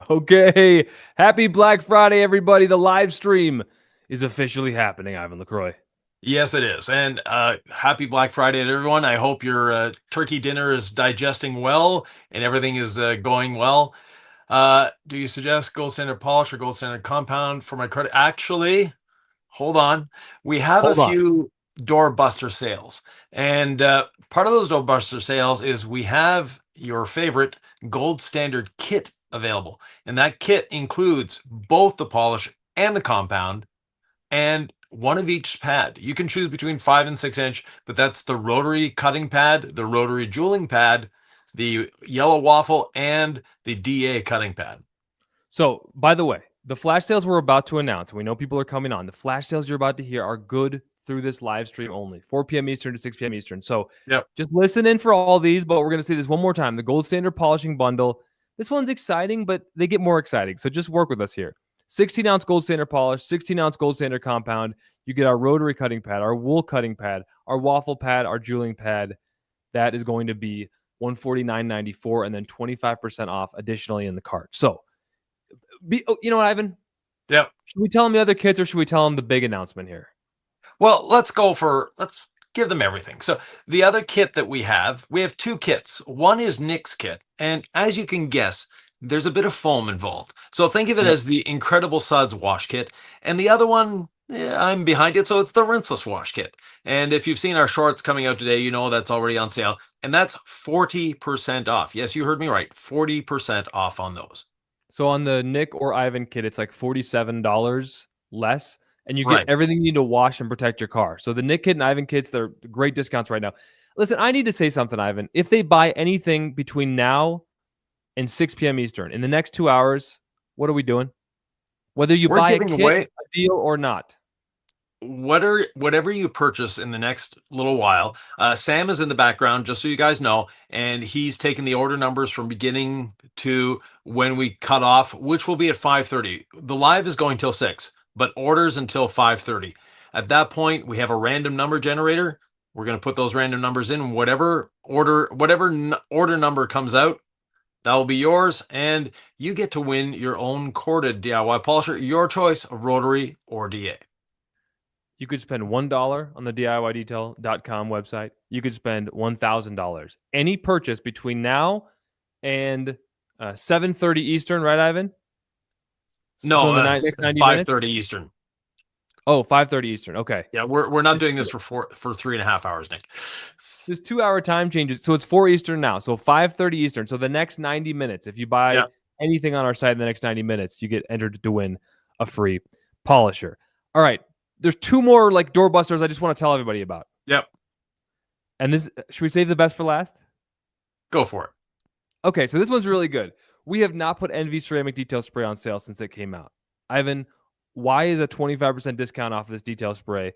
Okay. Happy Black Friday, everybody. The live stream is officially happening, Ivan LaCroix. Yes, it is. And happy Black Friday to everyone. I hope your turkey dinner is digesting well and everything is going well. Do you suggest gold standard polish or gold standard compound for my credit? Actually, hold on. We have a Hold on. few Doorbuster sales. And part of those Doorbuster sales is we have your favorite gold standard kit available. And that kit includes both the polish and the compound and one of each pad. You can choose between 5 and 6 inch, but that's the rotary cutting pad, the rotary jeweling pad, the yellow waffle, and the DA cutting pad. So, by the way, the flash sales we're about to announce, we know people are coming on. The flash sales you're about to hear are good through this live stream only, 4 p.m. Eastern to 6 p.m. Eastern. So, Yep. just listen in for all these, but we're going to say this one more time. The gold standard polishing bundle. This one's exciting, but they get more exciting. So, just work with us here. 16-ounce gold standard polish, 16-ounce gold standard compound. You get our rotary cutting pad, our wool cutting pad, our waffle pad, our jeweling pad. That is going to be $149.94 and then 25% off additionally in the cart. So, you know what, Ivan? Yep. Should we tell them the other kits or should we tell them the big announcement here? Well, let's give them everything. So the other kit that we have two kits. One is Nick's kit. And as you can guess, there's a bit of foam involved. So think of it Yep. as the Incredible Suds wash kit. And the other one, I'm behind it. So it's the Rinseless wash kit. And if you've seen our shorts coming out today, you know that's already on sale. And that's 40% off. Yes, you heard me right. 40% off on those. So on the Nick or Ivan kit, it's like $47 less, and you get Right. everything you need to wash and protect your car. So the Nick kit and Ivan kits, they're great discounts right now. Listen, I need to say something, Ivan. If they buy anything between now and 6 p.m. Eastern in the next 2 hours, what are we doing? Whether you We're buy a giving kit, away a deal, or not. whatever you purchase in the next little while. Sam is in the background, just so you guys know, and he's taking the order numbers from beginning to when we cut off, which will be at 5:30. The live is going till 6, but orders until 5:30. At that point, we have a random number generator. We're going to put those random numbers in. Whatever order number comes out, that will be yours, and you get to win your own corded DIY polisher, your choice of rotary or DA. You could spend $1 on the DIYdetail.com website. You could spend $1,000. Any purchase between now and 7:30 Eastern, right, Ivan? So No, in the next 90 minutes? 5:30 Eastern. Oh, 5:30 Eastern. Okay. Yeah, we're not There's doing two, this for 3.5 hours, Nick. there's 2 hour time changes. So it's 4 Eastern now. So 5:30 Eastern. So the next 90 minutes, if you buy Yeah, anything on our site in the next 90 minutes, you get entered to win a free polisher. All right. There's two more like doorbusters I just want to tell everybody about. yep. And this, should we save the best for last? Go for it. Okay, so this one's really good. We have not put Envy Ceramic Detail Spray on sale since it came out. Ivan, why is a 25% discount off of this detail spray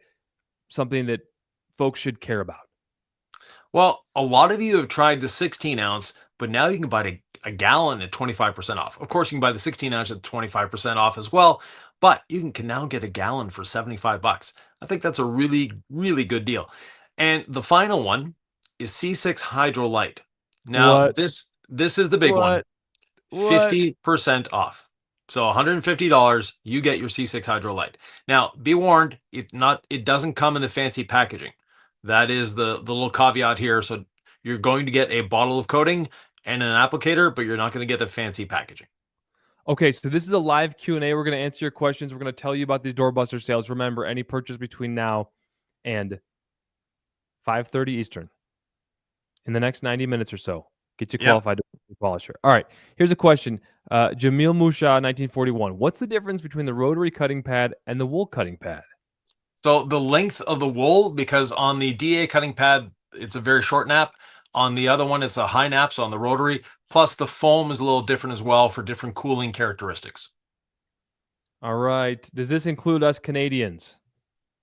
something that folks should care about? Well, a lot of you have tried the 16 ounce, but now you can buy a gallon at 25% off. Of course, you can buy the 16 ounce at 25% off as well, but you can now get a gallon for $75. I think that's a really, really good deal. And the final one is C6 HydroLite. Now, What? this is the big one. What? What? 50% off. So $150, you get your C6 HydroLite. Now, be warned, it doesn't come in the fancy packaging. That is the little caveat here. So you're going to get a bottle of coating and an applicator, but you're not going to get the fancy packaging. Okay, so this is a live Q&A. We're going to answer your questions. We're going to tell you about these doorbuster sales. Remember, any purchase between now and 5:30 Eastern in the next 90 minutes or so gets you Yeah. qualified to be a polisher. All right, here's a question. Jamil Musha, 1941. What's the difference between the rotary cutting pad and the wool cutting pad? So the length of the wool, because on the DA cutting pad, it's a very short nap. On the other one, it's a high nap, so on the rotary. Plus the foam is a little different as well for different cooling characteristics. All right. Does this include us Canadians?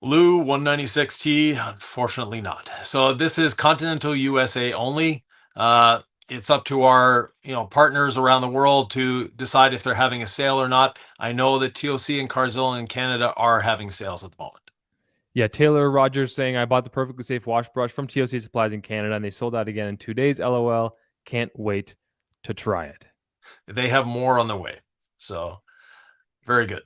Lou 196T, unfortunately not. So this is continental USA only. It's up to our partners around the world to decide if they're having a sale or not. I know that TOC and Carzilla in Canada are having sales at the moment. Yeah, Taylor Rogers saying I bought the perfectly safe wash brush from TOC Supplies in Canada and they sold out again in 2 days. LOL. Can't wait to try it. They have more on the way. So very good.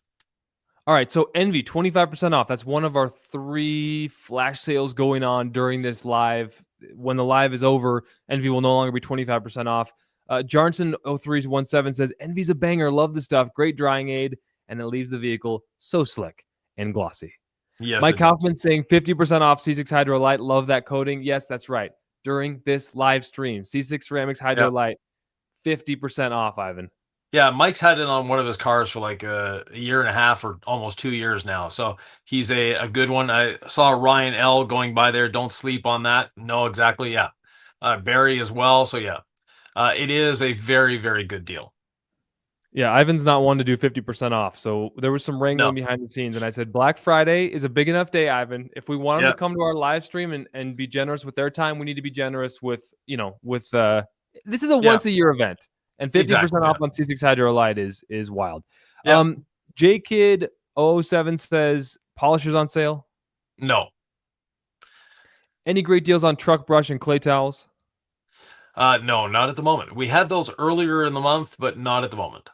All right, so Envy 25% off. That's one of our 3 flash sales going on during this live. When the live is over, Envy will no longer be 25% off. Jarnson 0317 says Envy's a banger. Love the stuff. Great drying aid, and it leaves the vehicle so slick and glossy. Yes, Mike it does. Kaufman saying 50% off C6 HydroLite. Love that coating. Yes, that's right. During this live stream, C6 Ceramics HydroLite, 50% off, Ivan. Yeah, Mike's had it on one of his cars for like a year and a half or almost 2 years now. So he's a good one. I saw Ryan L going by there. Don't sleep on that. No, exactly. Yeah. Barry as well. So yeah, it is a very, very good deal. Yeah, Ivan's not one to do 50% off. So there was some wrangling No. behind the scenes. And I said, Black Friday is a big enough day, Ivan. If we want them Yeah. to come to our live stream and be generous with their time, we need to be generous with, this is a once a year event. And 50% Exactly, off on C6 HydroLite is wild. Yeah. JKid07 says polishers on sale. No. Any great deals on truck brush and clay towels? No, not at the moment. We had those earlier in the month, but not at the moment.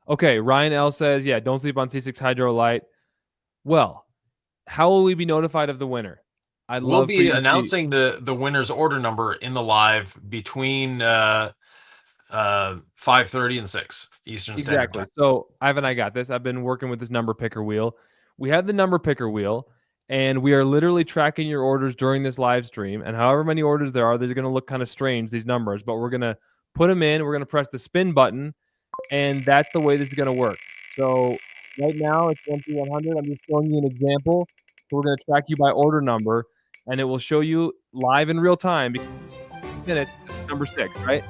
Okay, Ryan L says, yeah, don't sleep on C6 HydroLite. Well, how will we be notified of the winner? We'll be announcing the winner's order number in the live between 5:30 and 6 Eastern Standard Time. So, Ivan, I got this. I've been working with this number picker wheel. We have the number picker wheel, and we are literally tracking your orders during this live stream. And however many orders there are, they're going to look kind of strange, these numbers, but we're going to put them in. We're going to press the spin button, and that's the way this is going to work. So, right now, it's 1 through 100. I'm just showing you an example. So, we're going to track you by order number, and it will show you live in real time. Minutes, number 6, right?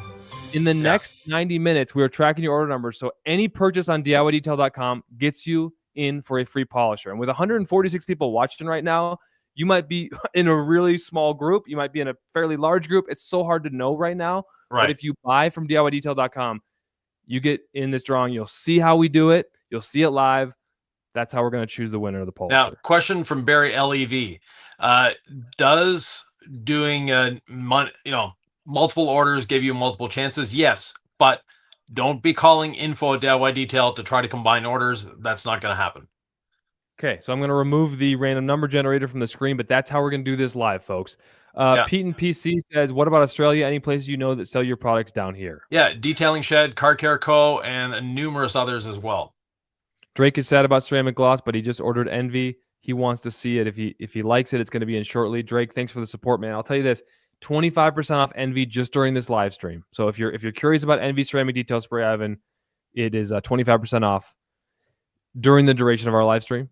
In the next 90 minutes, we are tracking your order numbers. So any purchase on DIYdetail.com gets you in for a free polisher. And with 146 people watching right now, you might be in a really small group. You might be in a fairly large group. It's so hard to know right now. Right. But if you buy from DIYdetail.com, you get in this drawing. You'll see how we do it. You'll see it live. That's how we're going to choose the winner of the polisher. Now, question from Barry LEV. Does doing multiple orders give you multiple chances? Yes, but don't be calling info at DIY Detail to try to combine orders. That's not going to happen. Okay, so I'm going to remove the random number generator from the screen, but that's how we're going to do this live, folks. Pete and PC says, what about Australia? Any places you know that sell your products down here? Yeah, Detailing Shed, Car Care Co., and numerous others as well. Drake is sad about ceramic gloss, but he just ordered Envy. He wants to see it. If he likes it, it's going to be in shortly. Drake, thanks for the support, man. I'll tell you this. 25% off Envy just during this live stream. So if you're curious about Envy ceramic detail spray, Ivan, it is 25% off during the duration of our live stream.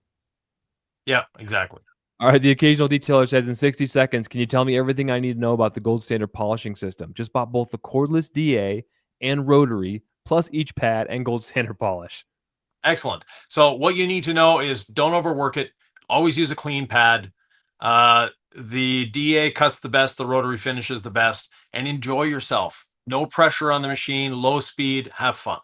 Yeah, exactly. All right, the occasional detailer says, in 60 seconds, can you tell me everything I need to know about the Gold Standard polishing system? Just bought both the cordless DA and rotary, plus each pad and Gold Standard polish. Excellent. So what you need to know is don't overwork it. Always use a clean pad. The DA cuts the best, the rotary finishes the best, and enjoy yourself. No pressure on the machine, low speed, have fun.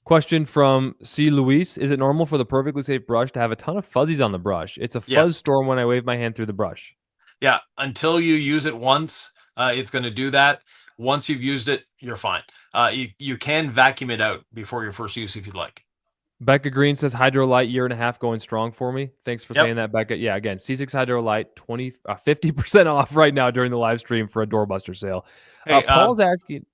Question from C. Luis. Is it normal for the perfectly safe brush to have a ton of fuzzies on the brush? It's a fuzz storm when I wave my hand through the brush. Yeah, until you use it once, it's going to do that. Once you've used it, you're fine. You can vacuum it out before your first use if you'd like. Becca Green says HydroLite 1.5 years going strong for me. Thanks for saying that, Becca. Yeah, again, C6 HydroLite 50% off right now during the live stream for a Doorbuster sale. Hey, Paul's asking,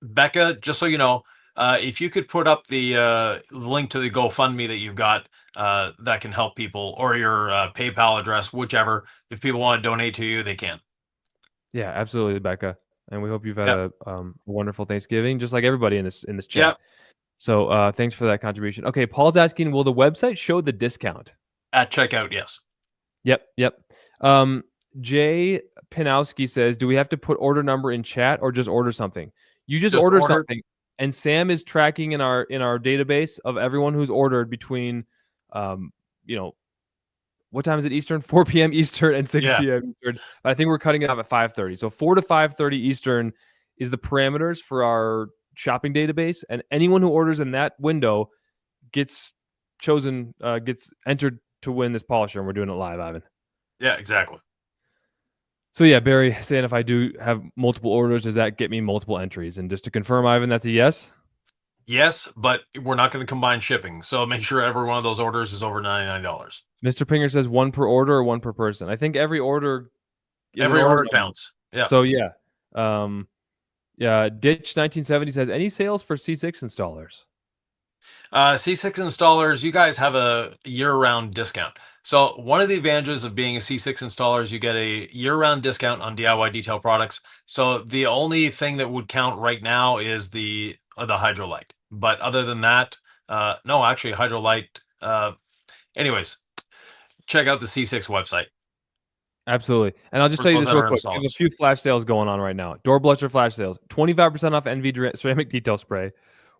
Becca, just so you know, if you could put up the link to the GoFundMe that you've got, that can help people, or your PayPal address, whichever. If people want to donate to you, they can. Yeah, absolutely, Becca. And we hope you've had a wonderful Thanksgiving, just like everybody in this chat. Yep. So thanks for that contribution. Okay, Paul's asking, will the website show the discount? At checkout, yes. Yep. Jay Pinowski says, do we have to put order number in chat or just order something? You just order something. And Sam is tracking in our database of everyone who's ordered between, what time is it Eastern? 4 p.m. Eastern and 6 p.m. Eastern. But I think we're cutting it off at 5:30. So 4 to 5:30 Eastern is the parameters for our shopping database, and anyone who orders in that window gets entered to win this polisher, and we're doing it live, Ivan. Yeah, exactly. So yeah, Barry saying, if I do have multiple orders, does that get me multiple entries? And just to confirm, Ivan, that's a yes? Yes, but we're not going to combine shipping. So make sure every one of those orders is over $99. Mr. Pinger says one per order or one per person. I think every order is an Every order order number. counts. Yeah. So yeah. Ditch 1970 says any sales for C6 installers? C6 installers, you guys have a year-round discount. So one of the advantages of being a C6 installer is you get a year-round discount on DIY detail products. So the only thing that would count right now is the HydroLite. But other than that, no, actually HydroLite. Anyways, check out the C6 website Absolutely. And I'll just for tell you those this that real are quick. We have a installers. few flash sales going on right now. Doorbuster flash sales. 25% off NV ceramic detail spray.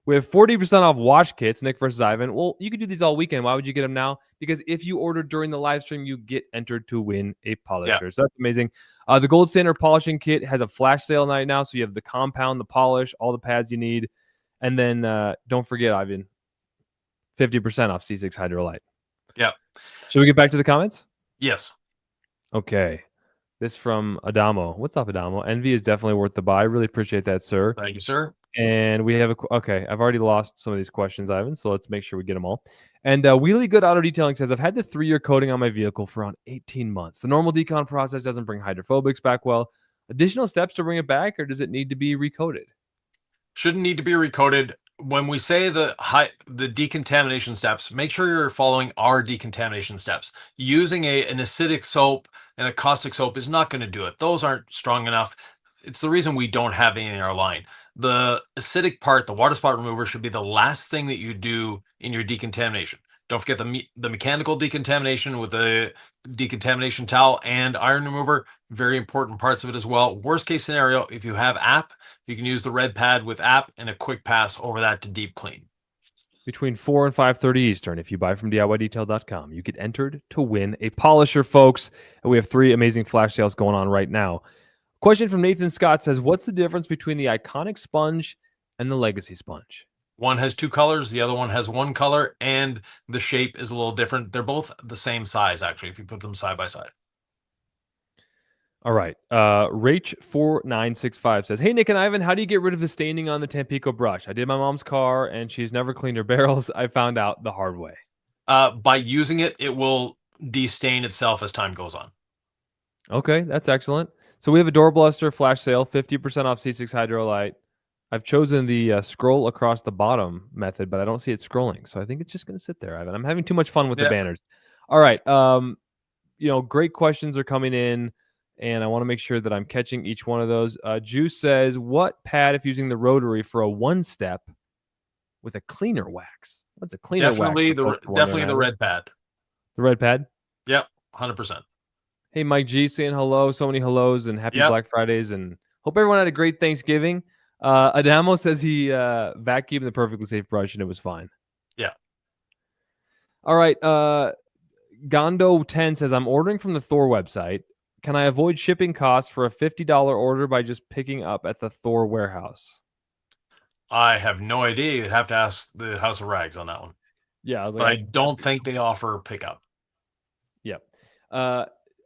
We have 40% off wash kits, Nick versus Ivan. Well, you could do these all weekend. Why would you get them now? Because if you order during the live stream, you get entered to win a polisher. Yeah. So that's amazing. The Gold Standard polishing kit has a flash sale night now. So you have the compound, the polish, all the pads you need. And then don't forget, Ivan, 50% off C6 HydroLite. Yeah. Should we get back to the comments? Yes. Okay. This from Adamo. What's up, Adamo? Envy is definitely worth the buy. Really appreciate that, sir. Thank you, sir. And we have okay. I've already lost some of these questions, Ivan. So let's make sure we get them all. And Wheelie Good Auto Detailing says, I've had the 3-year coating on my vehicle for around 18 months. The normal decon process doesn't bring hydrophobics back well. Additional steps to bring it back, or does it need to be recoated? Shouldn't need to be recoated. When we say the decontamination steps, make sure you're following our decontamination steps. Using an acidic soap and a caustic soap is not going to do it. Those aren't strong enough. It's the reason we don't have any in our line. The acidic part, the water spot remover, should be the last thing that you do in your decontamination. Don't forget the mechanical decontamination with the decontamination towel and iron remover. Very important parts of it as well. Worst case scenario, if you have app, you can use the red pad with app and a quick pass over that to deep clean. Between 4 and 5:30 Eastern, if you buy from DIYdetail.com, you get entered to win a polisher, folks. And we have 3 amazing flash sales going on right now. Question from Nathan Scott says, what's the difference between the iconic sponge and the legacy sponge? One has 2 colors, the other one has 1 color, and the shape is a little different. They're both the same size, actually, if you put them side by side. All right. Rach4965 says, hey, Nick and Ivan, how do you get rid of the staining on the Tampico brush? I did my mom's car, and she's never cleaned her barrels. I found out the hard way. By using it, it will destain itself as time goes on. Okay, that's excellent. So we have a Doorbuster flash sale, 50% off C6 HydroLite. I've chosen the scroll across the bottom method, but I don't see it scrolling. So I think it's just going to sit there, Ivan. I'm having too much fun with the banners. All right. Great questions are coming in, and I want to make sure that I'm catching each one of those. Juice says, what pad if using the rotary for a 1-step with a cleaner wax? What's a cleaner wax? Definitely the red pad. The red pad? Yep, 100%. Hey, Mike G saying hello. So many hellos and happy Black Fridays, and hope everyone had a great Thanksgiving. Adamo says he vacuumed the perfectly safe brush and it was fine. Yeah. All right. Gondo10 says, I'm ordering from the Thor website. Can I avoid shipping costs for a $50 order by just picking up at the Thor warehouse? I have no idea. You'd have to ask the House of Rags on that one. Yeah. But I don't think they offer pickup. Yep.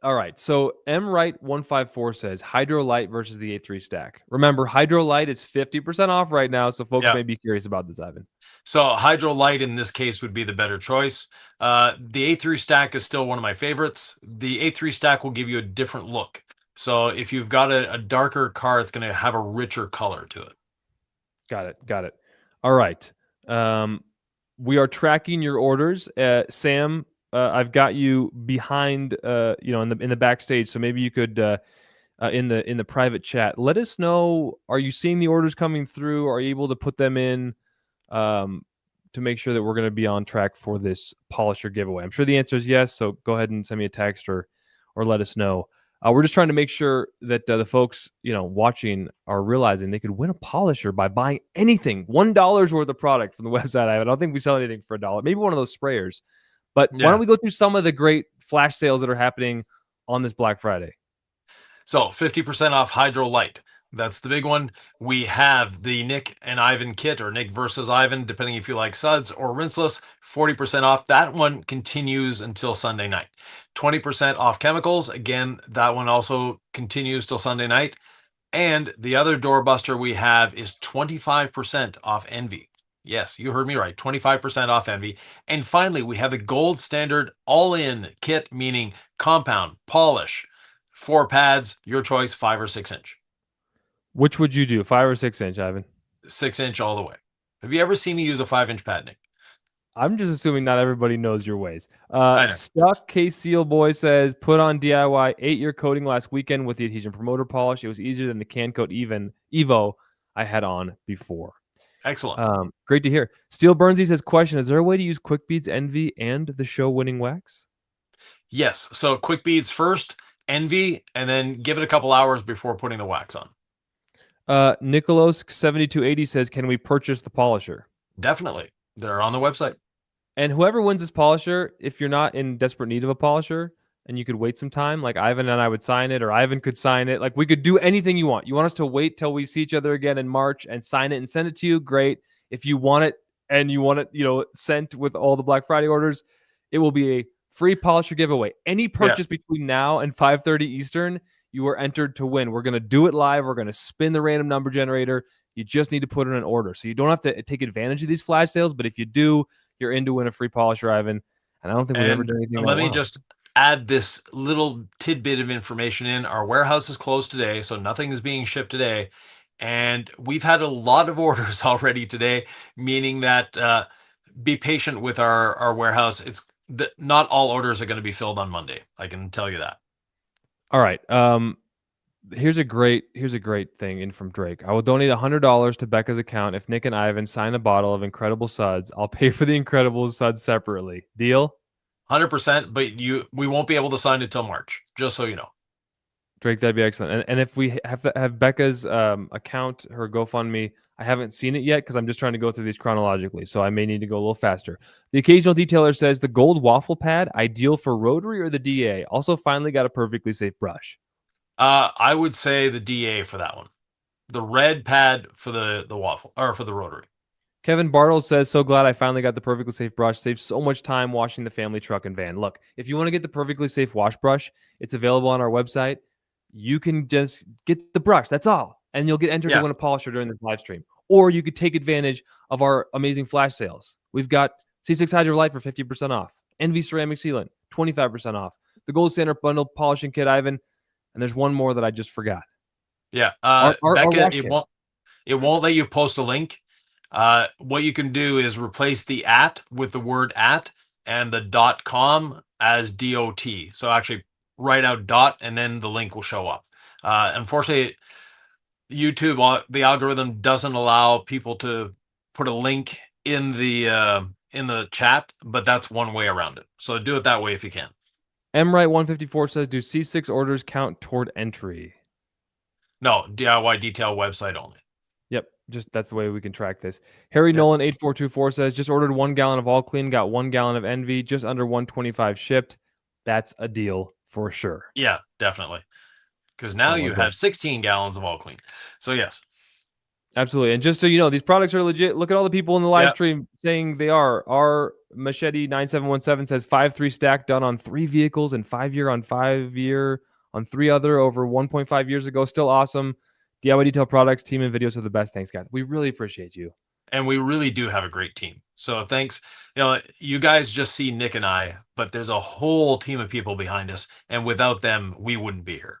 All right. So MWright154 says HydroLite versus the A3 stack. Remember, HydroLite is 50% off right now, so folks may be curious about this, Ivan. So HydroLite in this case would be the better choice. The A3 stack is still one of my favorites. The A3 stack will give you a different look. So if you've got a darker car, it's going to have a richer color to it. Got it. All right. We are tracking your orders. Sam, I've got you behind, in the backstage. So maybe you could, in the private chat, let us know. Are you seeing the orders coming through? Are you able to put them in to make sure that we're going to be on track for this polisher giveaway? I'm sure the answer is yes. So go ahead and send me a text or let us know. We're just trying to make sure that the folks, watching are realizing they could win a polisher by buying anything, $1 worth of product from the website. I don't think we sell anything for $1. Maybe one of those sprayers. But why don't we go through some of the great flash sales that are happening on this Black Friday? So 50% off HydroLite. That's the big one. We have the Nick and Ivan kit, or Nick versus Ivan, depending if you like suds or rinseless, 40% off. That one continues until Sunday night. 20% off chemicals. Again, that one also continues till Sunday night. And the other doorbuster we have is 25% off Envy. Yes, you heard me right. 25% off Envy. And finally, we have the gold standard all-in kit, meaning compound, polish, 4 pads, your choice, 5 or 6 inch. Which would you do, 5 or 6 inch, Ivan? 6 inch all the way. Have you ever seen me use a 5-inch pad, Nick? I'm just assuming not everybody knows your ways. I know. Stuck K Seal Boy says, put on DIY 8-year coating last weekend with the adhesion promoter polish. It was easier than the can coat Evo I had on before. Excellent. Great to hear. Steel Burnsy says, question, is there a way to use Quick Beads Envy and the show winning wax? Yes. So quick beads first, Envy, and then give it a couple hours before putting the wax on. Nicholas 7280 says, can we purchase the polisher? Definitely. They're on the website. And whoever wins this polisher, if you're not in desperate need of a polisher and you could wait some time, like Ivan and I would sign it, or Ivan could sign it. Like we could do anything you want. You want us to wait till we see each other again in March and sign it and send it to you? Great. If you want it and you want it, sent with all the Black Friday orders, it will be a free polisher giveaway. Any purchase between now and 5:30 Eastern, you are entered to win. We're going to do it live. We're going to spin the random number generator. You just need to put in an order. So you don't have to take advantage of these flash sales, but if you do, you're in to win a free polisher, Ivan. And I don't think we've ever done anything. Let me just add this little tidbit of information in. Our warehouse is closed today, so nothing is being shipped today. And we've had a lot of orders already today, meaning that be patient with our warehouse. Not all orders are going to be filled on Monday. I can tell you that. All right. Here's a great thing in from Drake. I will donate $100 to Becca's account if Nick and Ivan sign a bottle of Incredible Suds. I'll pay for the Incredible Suds separately. Deal? 100%, but we won't be able to sign it till March, just so you know. Drake, that'd be excellent. And if we have to have Becca's account, her GoFundMe, I haven't seen it yet because I'm just trying to go through these chronologically, so I may need to go a little faster. The occasional detailer says the gold waffle pad, ideal for rotary or the DA. Also, finally got a perfectly safe brush. I would say the DA for that one. The red pad for the waffle, or for the rotary. Kevin Bartles says, so glad I finally got the perfectly safe brush. Saves so much time washing the family truck and van. Look, if you want to get the perfectly safe wash brush, it's available on our website. You can just get the brush. That's all. And you'll get entered to win a polisher during this live stream. Or you could take advantage of our amazing flash sales. We've got C6 HydroLite for 50% off. Envy Ceramic Sealant, 25% off. The Gold Standard Bundle Polishing Kit, Ivan. And there's one more that I just forgot. Yeah. Becca, it won't let you post a link. What you can do is replace the @ with the word @ and the .com as .dot. So actually write out dot and then the link will show up. Unfortunately, YouTube, the algorithm doesn't allow people to put a link in the chat, but that's one way around it. So do it that way if you can. MWright154 says, do C6 orders count toward entry? No, DIY detail website only. Yep, just that's the way we can track this. Harry Nolan 8424 says, just ordered 1 gallon of All Clean, got 1 gallon of Envy, just under 125 shipped. That's a deal for sure. Yeah, definitely. Because now you have 16 gallons of All Clean. So yes. Absolutely. And just so you know, these products are legit. Look at all the people in the live stream saying they are. Our Machete 9717 says 5.3 stack done on 3 vehicles and 5-year on 5-year on 3 other over 1.5 years ago. Still awesome. DIY Detail Products, team and videos are the best. Thanks, guys. We really appreciate you. And we really do have a great team. So thanks. You guys just see Nick and I, but there's a whole team of people behind us. And without them, we wouldn't be here.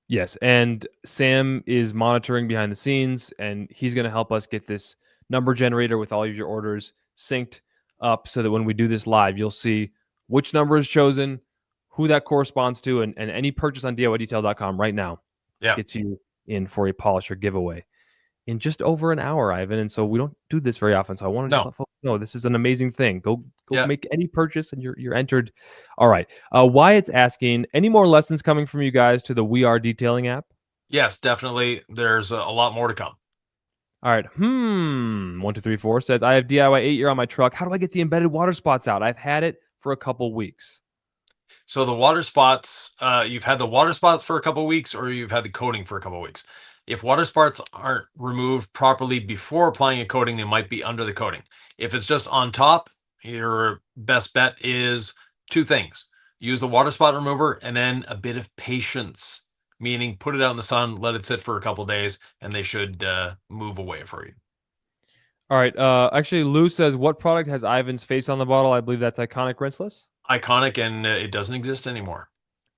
Yes, and Sam is monitoring behind the scenes, and he's going to help us get this number generator with all of your orders synced up so that when we do this live, you'll see which number is chosen, who that corresponds to, and any purchase on DIYdetail.com right now gets you in for a polisher giveaway in just over an hour, Ivan. And so we don't do this very often, so I want to just let folks know this is an amazing thing. Go make any purchase and you're entered. All right. Wyatt's asking, any more lessons coming from you guys to the We Are Detailing app? Yes, definitely. There's a lot more to come. All right. 1234 says, I have DIY 8-year on my truck. How do I get the embedded water spots out? I've had it for a couple weeks. So the water spots, you've had the water spots for a couple weeks, or you've had the coating for a couple weeks. If water spots aren't removed properly before applying a coating, they might be under the coating. If it's just on top, your best bet is 2 things. Use the water spot remover and then a bit of patience, meaning put it out in the sun, let it sit for a couple days, and they should move away for you. All right. Actually, Lou says, what product has Ivan's face on the bottle? I believe that's Iconic Rinseless. Iconic, and it doesn't exist anymore.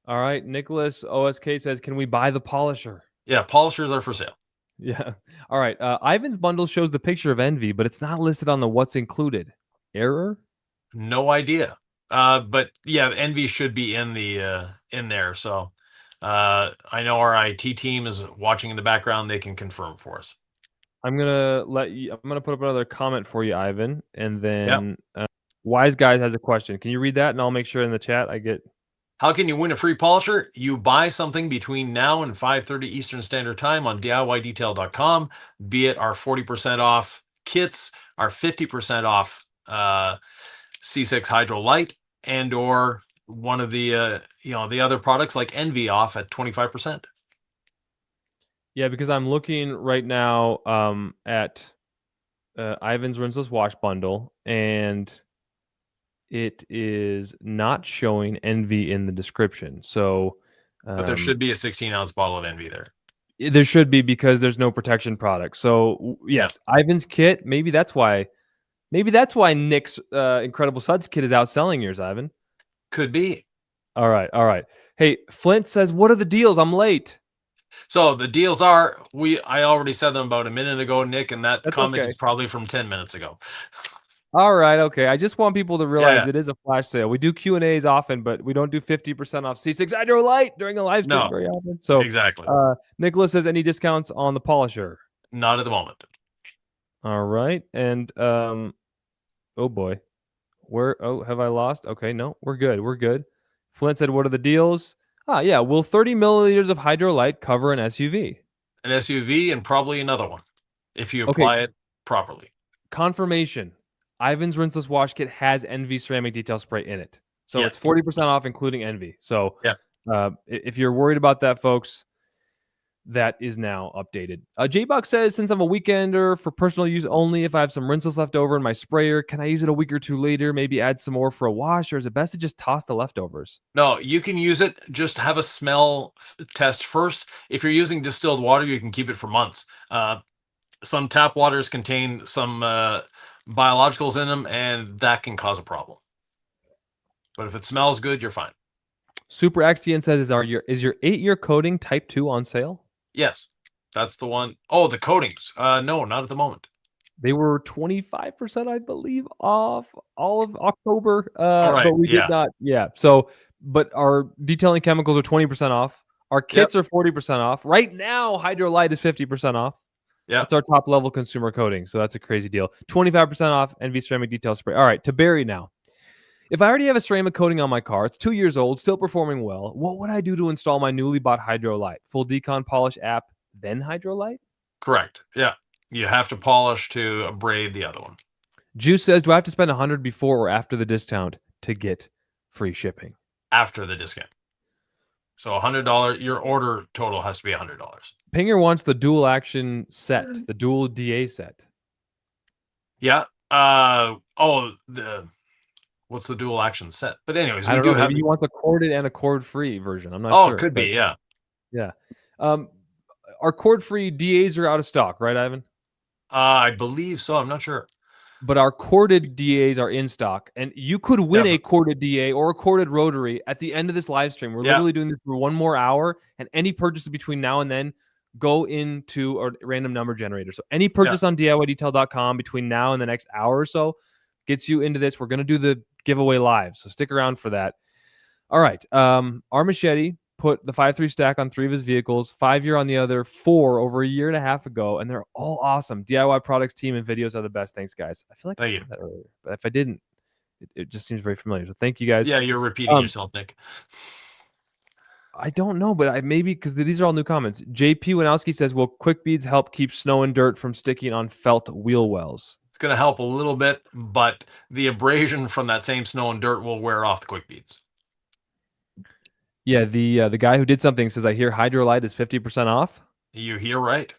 All right. Nicholas OSK says, can we buy the polisher? Yeah, polishers are for sale. Yeah. All right. Ivan's bundle shows the picture of Envy, but it's not listed on the what's included. Error? No idea. But yeah, Envy should be in the in there. So I know our IT team is watching in the background. They can confirm for us. I'm gonna put up another comment for you, Ivan, and Yeah. then Wise Guys has a question. Can you read that, and I'll make sure in the chat I get. How can you win a free polisher? You buy something between now and 5:30 Eastern Standard Time on DIYDetail.com, be it our 40% off kits, our 50% off C6 HydroLite, and or one of the the other products like Envy off at 25%. Yeah, because I'm looking right now at Ivan's Rinseless Wash Bundle, and it is not showing Envy in the description. So But there should be a 16-ounce bottle of Envy there. there should be, because there's no protection product. So yes, Ivan's kit. Maybe that's why. Maybe that's why Nick's Incredible Suds kit is outselling yours, Ivan. Could be. All right, all right. Hey, Flint says, "What are the deals? I'm late." So the deals are, I already said them about a minute ago, Nick, and that That's comment okay. is probably from 10 minutes ago. All right, okay. I just want people to realize Yeah. it is a flash sale. We do Q&As often, but we don't do 50% off C6 HydroLite during a live stream No, very often. So exactly. Nicholas says, any discounts on the polisher? Not at the moment. All right. And oh boy. Have I lost? Okay, no, we're good. We're good. Flint said, what are the deals? Yeah. Will 30 milliliters of HydroLite cover an SUV? An SUV and probably another one if you Okay. apply it properly. Confirmation. Ivan's Rinseless Wash Kit has Envy ceramic detail spray in it. So Yeah. it's 40% off, including Envy. So Yeah. If you're worried about that, folks, that is now updated. J-Buck says, since I'm a weekender for personal use only, if I have some rinseless left over in my sprayer, can I use it a week or two later, maybe add some more for a wash, or is it best to just toss the leftovers? No, you can use it. Just have a smell test first. If you're using distilled water, you can keep it for months. Some tap waters contain some biologicals in them, and that can cause a problem. But if it smells good, you're fine. Super XTN says, is your 8-year coating Type 2 on sale? Yes, that's the one. Oh, the coatings. No, not at the moment. They were 25%, I believe, off all of October. All right, But we did not. Yeah. So, but our detailing chemicals are 20% off. Our kits are 40% off. Right now, HydroLite is 50% off. Yeah. That's our top level consumer coating. So that's a crazy deal. 25% off Envy ceramic detail spray. All right, to Barry now. If I already have a ceramic coating on my car, it's 2 years old, still performing well, what would I do to install my newly bought HydroLite? Full decon polish app, then HydroLite? Correct. Yeah. You have to polish to abrade the other one. Juice says, do I have to spend $100 before or after the discount to get free shipping? After the discount. So $100, your order total has to be $100. Pinger wants the dual action set, the dual DA set. Yeah. What's the dual action set? But anyways, I don't know. Maybe you want the corded and a cord-free version. I'm not sure. Oh, it could be, yeah. Yeah. Our cord-free DAs are out of stock, right, Ivan? I believe so. I'm not sure. But our corded DAs are in stock, and you could win a corded DA or a corded rotary at the end of this live stream. We're literally doing this for 1 more hour, and any purchases between now and then go into a random number generator. So any purchase on DIYDetail.com between now and the next hour or so gets you into this. We're going to do the giveaway live, so stick around for that. All right. Our machete put the 5.3 stack on 3 of his vehicles, 5-year on the other, 4 over a year and a half ago, and they're all awesome. DIY products team and videos are the best. Thanks, guys. I feel like I said that earlier, but if I didn't, it just seems very familiar. So thank you, guys. Yeah, you're repeating yourself, Nick. I don't know, but maybe because these are all new comments. JP Winowski says, will quick beads help keep snow and dirt from sticking on felt wheel wells? It's going to help a little bit, but the abrasion from that same snow and dirt will wear off the quick beads. Yeah, the guy who did something says, I hear HydroLite is 50% off. You hear right.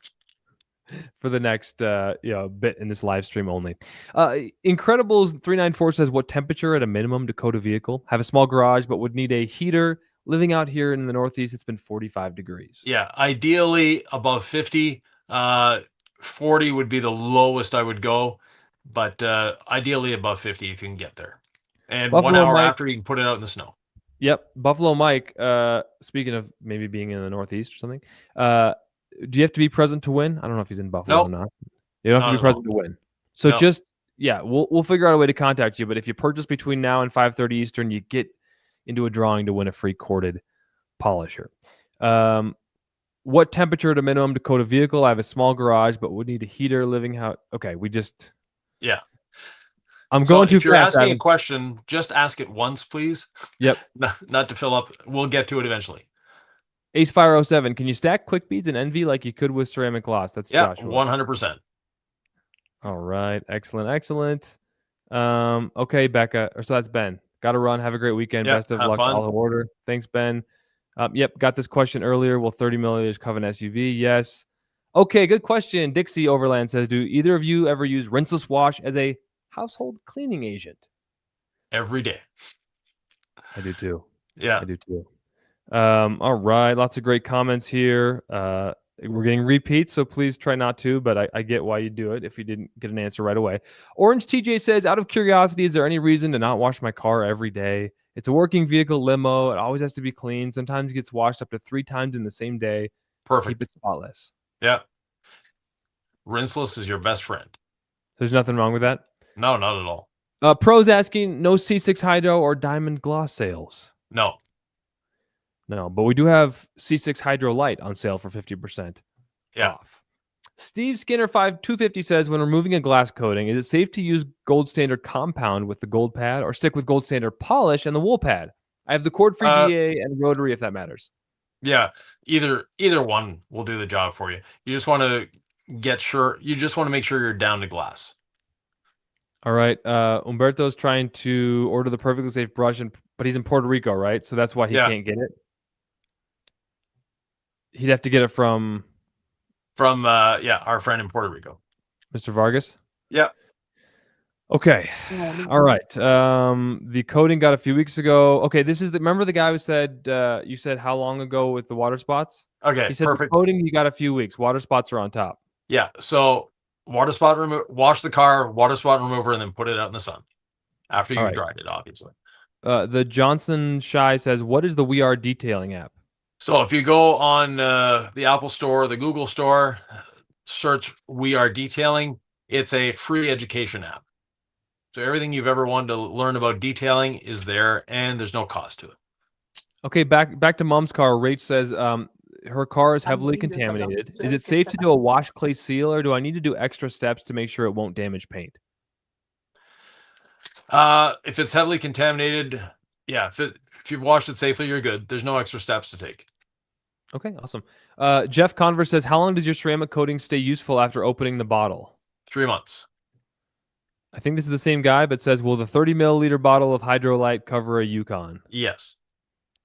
For the next bit in this live stream only. Incredibles 394 says, what temperature at a minimum to coat a vehicle? Have a small garage, but would need a heater. Living out here in the Northeast, it's been 45 degrees. Yeah, ideally above 50. 40 would be the lowest I would go, but ideally above 50 if you can get there. And Buffalo 1 hour Mike, after, you can put it out in the snow. Yep, Buffalo Mike. Speaking of maybe being in the Northeast or something, do you have to be present to win? I don't know if he's in Buffalo or Nope, not. You don't have to not be at present all. to win. So No. just we'll figure out a way to contact you. But if you purchase between now and 5:30 Eastern, you get into a drawing to win a free corded polisher. What temperature at a minimum to coat a vehicle? I have a small garage, but would need a heater. Living house. Okay, Yeah. I'm So going too if you're fast. asking a question, just ask it once, please. Yep. Not to fill up. We'll get to it eventually. Ace Fire 07. Can you stack quick beads and envy like you could with ceramic gloss? That's Joshua. 100%. All right. Excellent. Okay, Becca. So that's Ben. Got to run. Have a great weekend. Yep, Best of have luck. fun. All in order. Thanks, Ben. Yep. Got this question earlier. Will 30 milliliters cover an SUV? Yes. Okay. Good question. Dixie Overland says, do either of you ever use Rinseless Wash as a household cleaning agent? Every day. I do too. Yeah. I do too. All right. Lots of great comments here. We're getting repeats, so please try not to, but I get why you do it if you didn't get an answer right away. Orange TJ says, out of curiosity, is there any reason to not wash my car every day? It's a working vehicle limo. It always has to be clean. Sometimes it gets washed up to 3 times in the same day. Perfect. Keep it spotless. Yeah. Rinseless is your best friend. There's nothing wrong with that? No, not at all. Pros asking, no C6 Hydro or Diamond Gloss sales? No, but we do have C6 HydroLite on sale for 50% off. Steve Skinner 5250 says, when removing a glass coating, is it safe to use gold standard compound with the gold pad or stick with gold standard polish and the wool pad? I have the cord-free DA and rotary if that matters. Yeah, either one will do the job for you. You just want to make sure you're down to glass. All right. Umberto's trying to order the perfectly safe brush, but he's in Puerto Rico, right? So that's why he can't get it. He'd have to get it from our friend in Puerto Rico, Mr. Vargas. Yeah. Okay. All right. The coating got a few weeks ago. Okay, remember the guy who said you said how long ago with the water spots? Okay, he said perfect. The coating you got a few weeks. Water spots are on top. Yeah. So water spot wash the car, water spot remover, and then put it out in the sun after you've dried it, obviously. The Johnson Shy says, what is the We Are Detailing app? So if you go on the Apple Store, the Google Store, search We Are Detailing, it's a free education app. So everything you've ever wanted to learn about detailing is there, and there's no cost to it. Okay, back to Mom's car. Rach says her car is heavily contaminated. Is it safe to do a wash clay seal, or do I need to do extra steps to make sure it won't damage paint? If it's heavily contaminated, yeah, if you've washed it safely, you're good. There's no extra steps to take. Okay, awesome. Jeff Converse says, how long does your ceramic coating stay useful after opening the bottle? 3 months. I think this is the same guy, but says, will the 30 milliliter bottle of HydroLite cover a Yukon? Yes.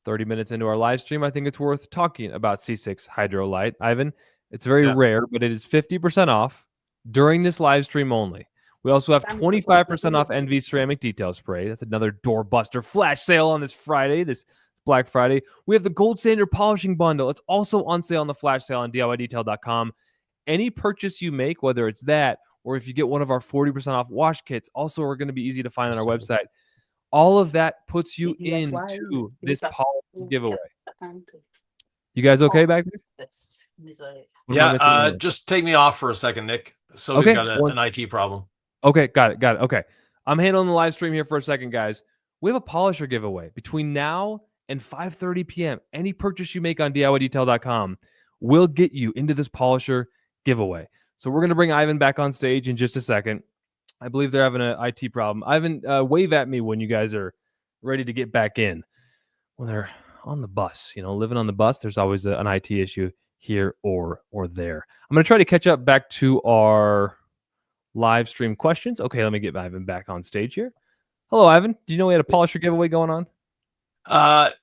30 minutes into our live stream, I think it's worth talking about C6 HydroLite. Ivan, it's very rare, but it is 50% off during this live stream only. We also have 25% off NV Ceramic Detail Spray. That's another doorbuster flash sale on this Friday, this Black Friday. We have the Gold Standard Polishing Bundle. It's also on sale on the flash sale on DIYdetail.com. Any purchase you make, whether it's that or if you get one of our 40% off wash kits, also are going to be easy to find on our website. All of that puts you into this polish giveaway. You guys okay back there? Yeah, just take me off for a second, Nick. So we've got an IT problem. Okay, got it. Okay. I'm handling the live stream here for a second, guys. We have a polisher giveaway between now and 5:30 p.m. Any purchase you make on DIYdetail.com will get you into this polisher giveaway. So we're going to bring Ivan back on stage in just a second. I believe they're having an IT problem. Ivan, wave at me when you guys are ready to get back in. When they're on the bus, living on the bus, there's always an IT issue here or there. I'm going to try to catch up back to our live stream questions. Okay, let me get Ivan back on stage here. Hello, Ivan. Do you know we had a polisher giveaway going on?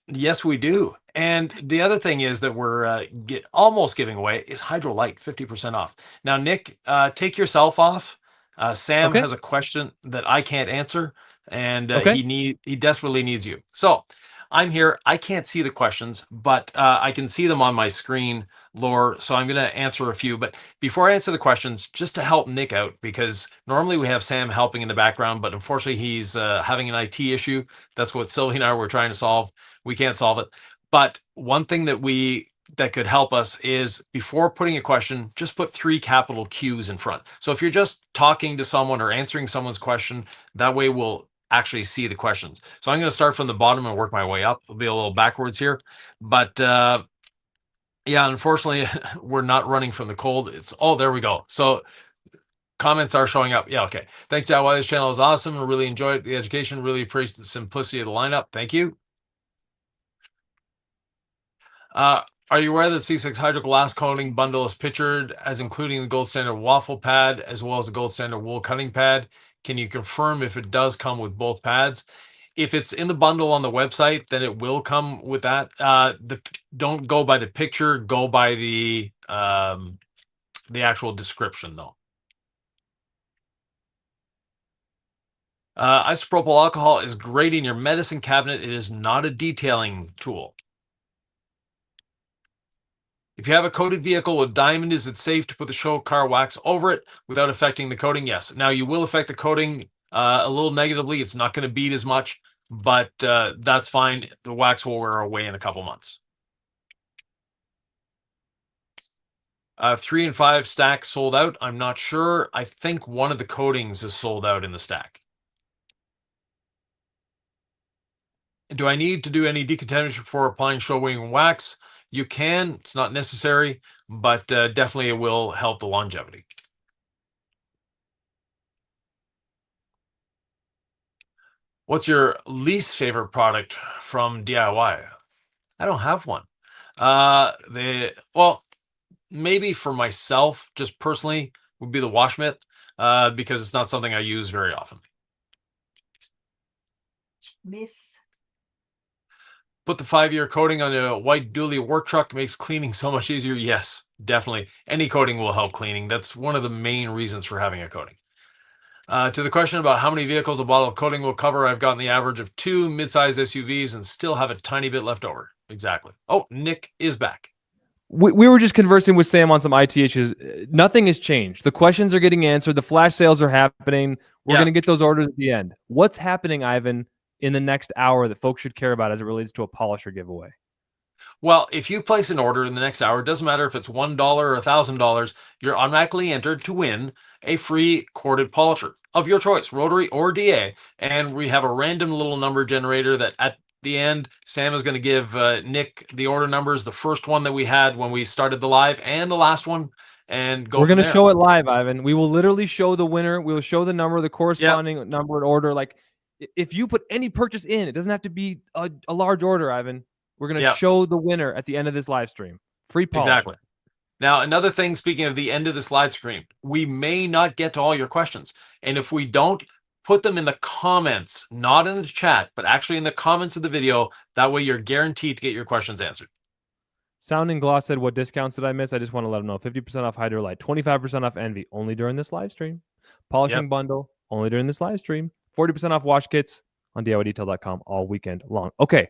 Yes, we do. And the other thing is that we're almost giving away is HydroLite, 50% off. Now, Nick, take yourself off. Sam has a question that I can't answer, and he desperately needs you. So I'm here. I can't see the questions, but I can see them on my screen lore, so I'm going to answer a few. But before I answer the questions, just to help Nick out, because normally we have Sam helping in the background, but unfortunately he's having an IT issue. That's what Sylvie and I were trying to solve. We can't solve it. But one thing that could help us is before putting a question, just put 3 capital Q's in front. So if you're just talking to someone or answering someone's question, that way we'll actually see the questions. So I'm going to start from the bottom and work my way up. It'll be a little backwards here, but yeah, unfortunately, we're not running from the cold. There we go. So comments are showing up. Yeah, okay. Thanks, Dad. Why this channel is awesome. I really enjoyed the education. Really appreciate the simplicity of the lineup. Thank you. Are you aware that C6 Hydro Glass coating bundle is pictured as including the gold standard waffle pad as well as the gold standard wool cutting pad? Can you confirm if it does come with both pads? If it's in the bundle on the website, then it will come with that. Don't go by the picture, go by the actual description though. Isopropyl alcohol is great in your medicine cabinet. It is not a detailing tool. If you have a coated vehicle with diamond, is it safe to put the show car wax over it without affecting the coating? Yes. Now you will affect the coating a little negatively. It's not going to bead as much, but that's fine. The wax will wear away in a couple months. 3 and 5 stacks sold out. I'm not sure. I think one of the coatings is sold out in the stack. Do I need to do any decontamination before applying show wing wax? You can. It's not necessary, but definitely it will help the longevity. What's your least favorite product from DIY? I don't have one. Well, maybe for myself, just personally, would be the wash mitt because it's not something I use very often. Miss. Put the 5-year coating on a white dually work truck, makes cleaning so much easier. Yes, definitely. Any coating will help cleaning. That's one of the main reasons for having a coating. To the question about how many vehicles a bottle of coating will cover, I've gotten the average of 2 mid-sized SUVs and still have a tiny bit left over. Exactly. Oh, Nick is back. We were just conversing with Sam on some IT issues. Nothing has changed. The questions are getting answered. The flash sales are happening. We're going to get those orders at the end. What's happening, Ivan, in the next hour that folks should care about as it relates to a polisher giveaway? Well, if you place an order in the next hour, it doesn't matter if it's $1 or $1,000, you're automatically entered to win a free corded polisher of your choice, rotary or DA. And we have a random little number generator that at the end, Sam is going to give Nick the order numbers, the first one that we had when we started the live and the last one, and go. We're going to show it live, Ivan. We will literally show the winner. We will show the number, the corresponding number and order. Like if you put any purchase in, it doesn't have to be a large order, Ivan. We're going to show the winner at the end of this live stream. Free polish. Exactly. Now, another thing, speaking of the end of this live stream, we may not get to all your questions. And if we don't, put them in the comments, not in the chat, but actually in the comments of the video. That way you're guaranteed to get your questions answered. Sounding Gloss said, what discounts did I miss? I just want to let them know. 50% off HydroLite, 25% off Envy, only during this live stream. Polishing bundle, only during this live stream. 40% off wash kits on DIYdetail.com all weekend long. Okay,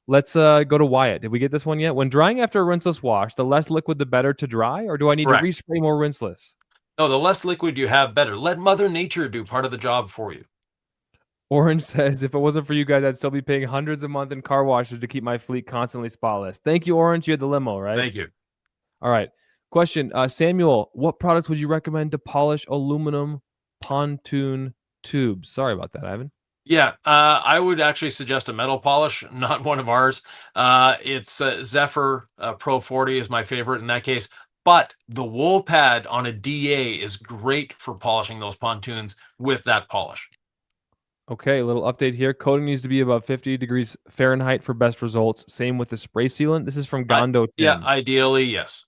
let's go to Wyatt. Did we get this one yet? When drying after a rinseless wash, the less liquid, the better to dry? Or do I need to respray more rinseless? No, the less liquid you have, better. Let Mother Nature do part of the job for you. Orange says, if it wasn't for you guys, I'd still be paying hundreds a month in car washes to keep my fleet constantly spotless. Thank you, Orange. You had the limo, right? Thank you. All right. Question, Samuel, what products would you recommend to polish aluminum pontoon tubes? Sorry about that, Ivan. Yeah, I would actually suggest a metal polish, not one of ours. It's Zephyr Pro 40 is my favorite in that case. But the wool pad on a DA is great for polishing those pontoons with that polish. Okay, a little update here. Coating needs to be above 50 degrees Fahrenheit for best results. Same with the spray sealant. This is from Gondo. Yeah, ideally, yes.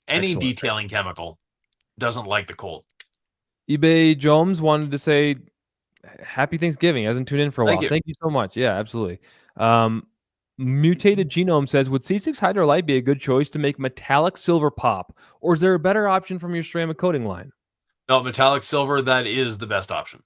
Any detailing chemical doesn't like the cold. eBay Jones wanted to say, happy Thanksgiving. Hasn't tuned in for a while. Thank you so much. Yeah, absolutely. Mutated Genome says, would C6 HydroLite be a good choice to make metallic silver pop? Or is there a better option from your ceramic coating line? No, metallic silver, that is the best option.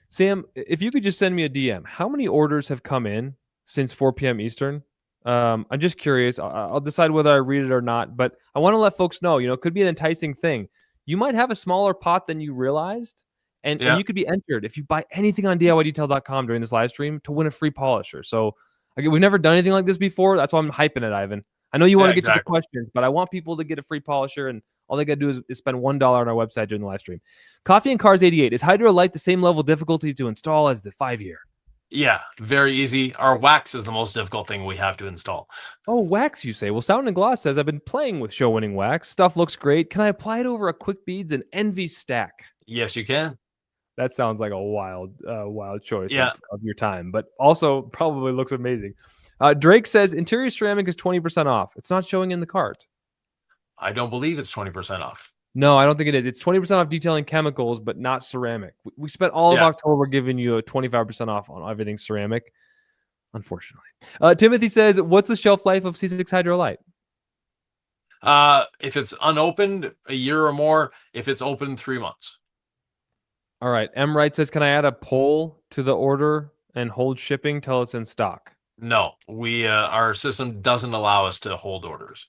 Sam, if you could just send me a DM, how many orders have come in since 4 p.m. Eastern I'm just curious. I'll decide whether I read it or not, but I want to let folks know, it could be an enticing thing. You might have a smaller pot than you realized, and Yeah, you could be entered if you buy anything on DIYdetail.com during this live stream to win a free polisher. So again, we've never done anything like this before. That's why I'm hyping it, Ivan. I know you want yeah, to get to the exactly. questions, but I want people to get a free polisher, and all they got to do is spend $1 on our website during the live stream. Coffee and Cars 88. Is HydroLite the same level of difficulty to install as the 5-year? Yeah, very easy. Our wax is the most difficult thing we have to install. Oh, wax, you say? Well, Sound and Gloss says, I've been playing with show-winning wax. Stuff looks great. Can I apply it over a Quick Beads and Envy stack? Yes, you can. That sounds like a wild choice Yeah, of your time, but also probably looks amazing. Drake says, interior ceramic is 20% off. It's not showing in the cart. I don't believe it's 20% off. No, I don't think it is. It's 20% off detailing chemicals, but not ceramic. We spent all of Yeah. October giving you a 25% off on everything ceramic, unfortunately. Timothy says, what's the shelf life of C6 HydroLite? If it's unopened, a year or more. If it's open, 3 months. All right. M. Wright says, can I add a poll to the order and hold shipping till it's in stock? No, we our system doesn't allow us to hold orders.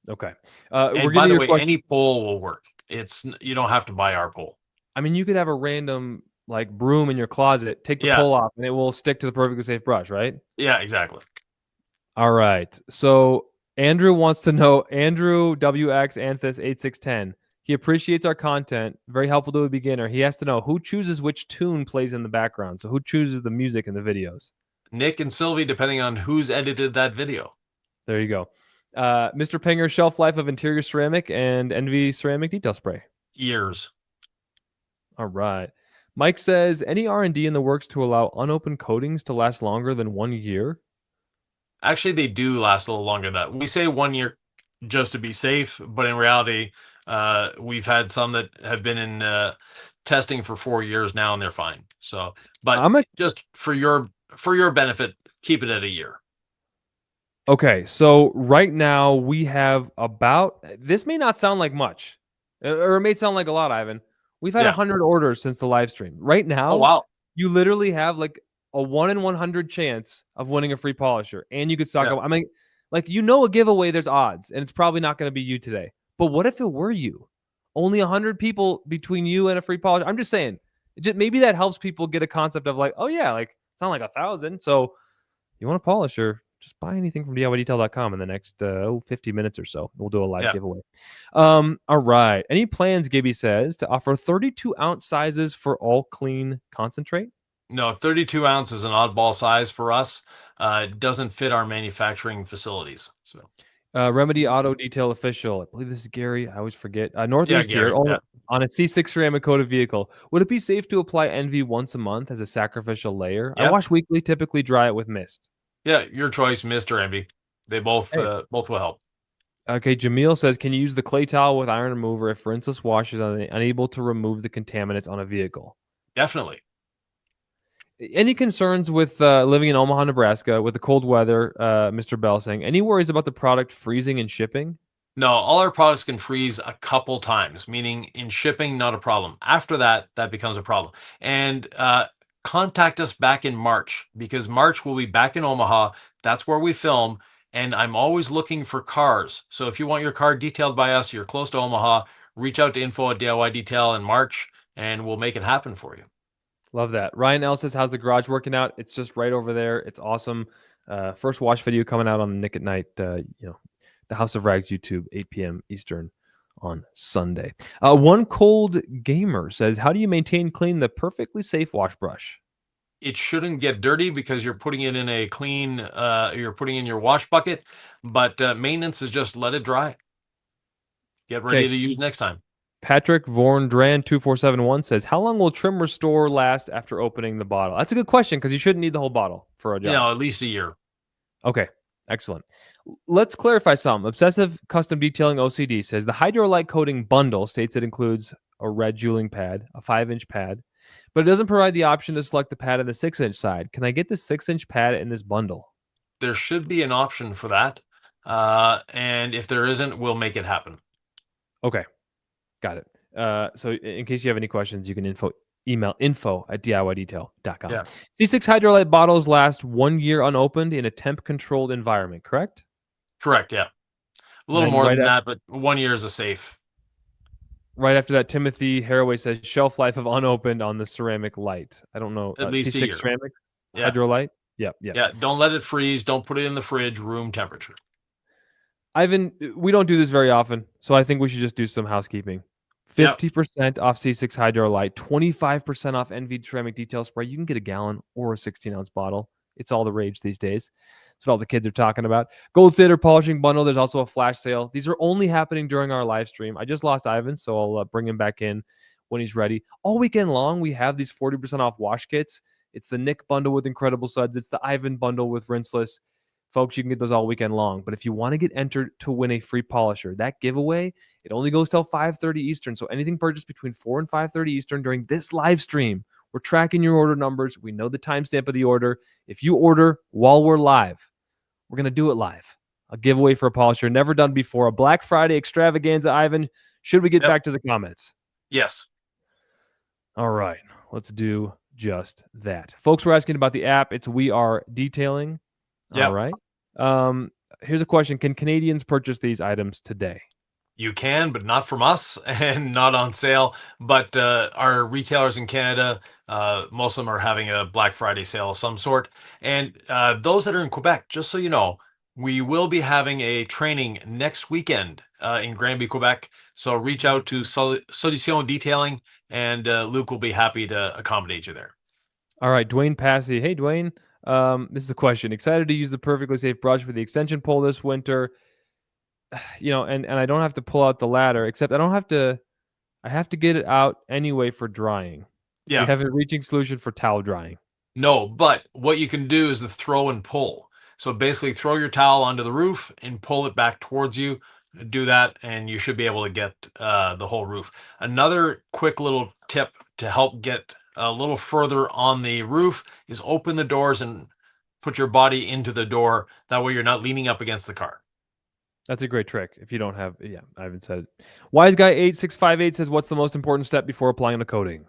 Okay. And We're by getting the your way, question. any poll will work. You don't have to buy our poll. I mean, you could have a random like broom in your closet, take the Yeah, pole off, and it will stick to the perfectly safe brush, right? yeah, exactly. All right. So Andrew wants to know, Andrew WX Anthus 8610. He appreciates our content. Very helpful to a beginner. He has to know who chooses which tune plays in the background. So who chooses the music in the videos? Nick and Sylvie, depending on who's edited that video. There you go. Mr. Pinger, shelf life of interior ceramic and Envy ceramic detail spray. Years. All right. Mike says, any R&D in the works to allow unopened coatings to last longer than 1 year? Actually, they do last a little longer than that. We say 1 year just to be safe, but in reality, we've had some that have been in testing for 4 years now, and they're fine. So, but I'm a just for your benefit, keep it at a year. Okay, so right now we have about, this may not sound like much, or it may sound like a lot, Ivan. We've had Yeah. 100 orders since the live stream. Right Oh now, wow. you literally have like a 1 in 100 chance of winning a free polisher, and you could stock Yeah. up. I mean, like, a giveaway, there's odds, and it's probably not going to be you today. But what if it were you? Only 100 people between you and a free polisher. I'm just saying, maybe that helps people get a concept of like, oh yeah, like it's not like 1,000. So you want a polisher? Just buy anything from DIYdetail.com in the next 50 minutes or so. We'll do a live Yeah. giveaway. All right. Any plans, Gibby says, to offer 32-ounce sizes for all clean concentrate? No, 32 ounce is an oddball size for us. It doesn't fit our manufacturing facilities. So Remedy Auto Detail Official. I believe this is Gary. I always forget. Northeast Gary. here. Yeah. On a C6 ceramic coated vehicle. Would it be safe to apply Envy once a month as a sacrificial layer? I Yeah. wash weekly, typically dry it with mist. Yeah, your choice, Mr. Envy. They both Hey. both will help. Okay, Jamil says, can you use the clay towel with iron remover if rinseless wash is unable to remove the contaminants on a vehicle? Definitely. Any concerns with living in Omaha, Nebraska with the cold weather, Mr. Bell saying, any worries about the product freezing and shipping? No, all our products can freeze a couple times, meaning in shipping, not a problem. After that, that becomes a problem. And contact us back in March, because March will be back in Omaha. That's where we film. And I'm always looking for cars. So if you want your car detailed by us, you're close to Omaha, reach out to info at DIY Detail in March, and we'll make it happen for you. Love that. Ryan L says, how's the garage working out? It's just right over there. It's awesome. First wash video coming out on Nick at Night, the House of Rags YouTube, 8 p.m. Eastern on Sunday. One cold gamer says, how do you maintain clean the perfectly safe wash brush? It shouldn't get dirty because you're putting it in a clean, you're putting in your wash bucket, but maintenance is just let it dry. Get ready to use next time. Patrick Vorndran 2471 says, how long will trim restore last after opening the bottle? That's a good question because you shouldn't need the whole bottle for a job. No, at least a year. Okay, excellent. Let's clarify something. Obsessive Custom Detailing OCD says the HydroLite coating bundle states it includes a red jeweling pad, a 5-inch pad, but it doesn't provide the option to select the pad on the 6-inch side. Can I get the 6-inch pad in this bundle? There should be an option for that. And if there isn't, we'll make it happen. Okay, got it. So in case you have any questions, you can email info@diydetail.com. Yeah, C6 HydroLite bottles last 1 year unopened in a temp-controlled environment, correct? correct. Yeah, a And little then more than that, but 1 year is a safe. right after that, Timothy Haraway says shelf life of unopened on the ceramic light. I don't know. At least a C6 year. ceramic Yeah, HydroLite. Yep. yeah. Don't let it freeze. Don't put it in the fridge, room temperature. Ivan, we don't do this very often, so I think we should just do some housekeeping. Yep. 50% off C6 HydroLite, 25% off Envy ceramic detail spray. You can get a gallon or a 16-ounce bottle. It's all the rage these days. That's what all the kids are talking about. Gold standard polishing bundle. There's also a flash sale. These are only happening during our live stream. I just lost Ivan, so I'll bring him back in when he's ready. All weekend long, we have these 40% off wash kits. It's the Nick bundle with incredible suds. It's the Ivan bundle with rinseless. Folks, you can get those all weekend long. But if you want to get entered to win a free polisher, that giveaway, it only goes till 5:30 Eastern. So anything purchased between 4 and 5:30 Eastern during this live stream, we're tracking your order numbers. We know the timestamp of the order. If you order while we're live, we're going to do it live. A giveaway for a polisher never done before. A Black Friday extravaganza, Ivan. Should we get Yep. back to the comments? Yes. All right. Let's do just that. Folks were asking about the app. It's We Are Detailing. Yep. All right. Here's a question. Can Canadians purchase these items today? You can, but not from us and not on sale. But our retailers in Canada, most of them are having a Black Friday sale of some sort. And those that are in Quebec, just so you know, we will be having a training next weekend in Granby, Quebec. So reach out to Solution Detailing, and Luke will be happy to accommodate you there. All right. Dwayne Passy. Hey, Dwayne. This is a question. Excited to use the Perfectly Safe brush for the extension pole this winter. And I don't have to pull out the ladder, except I have to get it out anyway for drying. Do you Yeah. have a reaching solution for towel drying? No, but what you can do is the throw and pull. So basically throw your towel onto the roof and pull it back towards you. Do that and you should be able to get the whole roof. Another quick little tip to help get a little further on the roof is open the doors and put your body into the door. That way you're not leaning up against the car. That's a great trick. If you don't have, I haven't said it. Wise Guy 8658 says, "What's the most important step before applying a coating?"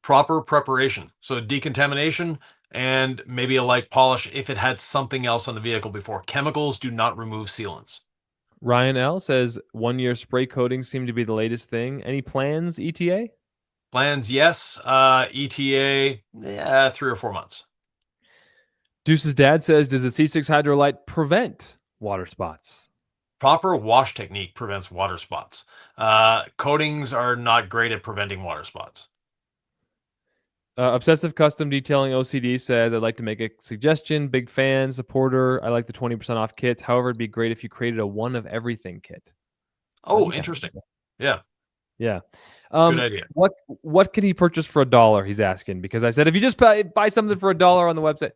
Proper preparation. So decontamination and maybe a light polish if it had something else on the vehicle before. Chemicals do not remove sealants. Ryan L says 1 year spray coatings seem to be the latest thing. Any plans, ETA? Plans, yes. ETA, 3 or 4 months. Deuce's dad says, "Does the C6 HydroLite prevent water spots?" Proper wash technique prevents water spots. Coatings are not great at preventing water spots. Obsessive Custom Detailing OCD says, "I'd like to make a suggestion. Big fan, supporter. I like the 20% off kits. However, it'd be great if you created a one of everything kit." Oh, interesting. Yeah, Yeah. good idea. What can he purchase for $1? He's asking, because I said if you just buy something for $1 on the website,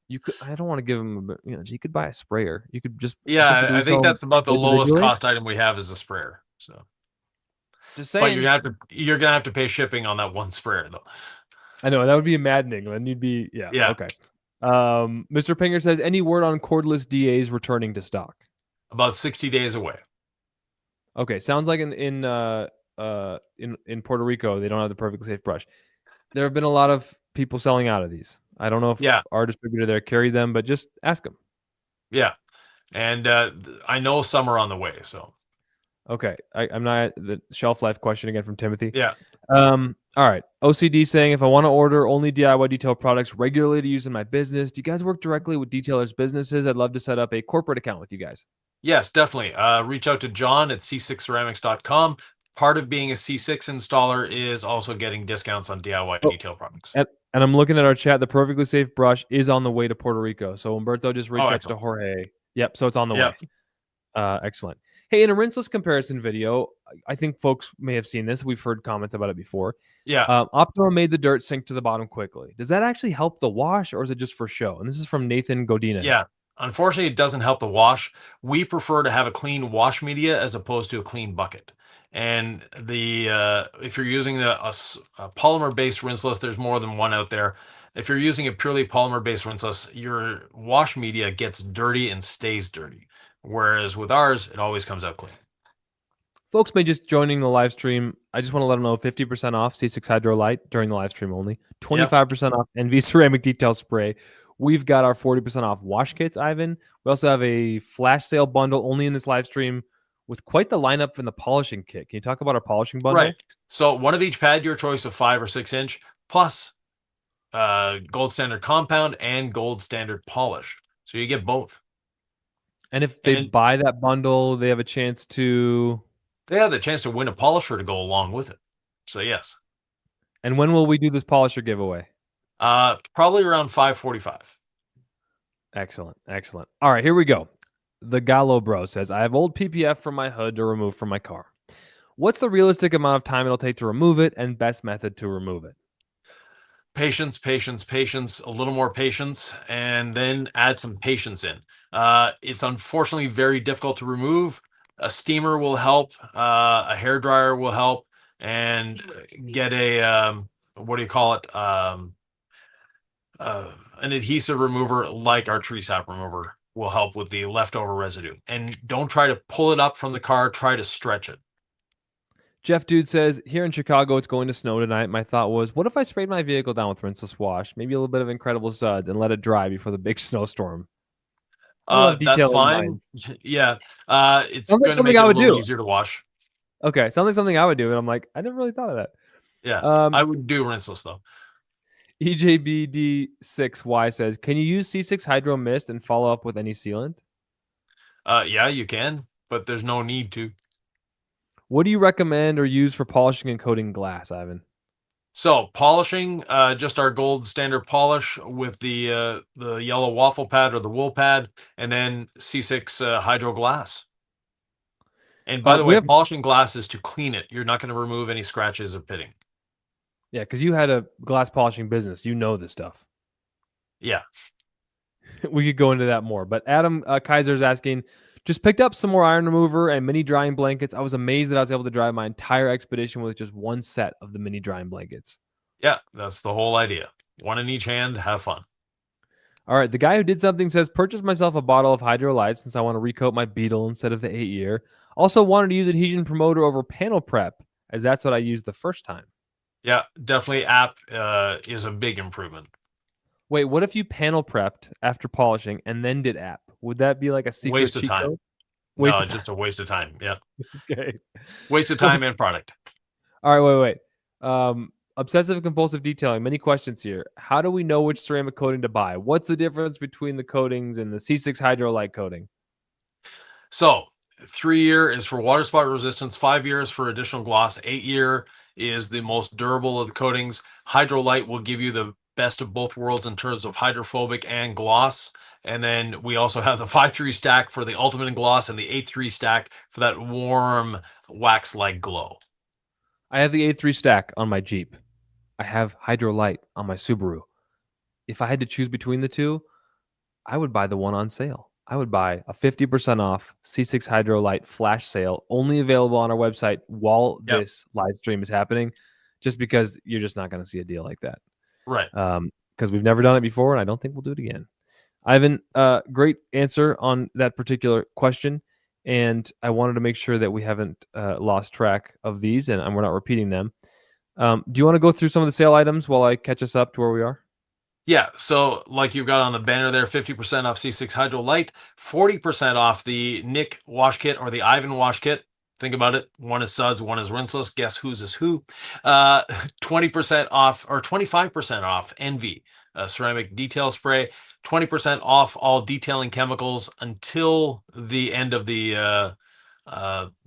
you could. I don't want to give him. You could buy a sprayer. You could just. Yeah, I think that's about the lowest individually. cost item we have is a sprayer. So, Just but saying. you're gonna have to pay shipping on that one sprayer though. I know that would be maddening. Then you'd be Yeah. Okay. Mr. Pinger says, "Any word on cordless DAs returning to stock?" About 60 days away. Okay, sounds like in Puerto Rico they don't have the perfectly safe brush. There have been a lot of people selling out of these. I don't know if our distributor there carried them, but just ask them. Yeah, and I know some are on the way. So okay, I'm not the shelf life question again from Timothy. Yeah. All right. OCD saying, "If I want to order only DIY detail products regularly to use in my business, do you guys work directly with detailers' businesses? I'd love to set up a corporate account with you guys." Yes, definitely. Reach out to John at c6ceramics.com. Part of being a C6 installer is also getting discounts on DIY detail products. And I'm looking at our chat. The perfectly safe brush is on the way to Puerto Rico. So Umberto just reached out to Jorge. Yep. So it's on the way. Excellent. Hey, in a rinseless comparison video, I think folks may have seen this. We've heard comments about it before. Yeah. Optima made the dirt sink to the bottom quickly. Does that actually help the wash, or is it just for show? And this is from Nathan Godinez. Yeah. Unfortunately, it doesn't help the wash. We prefer to have a clean wash media as opposed to a clean bucket. And if you're using a polymer-based rinseless, there's more than one out there. If you're using a purely polymer-based rinseless, your wash media gets dirty and stays dirty. Whereas with ours, it always comes out clean. Folks may just joining the live stream. I just want to let them know 50% off C6 HydroLite during the live stream only. 25% off NV ceramic detail spray. We've got our 40% off wash kits, Ivan. We also have a flash sale bundle only in this live stream with quite the lineup from the polishing kit. Can you talk about our polishing bundle? Right. So one of each pad, your choice of 5 or 6 inch, plus gold standard compound and gold standard polish. So you get both. And if they buy that bundle, they have a chance to... They have the chance to win a polisher to go along with it. So yes. And when will we do this polisher giveaway? Probably around 5:45. Excellent. Excellent. All right, here we go. The Gallo Bro says, I have old PPF from my hood to remove from my car. What's the realistic amount of time it'll take to remove it and best method to remove it? Patience, patience, patience, a little more patience, and then add some patience in. It's unfortunately very difficult to remove. A steamer will help, a hair dryer will help, and get a, what do you call it? An adhesive remover like our tree sap remover will help with the leftover residue. And don't try to pull it up from the car, try to stretch it. Jeff Dude says, here in Chicago, it's going to snow tonight. My thought was, what if I sprayed my vehicle down with Rinseless wash, maybe a little bit of Incredible Suds, and let it dry before the big snowstorm? I love That's detailing fine. minds. Yeah. It's Sounds like going to make something it I a would little do. easier to wash. Okay, sounds like something I would do, and I'm like, I never really thought of that. Yeah, I would do rinseless though. EJBD6Y says, can you use C6 Hydro Mist and follow up with any sealant? Yeah, you can, but there's no need to. What do you recommend or use for polishing and coating glass, Ivan? So polishing, just our gold standard polish with the yellow waffle pad or the wool pad, and then C6 hydro glass. And by the way, polishing glass is to clean it. You're not going to remove any scratches or pitting. Yeah, because you had a glass polishing business. You know this stuff. Yeah. We could go into that more. But Adam Kaiser is asking, just picked up some more iron remover and mini drying blankets. I was amazed that I was able to dry my entire expedition with just one set of the mini drying blankets. Yeah, that's the whole idea. One in each hand, have fun. All right, the guy who did something says, purchase myself a bottle of HydroLite since I want to recoat my Beetle instead of the 8-year. Also wanted to use adhesion promoter over panel prep, as that's what I used the first time. Yeah, definitely app is a big improvement. Wait, what if you panel prepped after polishing and then did app? Would that be like a secret waste of time? Code? No, just a waste of time. Yeah. Okay. Waste of time and product. All right, wait. Obsessive compulsive detailing. Many questions here. How do we know which ceramic coating to buy? What's the difference between the coatings and the C6 HydroLite coating? So 3-year is for water spot resistance, 5 years for additional gloss, 8-year is the most durable of the coatings. HydroLite will give you the best of both worlds in terms of hydrophobic and gloss. And then we also have the 5-3 stack for the ultimate in gloss and the 8-3 stack for that warm wax-like glow. I have the 8-3 stack on my Jeep. I have HydroLite on my Subaru. If I had to choose between the two, I would buy the one on sale. I would buy a 50% off C6 HydroLite flash sale, only available on our website while this live stream is happening, just because you're just not going to see a deal like that. Right. Because we've never done it before, and I don't think we'll do it again. Ivan, great answer on that particular question, and I wanted to make sure that we haven't lost track of these, and we're not repeating them. Do you want to go through some of the sale items while I catch us up to where we are? Yeah, so like you've got on the banner there, 50% off C6 HydroLite, 40% off the Nick wash kit or the Ivan wash kit. Think about it. One is suds, one is rinseless. Guess whose is who? 20% off or 25% off Envy ceramic detail spray. 20% off all detailing chemicals until the end of the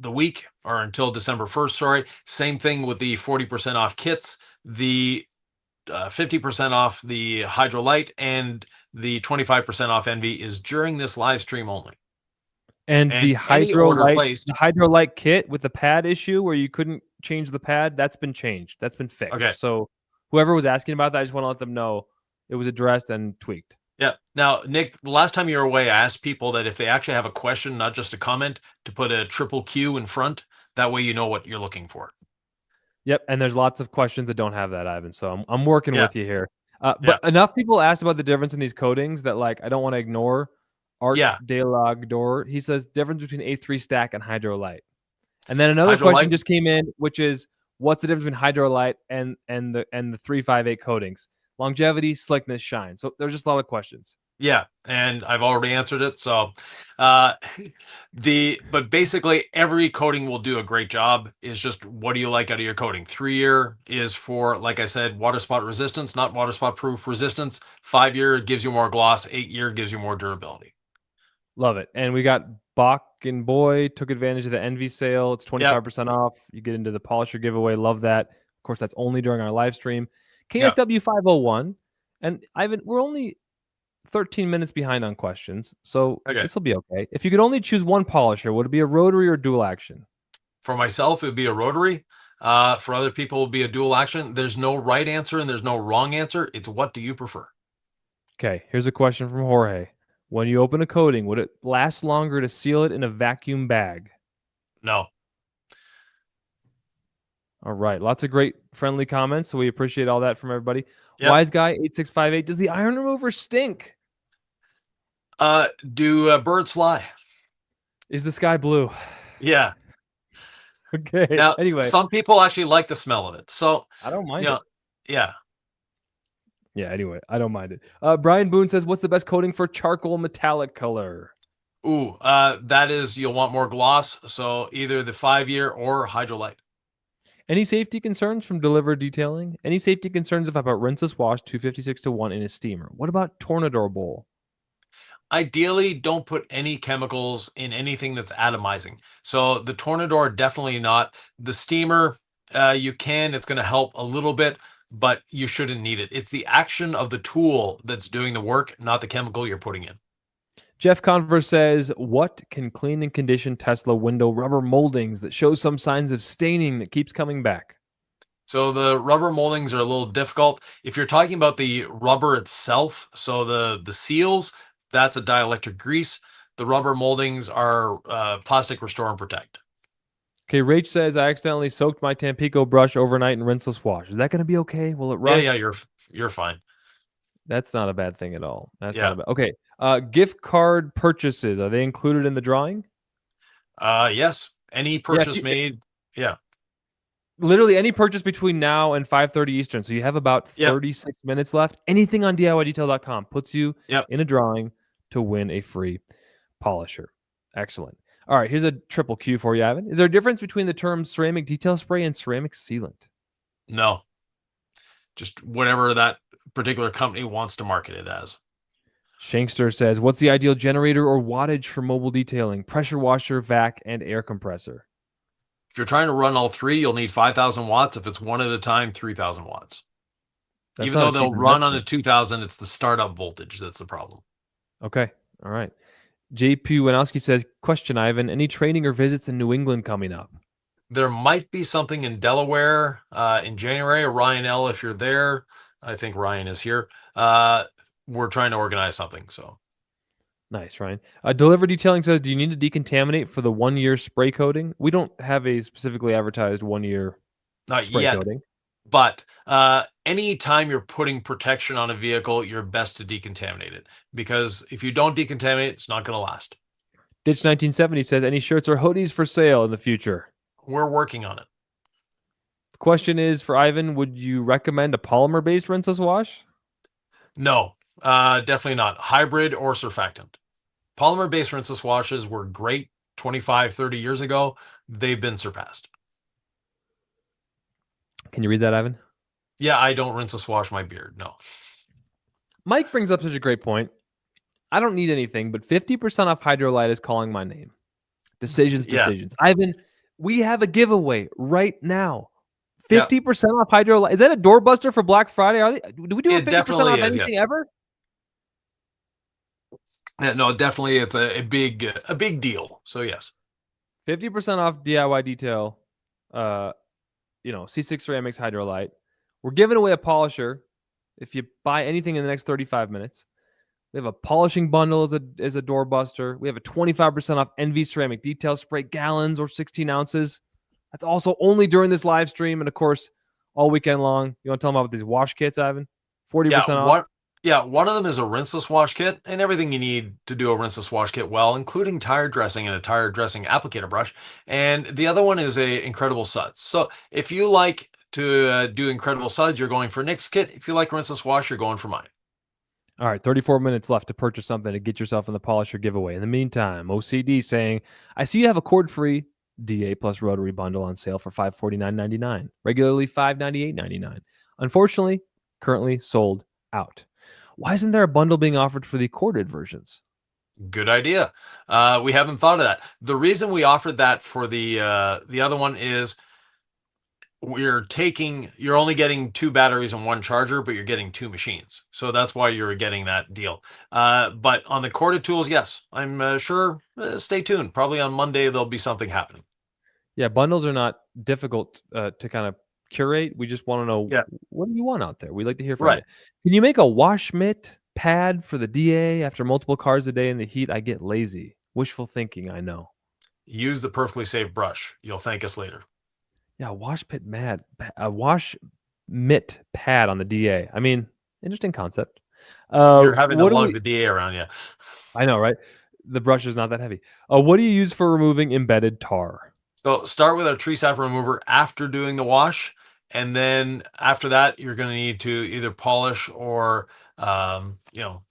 week, or until December 1st. Sorry. Same thing with the 40% off kits. The 50% off the HydroLite and the 25% off Envy is during this live stream only. And the HydroLite kit with the pad issue where you couldn't change the pad, that's been changed. That's been fixed. Okay. So whoever was asking about that, I just want to let them know it was addressed and tweaked. Yeah. Now, Nick, the last time you were away, I asked people that if they actually have a question, not just a comment, to put a triple Q in front. That way you know what you're looking for. Yep, and there's lots of questions that don't have that, Ivan. So I'm working with you here. But enough people asked about the difference in these coatings that like I don't want to ignore. Art de la Door. He says difference between A3 stack and HydroLite. And then another question HydroLite. just came in, which is what's the difference between HydroLite and the 358 coatings? Longevity, slickness, shine. So there's just a lot of questions. Yeah, and I've already answered it. So, uh, but basically every coating will do a great job. Is just what do you like out of your coating? 3-year is for, like I said, water spot resistance, not water spot proof resistance. 5-year gives you more gloss. 8-year gives you more durability. Love it. And we got Bach and Boy took advantage of the Envy sale. It's 25% off. You get into the polisher giveaway. Love that. Of course, that's only during our live stream. KSW 501. And Ivan, we're only 13 minutes behind on questions, so Okay. this will be okay. If you could only choose one polisher, would it be a rotary or dual action? For myself, it would be a rotary. For other people, it would be a dual action. There's no right answer and there's no wrong answer. It's what do you prefer? Okay, here's a question from Jorge. When you open a coating, would it last longer to seal it in a vacuum bag? No. All right, lots of great friendly comments, so we appreciate all that from everybody. Yep. Wise Guy 8658, does the iron remover stink? Do birds fly? Is the sky blue? Yeah. Okay. Now, anyway, some people actually like the smell of it. So I don't mind it. Yeah. Yeah, anyway, I don't mind it. Brian Boone says, what's the best coating for charcoal metallic color? Ooh, that is, you'll want more gloss. So either the 5-year or HydroLite. Any safety concerns from delivered detailing? Any safety concerns if I put Rinseless wash 256-1 in a steamer? What about Tornador bowl? Ideally, don't put any chemicals in anything that's atomizing. So the Tornador, definitely not. The steamer, you can, it's going to help a little bit, but you shouldn't need it. It's the action of the tool that's doing the work, not the chemical you're putting in. Jeff Converse says, what can clean and condition Tesla window rubber moldings that show some signs of staining that keeps coming back? So the rubber moldings are a little difficult. If you're talking about the rubber itself, so the seals, that's a dielectric grease. The rubber moldings are plastic restore and protect. Okay, Rach says, I accidentally soaked my Tampico brush overnight in Rinseless wash. Is that going to be okay? Will it rust? Yeah, you're fine. That's not a bad thing at all. That's Yeah. not a bad. Okay, gift card purchases, are they included in the drawing? Yes. Any purchase made. Yeah. Literally any purchase between now and 5:30 Eastern. So you have about 36 minutes left. Anything on DIYdetail.com puts you in a drawing to win a free polisher. Excellent. All right, here's a triple Q for you, Ivan. Is there a difference between the terms ceramic detail spray and ceramic sealant? No. Just whatever that particular company wants to market it as. Shankster says, what's the ideal generator or wattage for mobile detailing? Pressure washer, vac, and air compressor. If you're trying to run all three, you'll need 5,000 watts. If it's one at a time, 3,000 watts. Even though they'll run on a 2,000, it's the startup voltage that's the problem. Okay. All right. JP Wanowski says, question, Ivan, any training or visits in New England coming up? There might be something in Delaware in January. Ryan L., if you're there, I think Ryan is here. We're trying to organize something. So nice, Ryan. Deliver Detailing says, do you need to decontaminate for the 1-year spray coating? We don't have a specifically advertised 1-year spray coating. But anytime you're putting protection on a vehicle, you're best to decontaminate it. Because if you don't decontaminate, it's not going to last. Ditch 1970 says, any shirts or hoodies for sale in the future? We're working on it. The question is, for Ivan, would you recommend a polymer-based rinseless wash? No, definitely not. Hybrid or surfactant. Polymer-based rinseless washes were great 25, 30 years ago. They've been surpassed. Can you read that, Ivan? Yeah, I don't rinseless wash my beard. No. Mike brings up such a great point. I don't need anything, but 50% off HydroLite is calling my name. Decisions. Ivan, we have a giveaway right now. 50% off HydroLite. Is that a doorbuster for Black Friday? Do we do a 50% off anything ever? Yeah, no, definitely. It's a big deal. So yes. 50% off DIY detail. C6 Ceramics HydroLite. We're giving away a polisher if you buy anything in the next 35 minutes. We have a polishing bundle as a doorbuster. We have a 25% off Envy ceramic detail spray, gallons or 16 ounces. That's also only during this live stream, and of course, all weekend long. You want to tell them about these wash kits, Ivan? 40% off. Yeah, one of them is a rinseless wash kit, and everything you need to do a rinseless wash kit well, including tire dressing and a tire dressing applicator brush. And the other one is a incredible suds. So if you like to do incredible suds, you're going for Nick's kit. If you like rinseless wash, you're going for mine. All right, 34 minutes left to purchase something to get yourself in the polisher giveaway. In the meantime, OCD saying, I see you have a cord-free DA plus rotary bundle on sale for $549.99, regularly $598.99. Unfortunately, currently sold out. Why isn't there a bundle being offered for the corded versions? Good idea. We haven't thought of that. The reason we offered that for the other one is you're only getting 2 batteries and 1 charger, but you're getting 2 machines. So that's why you're getting that deal. But on the corded tools, yes, I'm sure. Stay tuned. Probably on Monday, there'll be something happening. Yeah, bundles are not difficult to kind of curate. We just want to know Yeah. what do you want out there. We'd like to hear from Right. you. Can you make a wash mitt pad for the DA after multiple cars a day in the heat? I get lazy. Wishful thinking, I know. Use the perfectly safe brush. You'll thank us later. Yeah, a wash mitt pad on the DA. I mean, interesting concept. You're having to What do lug we? the DA around, yeah. I know, right? The brush is not that heavy. What do you use for removing embedded tar? So start with our tree sap remover after doing the wash, and then after that, you're going to need to either polish or you know,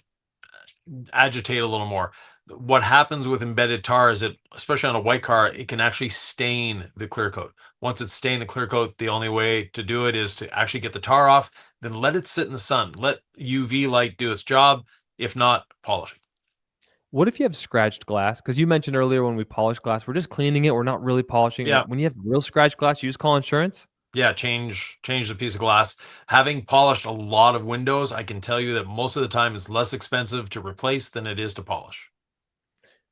agitate a little more. What happens with embedded tar is that, especially on a white car, it can actually stain the clear coat. Once it's stained the clear coat, the only way to do it is to actually get the tar off, then let it sit in the sun. Let UV light do its job. If not, polish it. What if you have scratched glass? Because you mentioned earlier when we polish glass, we're just cleaning it. We're not really polishing Yeah. it. When you have real scratched glass, you just call insurance? Yeah, change the piece of glass. Having polished a lot of windows, I can tell you that most of the time it's less expensive to replace than it is to polish.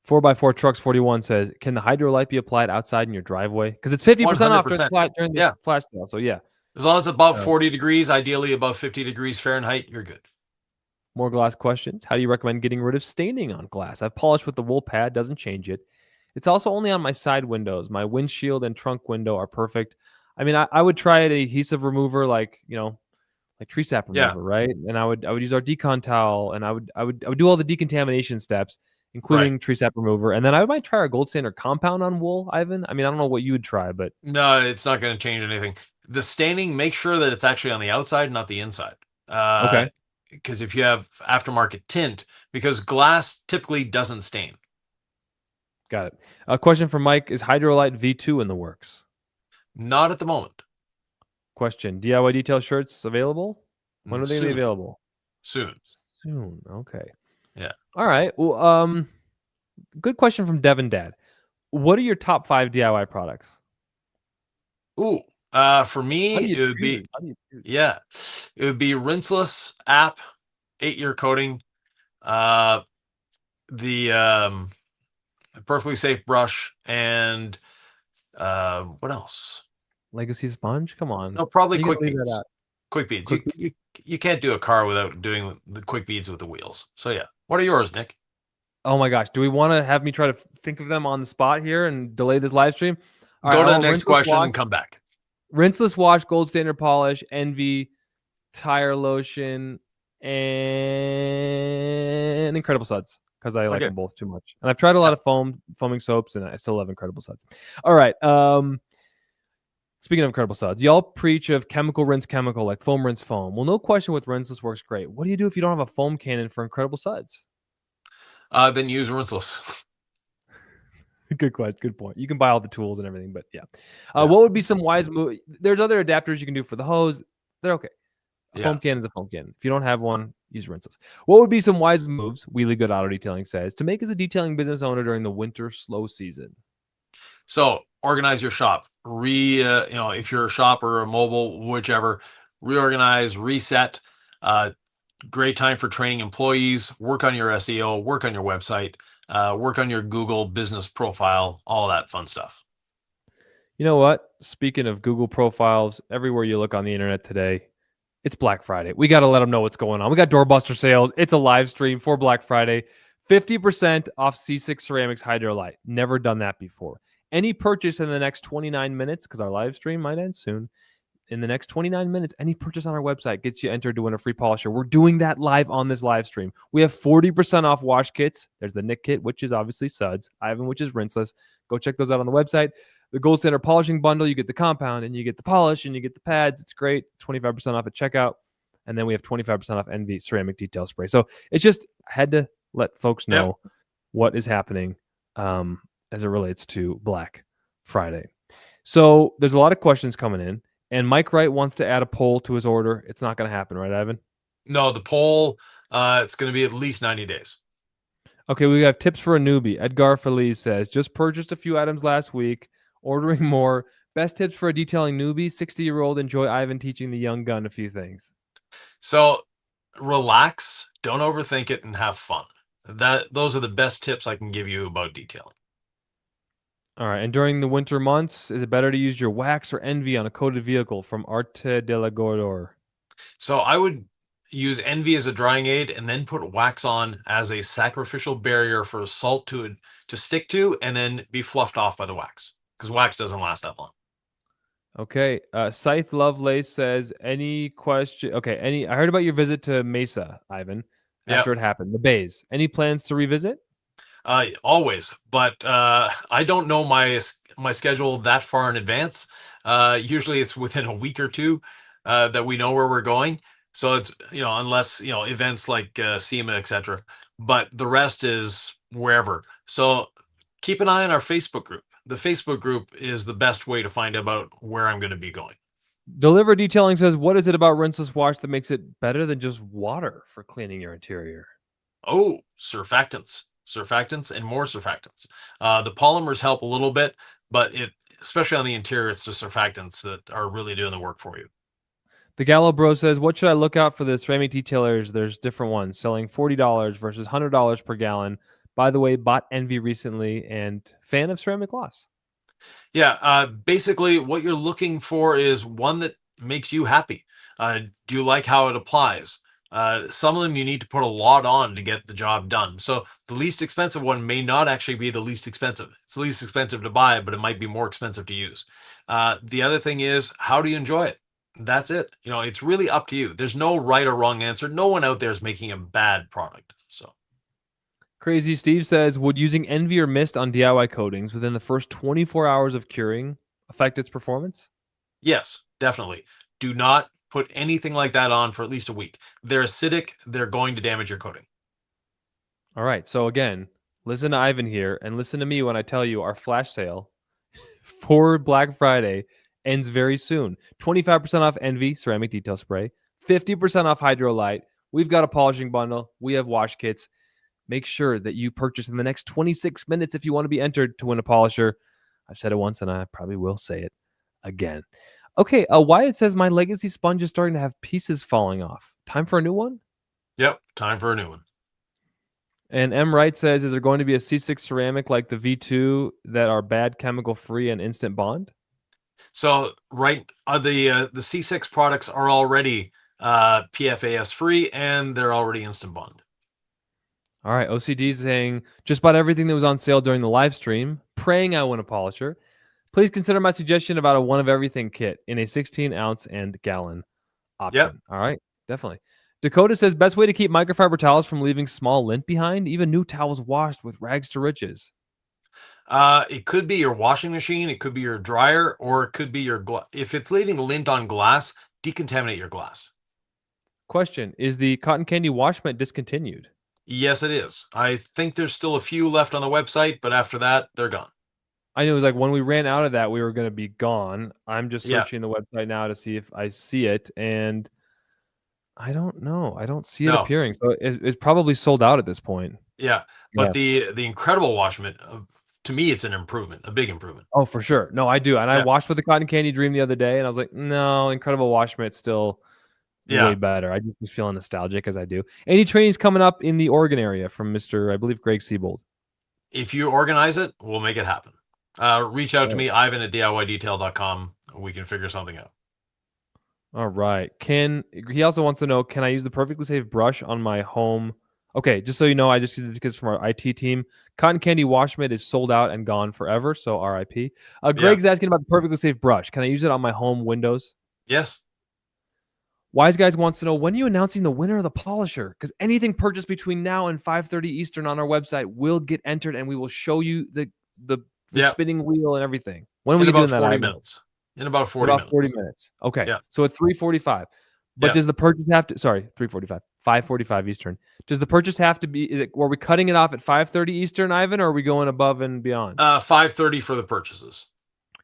4x4 Trucks 41 says, can the HydroLite be applied outside in your driveway? Because it's 50% off 100%. during Yeah. this flash sale. So, yeah. As long as it's above Uh, 40 degrees, ideally above 50 degrees Fahrenheit, you're good. More glass questions. How do you recommend getting rid of staining on glass? I've polished with the wool pad, doesn't change it. It's also only on my side windows. My windshield and trunk window are perfect. I mean, I would try an adhesive remover like, like tree sap Yeah, remover, right? And I would use our decon towel, and I would do all the decontamination steps, right. including tree sap remover, and then I might try our gold standard compound on wool, Ivan. I mean, I don't know what you would try, but No, it's not going to change anything. The staining, make sure that it's actually on the outside, not the inside. okay, Because if you have aftermarket tint, because glass typically doesn't stain. got it. A question from Mike: is HydroLite V2 in the works? Not at the moment. Question: DIY detail shirts available? When are they going to be Soon. available? Soon. Soon. Okay. Yeah. All right. Well, good question from Devin Dad. What are your top 5 DIY products? Ooh. For me, How do you it would be choose? How do you choose? yeah, it would be Rinseless app, 8-year coating, uh, the perfectly safe brush, and what else? Legacy sponge? Come on. No, probably You got to quick leave that beads. out. Quick beads. Quick. You can't do a car without doing the quick beads with the wheels. So yeah. What are yours, Nick? Oh my gosh. Do we want to have me try to think of them on the spot here and delay this live stream? All right. Go I to the want next question and come back. rinseless wash, gold standard polish, Envy, tire lotion, and incredible suds because I like Okay. them both too much. And I've tried a lot of foaming soaps, and I still love incredible suds. All right. Speaking of incredible suds, y'all preach of chemical rinse chemical like foam rinse foam. Well, no question with rinseless works great. What do you do if you don't have a foam cannon for incredible suds? Then use Rinseless. Good question. Good point. You can buy all the tools and everything, but yeah. Yeah. What would be some wise move? There's other adapters you can do for the hose. They're okay. A Yeah. foam cannon is a foam cannon. If you don't have one, use rinseless. What would be some wise moves, Wheelie Good Auto Detailing says, to make as a detailing business owner during the winter slow season? So organize your shop. If you're a shop or a mobile, whichever, reorganize, reset. Great time for training employees. Work on your SEO. Work on your website. Work on your Google business profile. All that fun stuff. You know what? Speaking of Google profiles, everywhere you look on the internet today, it's Black Friday. We got to let them know what's going on. We got Doorbuster sales. It's a live stream for Black Friday. 50% off C6 Ceramics HydroLite. Never done that before. Any purchase in the next 29 minutes, because our live stream might end soon, in the next 29 minutes, any purchase on our website gets you entered to win a free polisher. We're doing that live on this live stream. We have 40% off wash kits. There's the Nick kit, which is obviously suds, Ivan, which is rinseless. Go check those out on the website. The Gold Standard polishing bundle, you get the compound and you get the polish and you get the pads. It's great. 25% off at checkout. And then we have 25% off Envy ceramic detail spray. So it's just, I had to let folks know what is happening as it relates to Black Friday. So there's a lot of questions coming in, and Mike Wright wants to add a poll to his order. It's not going to happen, right, Ivan? No, the poll, it's going to be at least 90 days. Okay, we have tips for a newbie. Edgar Feliz says, just purchased a few items last week, ordering more. Best tips for a detailing newbie, 60-year-old. Enjoy Ivan teaching the young gun a few things. So relax, don't overthink it, and have fun. Those are the best tips I can give you about detailing. All right, and during the winter months, is it better to use your wax or Envy on a coated vehicle from Arte de la Gordor? So I would use Envy as a drying aid and then put wax on as a sacrificial barrier for salt to stick to and then be fluffed off by the wax, because wax doesn't last that long. Okay. Scythe Lovelace says, any question? Okay. I heard about your visit to Mesa, Ivan, after it happened. The Bays. Any plans to revisit? Always, but I don't know my schedule that far in advance. Usually it's within a week or two that we know where we're going. So it's, unless, events like SEMA, etc. But the rest is wherever. So keep an eye on our Facebook group. The Facebook group is the best way to find out about where I'm going to be going. Deliver Detailing says, what is it about rinseless wash that makes it better than just water for cleaning your interior? Oh, surfactants and more surfactants. The polymers help a little bit, but especially on the interior, it's the surfactants that are really doing the work for you. The Gallo Bro says, what should I look out for the ceramic detailers? There's different ones selling $40 versus $100 per gallon. By the way, bought Envy recently and fan of ceramic gloss. Yeah, basically what you're looking for is one that makes you happy. Do you like how it applies? Some of them you need to put a lot on to get the job done. So the least expensive one may not actually be the least expensive. It's the least expensive to buy, but it might be more expensive to use. The other thing is, how do you enjoy it? That's it. It's really up to you. There's no right or wrong answer. No one out there is making a bad product. So Crazy Steve says, would using Envy or Mist on DIY coatings within the first 24 hours of curing affect its performance? yes, definitely. Do not put anything like that on for at least a week. They're acidic. They're going to damage your coating. All right. So again, listen to Ivan here and listen to me when I tell you our flash sale for Black Friday ends very soon. 25% off Envy ceramic detail spray, 50% off HydroLite. We've got a polishing bundle. We have wash kits. Make sure that you purchase in the next 26 minutes if you want to be entered to win a polisher. I've said it once and I probably will say it again. Okay, Wyatt says my legacy sponge is starting to have pieces falling off. Time for a new one? Yep, time for a new one. And M. Wright says, is there going to be a C6 ceramic like the V2 that are bad chemical free and instant bond? So the C6 products are already PFAS free and they're already instant bond. All right, OCD is saying, just bought everything that was on sale during the live stream, praying I win a polisher. Please consider my suggestion about a one of everything kit in a 16-ounce and gallon option. Yep. All right, definitely. Dakota says, best way to keep microfiber towels from leaving small lint behind, even new towels washed with rags to riches. It could be your washing machine, it could be your dryer, or it could be your glass. If it's leaving lint on glass, decontaminate your glass. Question, is the cotton candy wash mitt discontinued? Yes, it is. I think there's still a few left on the website, but after that, they're gone. I know it was like when we ran out of that, we were going to be gone. I'm just searching the website now to see if I see it, and I don't know. I don't see it appearing. So it's probably sold out at this point. Yeah, but the incredible wash mitt, to me, it's an improvement, a big improvement. Oh, for sure. No, I do. And I washed with the Cotton Candy Dream the other day, and I was like, no, incredible wash mitt's still way better. I just was feeling nostalgic as I do. Any trainings coming up in the Oregon area from Mr. I believe Greg Siebold? If you organize it, we'll make it happen. Reach out to me, Ivan at DIYdetail.com. We can figure something out. All right. He also wants to know, can I use the Perfectly Safe brush on my home? Okay, just so you know, I just did this from our IT team. Cotton Candy Wash Mitt is sold out and gone forever, so RIP. Greg's asking about the Perfectly Safe brush. Can I use it on my home windows? Yes. Wise Guys wants to know, when are you announcing the winner of the polisher? Because anything purchased between now and 5:30 Eastern on our website will get entered, and we will show you the Yeah. spinning wheel and everything. When are we In doing about that, 40 Ivan? minutes. In about In 40 about 40 minutes. minutes. Okay. Yeah. So at 3:45. But Yeah. does the purchase have to, sorry, 3:45, 5:45 Eastern. Does the purchase have to be, were we cutting it off at 5:30 Eastern, Ivan, or are we going above and beyond? 5:30 for the purchases.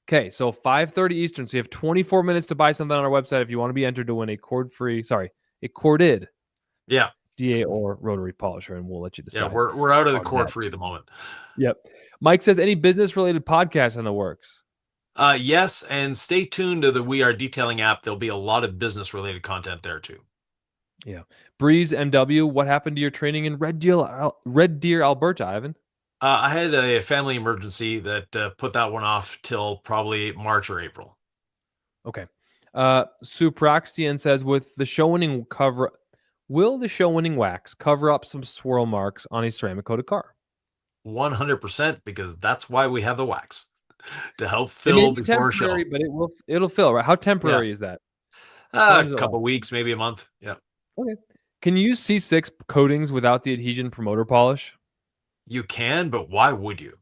Okay, so 5:30 Eastern. So you have 24 minutes to buy something on our website if you want to be entered to win a a corded Yeah. DA or rotary polisher, and we'll let you Yeah. decide We're out of the on cord that. free at the moment. Yep. Mike says, any business related podcasts in the works? Yes, and stay tuned to the We Are Detailing app. There'll be a lot of business related content there too. Yeah. Breeze MW, what happened to your training in Red Deer, Alberta, Ivan? I had a family emergency that put that one off till probably March or April. Okay. Supraxian says, with the show winning cover, will the show winning wax cover up some swirl marks on a ceramic coated car? 100%, because that's why we have the wax to help It may fill be before a show. temporary, but it'll fill, right? How Yeah. temporary is that? How long A does it last? couple weeks, maybe a month. Yeah. Okay. Can you use C6 coatings without the adhesion promoter polish? You can, but why would you?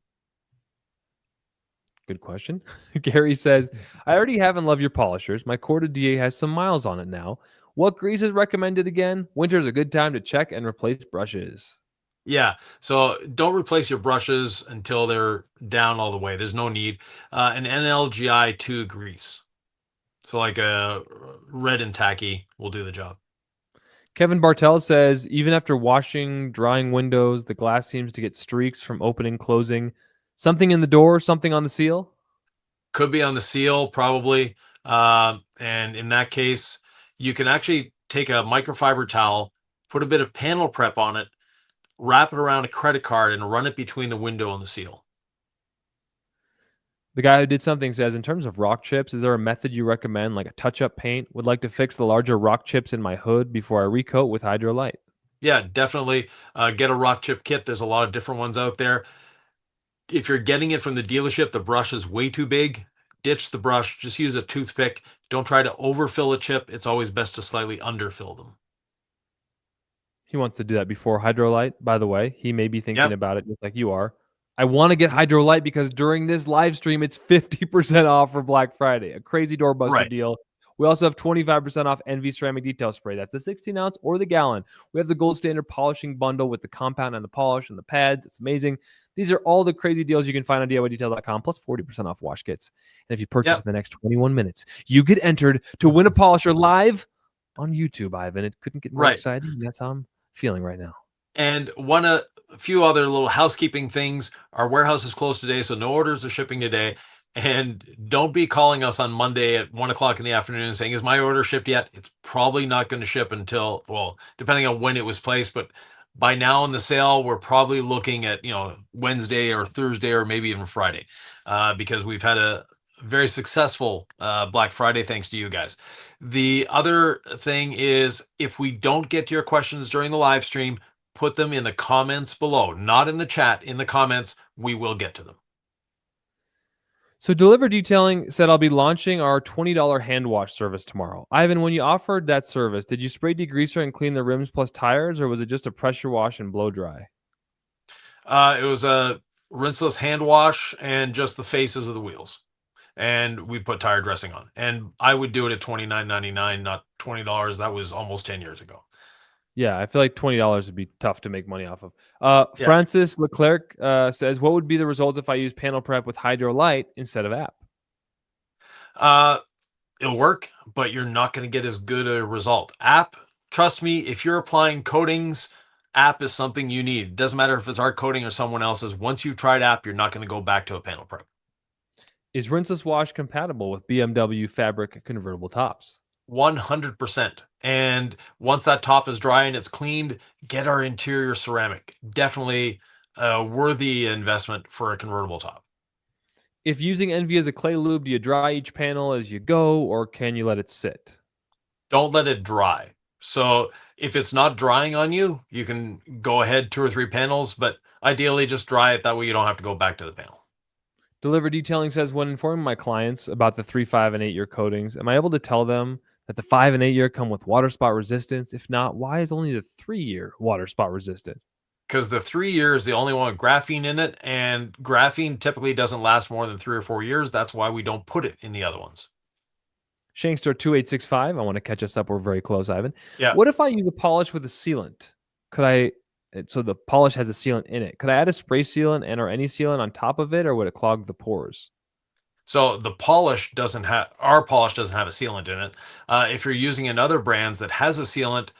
Good question. Gary says, I already have and love your polishers. My Corda DA has some miles on it now. What grease is recommended again? Winter's a good time to check and replace brushes. Yeah. So don't replace your brushes until they're down all the way. There's no need. An NLGI 2 grease. So like a red and tacky will do the job. Kevin Bartel says, even after washing, drying windows, the glass seems to get streaks from opening, closing. Something in the door, something on the seal? Could be on the seal, probably. And in that case, you can actually take a microfiber towel, put a bit of panel prep on it, wrap it around a credit card, and run it between the window and the seal. The guy who did something says, in terms of rock chips, is there a method you recommend, like a touch-up paint? Would like to fix the larger rock chips in my hood before I recoat with HydroLite. Yeah, definitely get a rock chip kit. There's a lot of different ones out there. If you're getting it from the dealership, the brush is way too big. Ditch the brush. Just use a toothpick. Don't try to overfill a chip. It's always best to slightly underfill them. He wants to do that before HydroLite, by the way. He may be thinking Yep. about it just like you are. I want to get HydroLite because during this live stream, it's 50% off for Black Friday. A crazy doorbuster Right. deal. We also have 25% off Envy Ceramic Detail Spray. That's the 16 ounce or the gallon. We have the Gold Standard Polishing Bundle with the compound and the polish and the pads. It's amazing. These are all the crazy deals you can find on DIYdetail.com, plus 40% off wash kits. And if you purchase in the next 21 minutes, you get entered to win a polisher live on YouTube, Ivan. It couldn't get more exciting. That's how I'm feeling right now. And a few other little housekeeping things. Our warehouse is closed today, so no orders are shipping today. And don't be calling us on Monday at 1 o'clock in the afternoon saying, is my order shipped yet? It's probably not going to ship until, well, depending on when it was placed, but by now in the sale, we're probably looking at, Wednesday or Thursday or maybe even Friday, because we've had a very successful Black Friday, thanks to you guys. The other thing is, if we don't get to your questions during the live stream, put them in the comments below, not in the chat, in the comments. We will get to them. So Deliver Detailing said, I'll be launching our $20 hand wash service tomorrow. Ivan, when you offered that service, did you spray degreaser and clean the rims plus tires, or was it just a pressure wash and blow dry? It was a rinseless hand wash and just the faces of the wheels. And we put tire dressing on. And I would do it at $29.99, not $20. That was almost 10 years ago. Yeah, I feel like $20 would be tough to make money off of. Francis Leclerc says, what would be the result if I use panel prep with HydroLite instead of app? It'll work, but you're not going to get as good a result. App, trust me, if you're applying coatings, app is something you need. It doesn't matter if it's our coating or someone else's. Once you've tried app, you're not going to go back to a panel prep. Is Rinseless Wash compatible with BMW fabric convertible tops? 100%. And once that top is dry and it's cleaned, get our interior ceramic. Definitely a worthy investment for a convertible top. If using Envy as a clay lube, do you dry each panel as you go, or can you let it sit? Don't let it dry. So if it's not drying on you, you can go ahead 2 or 3 panels, but ideally just dry it. That way you don't have to go back to the panel. Deliver Detailing says, when informing my clients about the 3, 5, and 8-year coatings, am I able to tell them that the 5 and 8-year come with water spot resistance? If not, why is only the 3-year water spot resistant? Because the 3 year is the only one with graphene in it, and graphene typically doesn't last more than 3 or 4 years. That's why we don't put it in the other ones. Shankster 2865, I want to catch us up. We're very close, Ivan. Yeah. What if I use a polish with a sealant? Could I, so the polish has a sealant in it. Could I add a spray sealant and or any sealant on top of it, or would it clog the pores? So our polish doesn't have a sealant in it. If you're using another brands that has a sealant,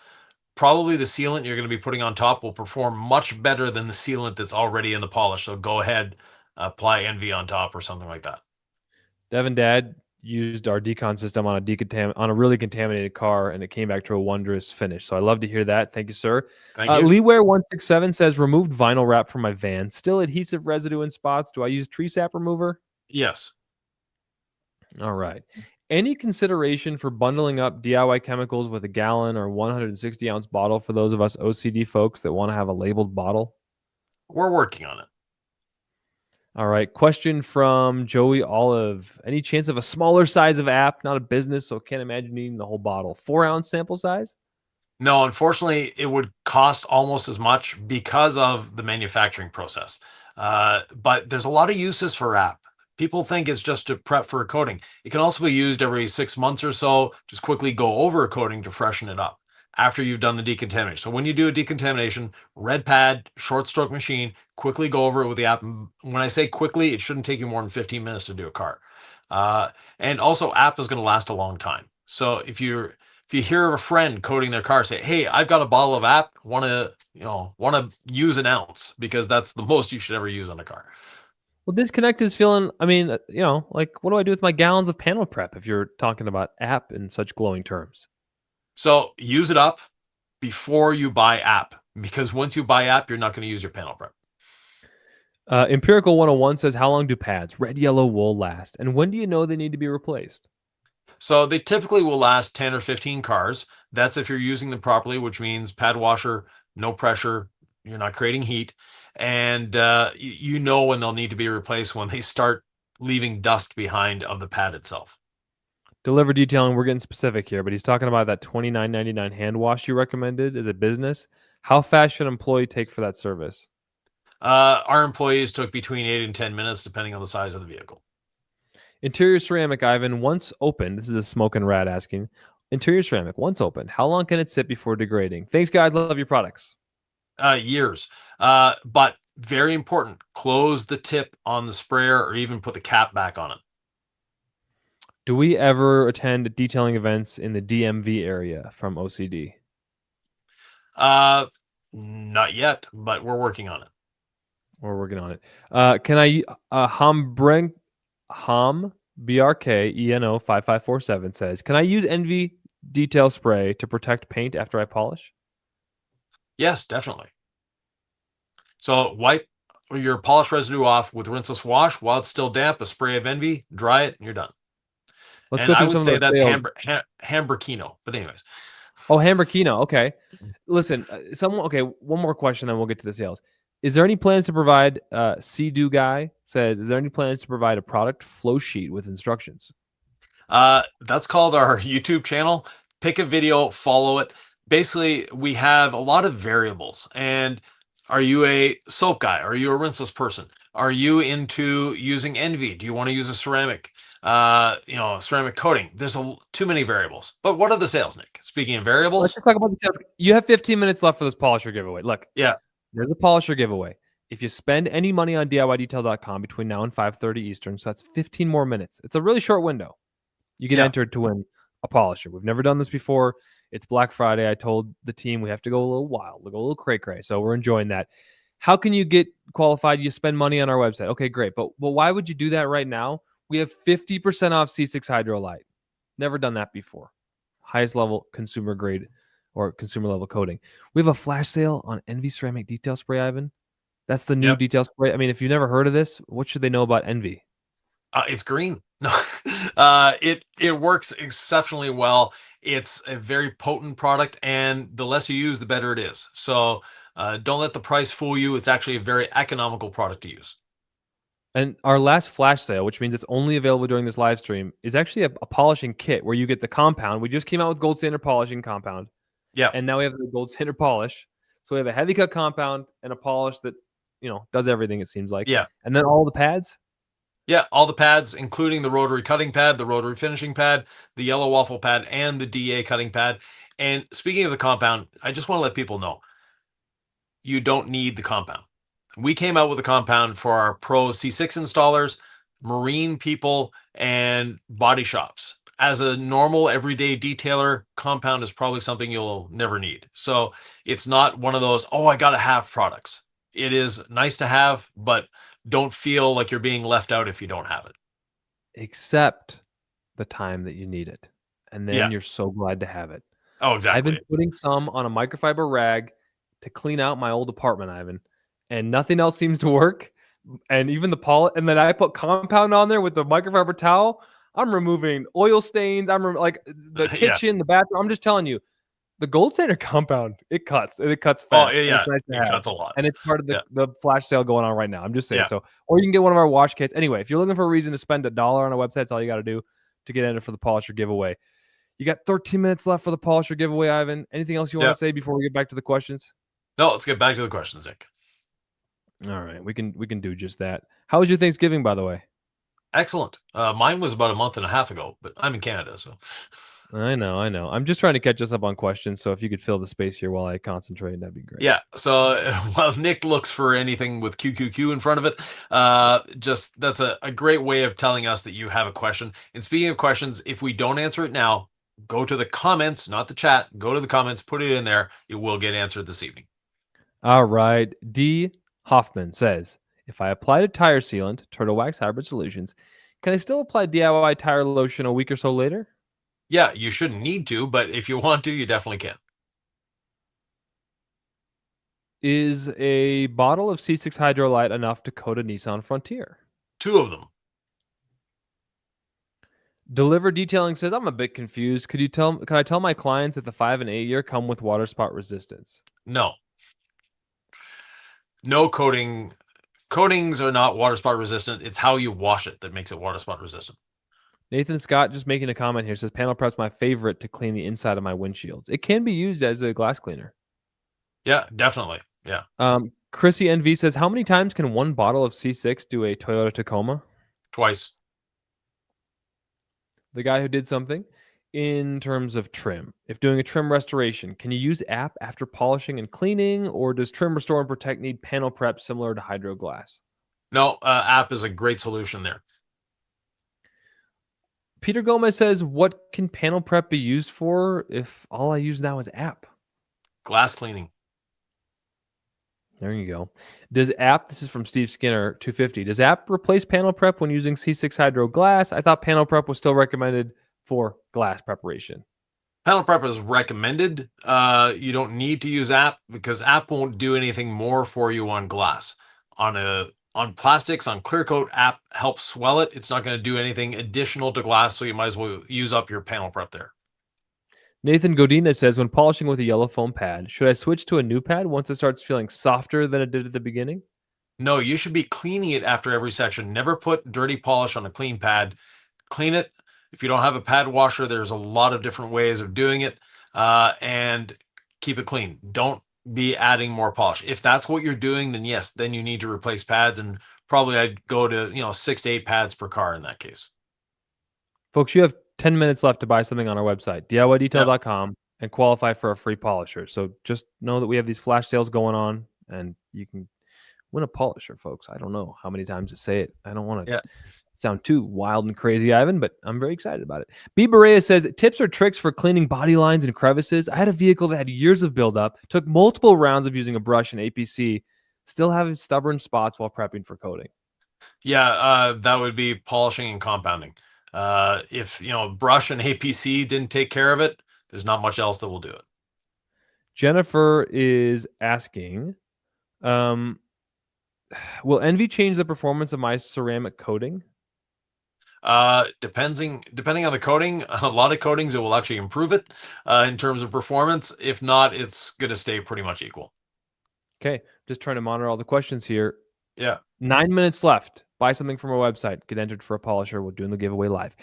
probably the sealant you're going to be putting on top will perform much better than the sealant that's already in the polish. So go ahead, apply Envy on top or something like that. Devin Dad used our decon system on a really contaminated car, and it came back to a wondrous finish. So I love to hear that. Thank you, sir. Thank you. Leeware167 says, removed vinyl wrap from my van. Still adhesive residue in spots. Do I use tree sap remover? Yes. All right. Any consideration for bundling up DIY chemicals with a gallon or 160-ounce bottle for those of us OCD folks that want to have a labeled bottle? We're working on it. All right. Question from Joey Olive. Any chance of a smaller size of app? Not a business, so can't imagine needing the whole bottle. 4-ounce sample size? No, unfortunately, it would cost almost as much because of the manufacturing process. But there's a lot of uses for app. People think it's just to prep for a coating. It can also be used every 6 months or so. Just quickly go over a coating to freshen it up after you've done the decontamination. So when you do a decontamination, red pad, short stroke machine, quickly go over it with the app. And when I say quickly, it shouldn't take you more than 15 minutes to do a car. And also, app is going to last a long time. So if you hear of a friend coating their car, say, "Hey, I've got a bottle of app. Want to use an ounce," because that's the most you should ever use on a car. Well, disconnect is feeling, I mean, like, what do I do with my gallons of panel prep if you're talking about app in such glowing terms? So use it up before you buy app, because once you buy app, you're not going to use your panel prep. Empirical 101 says, how long do pads, red, yellow, wool last? And when do you know they need to be replaced? So they typically will last 10 or 15 cars. That's if you're using them properly, which means pad washer, no pressure, you're not creating heat. And you know when they'll need to be replaced when they start leaving dust behind of the pad itself. Deliver Detailing, we're getting specific here, but he's talking about that $29.99 hand wash you recommended as a business. How fast should an employee take for that service? Our employees took between 8 and 10 minutes, depending on the size of the vehicle. Interior ceramic, Ivan, once opened, this is a smoking rat asking, interior ceramic, once opened, how long can it sit before degrading? Thanks, guys. Love your products. Years. But very important, close the tip on the sprayer or even put the cap back on it. Do we ever attend detailing events in the DMV area from OCD? Not yet, but we're working on it. We're working on it. Can I BRKENO 5547 says, can I use Envy detail spray to protect paint after I polish? Yes, definitely. So wipe your polish residue off with rinseless wash while it's still damp, a spray of Envy, dry it, and you're done. Let's And go I through would some say of the that's sales. Hamburkino. But anyways. Oh, Hamburkino. Okay. Listen, one more question, then we'll get to the sales. Is there any plans to provide, Sea-Doo Guy says, is there any plans to provide a product flow sheet with instructions? That's called our YouTube channel. Pick a video, follow it. Basically, we have a lot of variables. And are you a soap guy? Are you a rinseless person? Are you into using Envy? Do you want to use a ceramic, ceramic coating? There's too many variables. But what are the sales, Nick? Speaking of Let's variables, just talk about the sales. You have 15 minutes left for this polisher giveaway. Look, yeah, there's a polisher giveaway. If you spend any money on DIYdetail.com between now and 5:30 Eastern, so that's 15 more minutes. It's a really short window. You get Yeah. entered to win a polisher. We've never done this before. It's Black Friday. I told the team we have to go a little wild, go a little cray-cray. So we're enjoying that. How can you get qualified? You spend money on our website. Okay, great. But why would you do that right now? We have 50% off C6 HydroLite. Never done that before. Highest level consumer grade or consumer level coating. We have a flash sale on Envy Ceramic Detail Spray, Ivan. That's the new Yep. detail spray. I mean, if you've never heard of this, what should they know about Envy? It's green. No, it works exceptionally well. It's a very potent product, and the less you use, the better it is. So don't let the price fool you. It's actually a very economical product to use. And our last flash sale, which means it's only available during this live stream, is actually a polishing kit where you get the compound. We just came out with gold standard polishing compound. Yeah. And now we have the gold standard polish. So we have a heavy cut compound and a polish that, does everything, it seems like. Yeah. And then all the pads. Yeah, all the pads, including the rotary cutting pad, the rotary finishing pad, the yellow waffle pad, and the DA cutting pad. And speaking of the compound, I just want to let people know you don't need the compound. We came out with a compound for our pro C6 installers, marine people, and body shops. As a normal everyday detailer, compound is probably something you'll never need. So it's not one of those, oh, I got to have products. It is nice to have, but don't feel like you're being left out if you don't have it. Except the time that you need it. And then you're so glad to have it. Oh, exactly. I've been putting some on a microfiber rag to clean out my old apartment, Ivan, and nothing else seems to work. And even the polish, and then I put compound on there with the microfiber towel. I'm removing oil stains. I'm like the kitchen, the bathroom. I'm just telling you, the gold standard compound, it cuts. It cuts fast. Oh, yeah. It's nice to have. Cuts a lot. And it's part of the flash sale going on right now. I'm just saying. So, or you can get one of our wash kits. Anyway, if you're looking for a reason to spend $1 on a website, that's all you got to do to get entered for the polisher giveaway. You got 13 minutes left for the polisher giveaway, Ivan. Anything else you want to say before we get back to the questions? No, let's get back to the questions, Nick. All right, we can do just that. How was your Thanksgiving, by the way? Excellent. Mine was about a month and a half ago, but I'm in Canada, so. I know. I'm just trying to catch us up on questions, so if you could fill the space here while I concentrate, that'd be great. Yeah, so while Nick looks for anything with QQQ in front of it, just that's a great way of telling us that you have a question. And speaking of questions, if we don't answer it now, go to the comments, not the chat. Go to the comments, put it in there. It will get answered this evening. All right. D. Hoffman says, if I applied a tire sealant, Turtle Wax Hybrid Solutions, can I still apply DIY tire lotion a week or so later? Yeah, you shouldn't need to, but if you want to, you definitely can. Is a bottle of C6 HydroLite enough to coat a Nissan Frontier? 2 of them. Deliver Detailing says, I'm a bit confused. Can I tell my clients that the 5 and 8 year come with water spot resistance? No. No coating. Coatings are not water spot resistant. It's how you wash it that makes it water spot resistant. Nathan Scott just making a comment here says, Panel Prep's my favorite to clean the inside of my windshields. It can be used as a glass cleaner. Yeah, definitely. Yeah. Chrissy NV says, how many times can one bottle of C6 do a Toyota Tacoma? Twice. The guy who did something in terms of trim. If doing a trim restoration, can you use app after polishing and cleaning, or does trim restore and protect need panel prep similar to Hydro Glass? No, app is a great solution there. Peter Gomez says, what can panel prep be used for if all I use now is app? Glass cleaning. There you go. Does app, this is from Steve Skinner, 250, does app replace panel prep when using C6 Hydro Glass? I thought panel prep was still recommended for glass preparation. Panel prep is recommended. You don't need to use app because app won't do anything more for you on glass. On plastics, on clear coat, app helps swell it. It's not going to do anything additional to glass, so you might as well use up your panel prep there. Nathan Godina says, when polishing with a yellow foam pad, should I switch to a new pad once it starts feeling softer than it did at the beginning? No, you should be cleaning it after every section. Never put dirty polish on a clean pad. Clean it. If you don't have a pad washer, there's a lot of different ways of doing it, and keep it clean. Don't be adding more polish. If that's what you're doing, then yes, then you need to replace pads, and probably I'd go to 6 to 8 pads per car in that case. Folks, you have 10 minutes left to buy something on our website, DIYdetail.com, and qualify for a free polisher. So just know that we have these flash sales going on, and you can win a polisher, folks. I don't know how many times to say it. I don't want to sound too wild and crazy, Ivan, but I'm very excited about it. B. Berea says, tips or tricks for cleaning body lines and crevices. I had a vehicle that had years of buildup, took multiple rounds of using a brush and APC, still having stubborn spots while prepping for coating. Yeah, that would be polishing and compounding. If brush and APC didn't take care of it, there's not much else that will do it. Jennifer is asking, will Envy change the performance of my ceramic coating? Depending on the coating, a lot of coatings it will actually improve it in terms of performance. If not, it's going to stay pretty much equal. Okay, just trying to monitor all the questions here. Yeah. 9 minutes left. Buy something from our website. Get entered for a polisher. We're doing the giveaway live.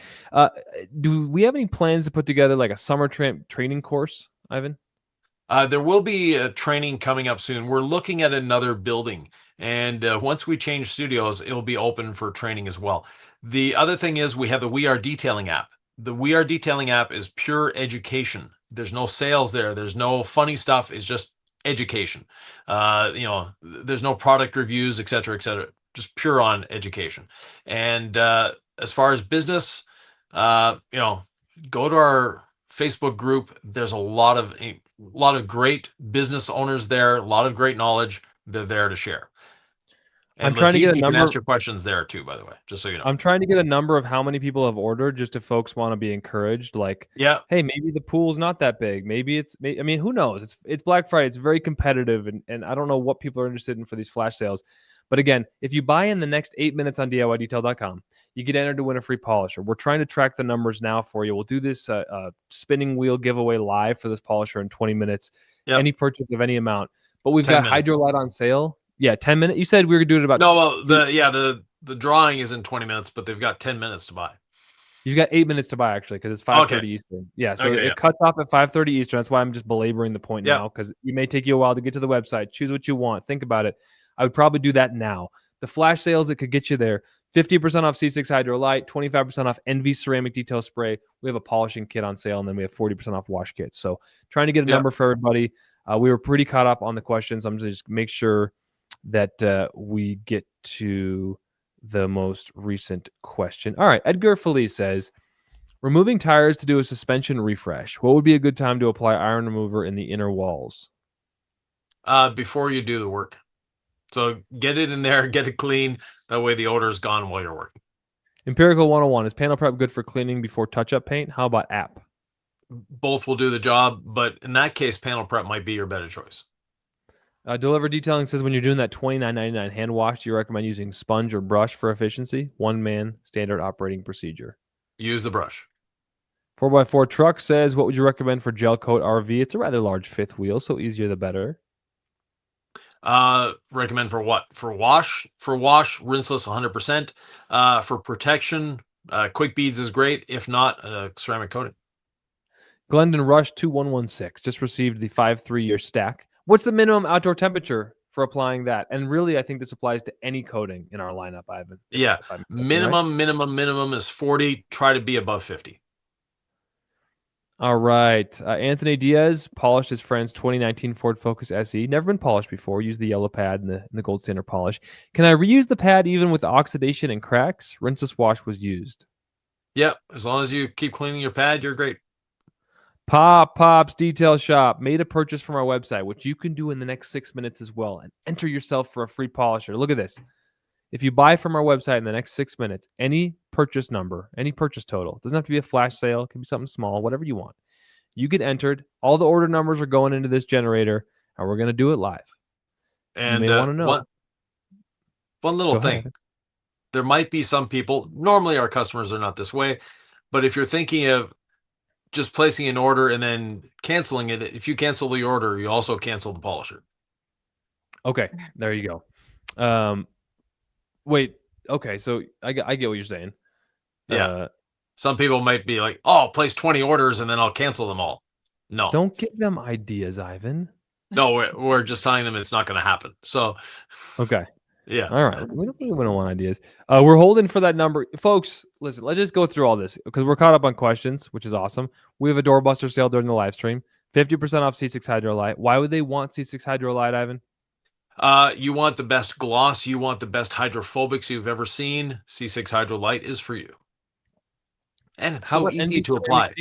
Do we have any plans to put together like a summer training course, Ivan? There will be a training coming up soon. We're looking at another building, and once we change studios, it'll be open for training as well. The other thing is we have the We Are Detailing app. The We Are Detailing app is pure education. There's no sales there. There's no funny stuff. It's just education. There's no product reviews, et cetera, et cetera. Just pure on education. And as far as business, go to our Facebook group. There's a lot of great business owners there, a lot of great knowledge. They're there to share. And I'm trying to Latif, get a you can number. ask your questions there too, by the way, just so you know. I'm trying to get a number of how many people have ordered, just if folks want to be encouraged. Like, Yeah. hey, maybe the pool's not that big. Maybe I mean, who knows? It's Black Friday. It's very competitive, and I don't know what people are interested in for these flash sales. But again, if you buy in the next 8 minutes on DIYdetail.com, you get entered to win a free polisher. We're trying to track the numbers now for you. We'll do this spinning wheel giveaway live for this polisher in 20 minutes. Yep. Any purchase of any amount. But we've got minutes. HydroLite on sale. Yeah, 10 minutes. You said we were doing it about. No, well, the drawing is in 20 minutes, but they've got 10 minutes to buy. You've got 8 minutes to buy, actually, because it's 5:30 Eastern. Yeah, so it cuts off at 5:30 Eastern. That's why I'm just belaboring the point now, because it may take you a while to get to the website. Choose what you want. Think about it. I would probably do that now. The flash sales that could get you there, 50% off C6 HydroLite, 25% off Envy Ceramic Detail Spray. We have a polishing kit on sale, and then we have 40% off wash kits. So trying to get a number for everybody. We were pretty caught up on the questions. I'm just make sure that we get to the most recent question. All right. Edgar Felice says, removing tires to do a suspension refresh. What would be a good time to apply iron remover in the inner walls? Before you do the work. So get it in there, get it clean. That way the odor is gone while you're working. Empirical 101. Is panel prep good for cleaning before touch-up paint? How about app? Both will do the job, but in that case, panel prep might be your better choice. Deliver Detailing says, when you're doing that $29.99 hand wash, do you recommend using sponge or brush for efficiency? One-man standard operating procedure. Use the brush. 4x4 Truck says, what would you recommend for gel coat RV? It's a rather large fifth wheel, so easier the better. Recommend for what? For wash, rinseless 100%. For protection, quick beads is great. If not, ceramic coating. Glendon Rush 2116 just received the 5-3-year stack. What's the minimum outdoor temperature for applying that? And really, I think this applies to any coating in our lineup, Ivan. Minimum is 40. Try to be above 50. All right. Anthony Diaz polished his friend's 2019 Ford Focus SE. Never been polished before. Use the yellow pad and the gold standard polish. Can I reuse the pad even with oxidation and cracks? Rinseless wash was used. Yep. As long as you keep cleaning your pad, you're great. Pop's Detail Shop made a purchase from our website, which you can do in the next 6 minutes as well, and enter yourself for a free polisher. Look at this. If you buy from our website in the next 6 minutes, any purchase number, any purchase total, doesn't have to be a flash sale, it can be something small, whatever you want. You get entered. All the order numbers are going into this generator, and we're going to do it live. And you may want to know. One little thing. There might be some people, normally our customers are not this way, but if you're thinking of just placing an order and then canceling it, if you cancel the order, you also cancel the polisher. Okay, there you go. Wait, okay, so I get what you're saying. Yeah. Some people might be like, oh, I'll place 20 orders and then I'll cancel them all. No. Don't give them ideas, Ivan. No, we're just telling them it's not going to happen. So, okay. Yeah. All right. We don't want ideas. We're holding for that number. Folks, listen, let's just go through all this because we're caught up on questions, which is awesome. We have a Doorbuster sale during the live stream. 50% off C6 HydroLite. Why would they want C6 HydroLite, Ivan? You want the best gloss. You want the best hydrophobics you've ever seen. C6 HydroLite is for you. And it's so easy to apply.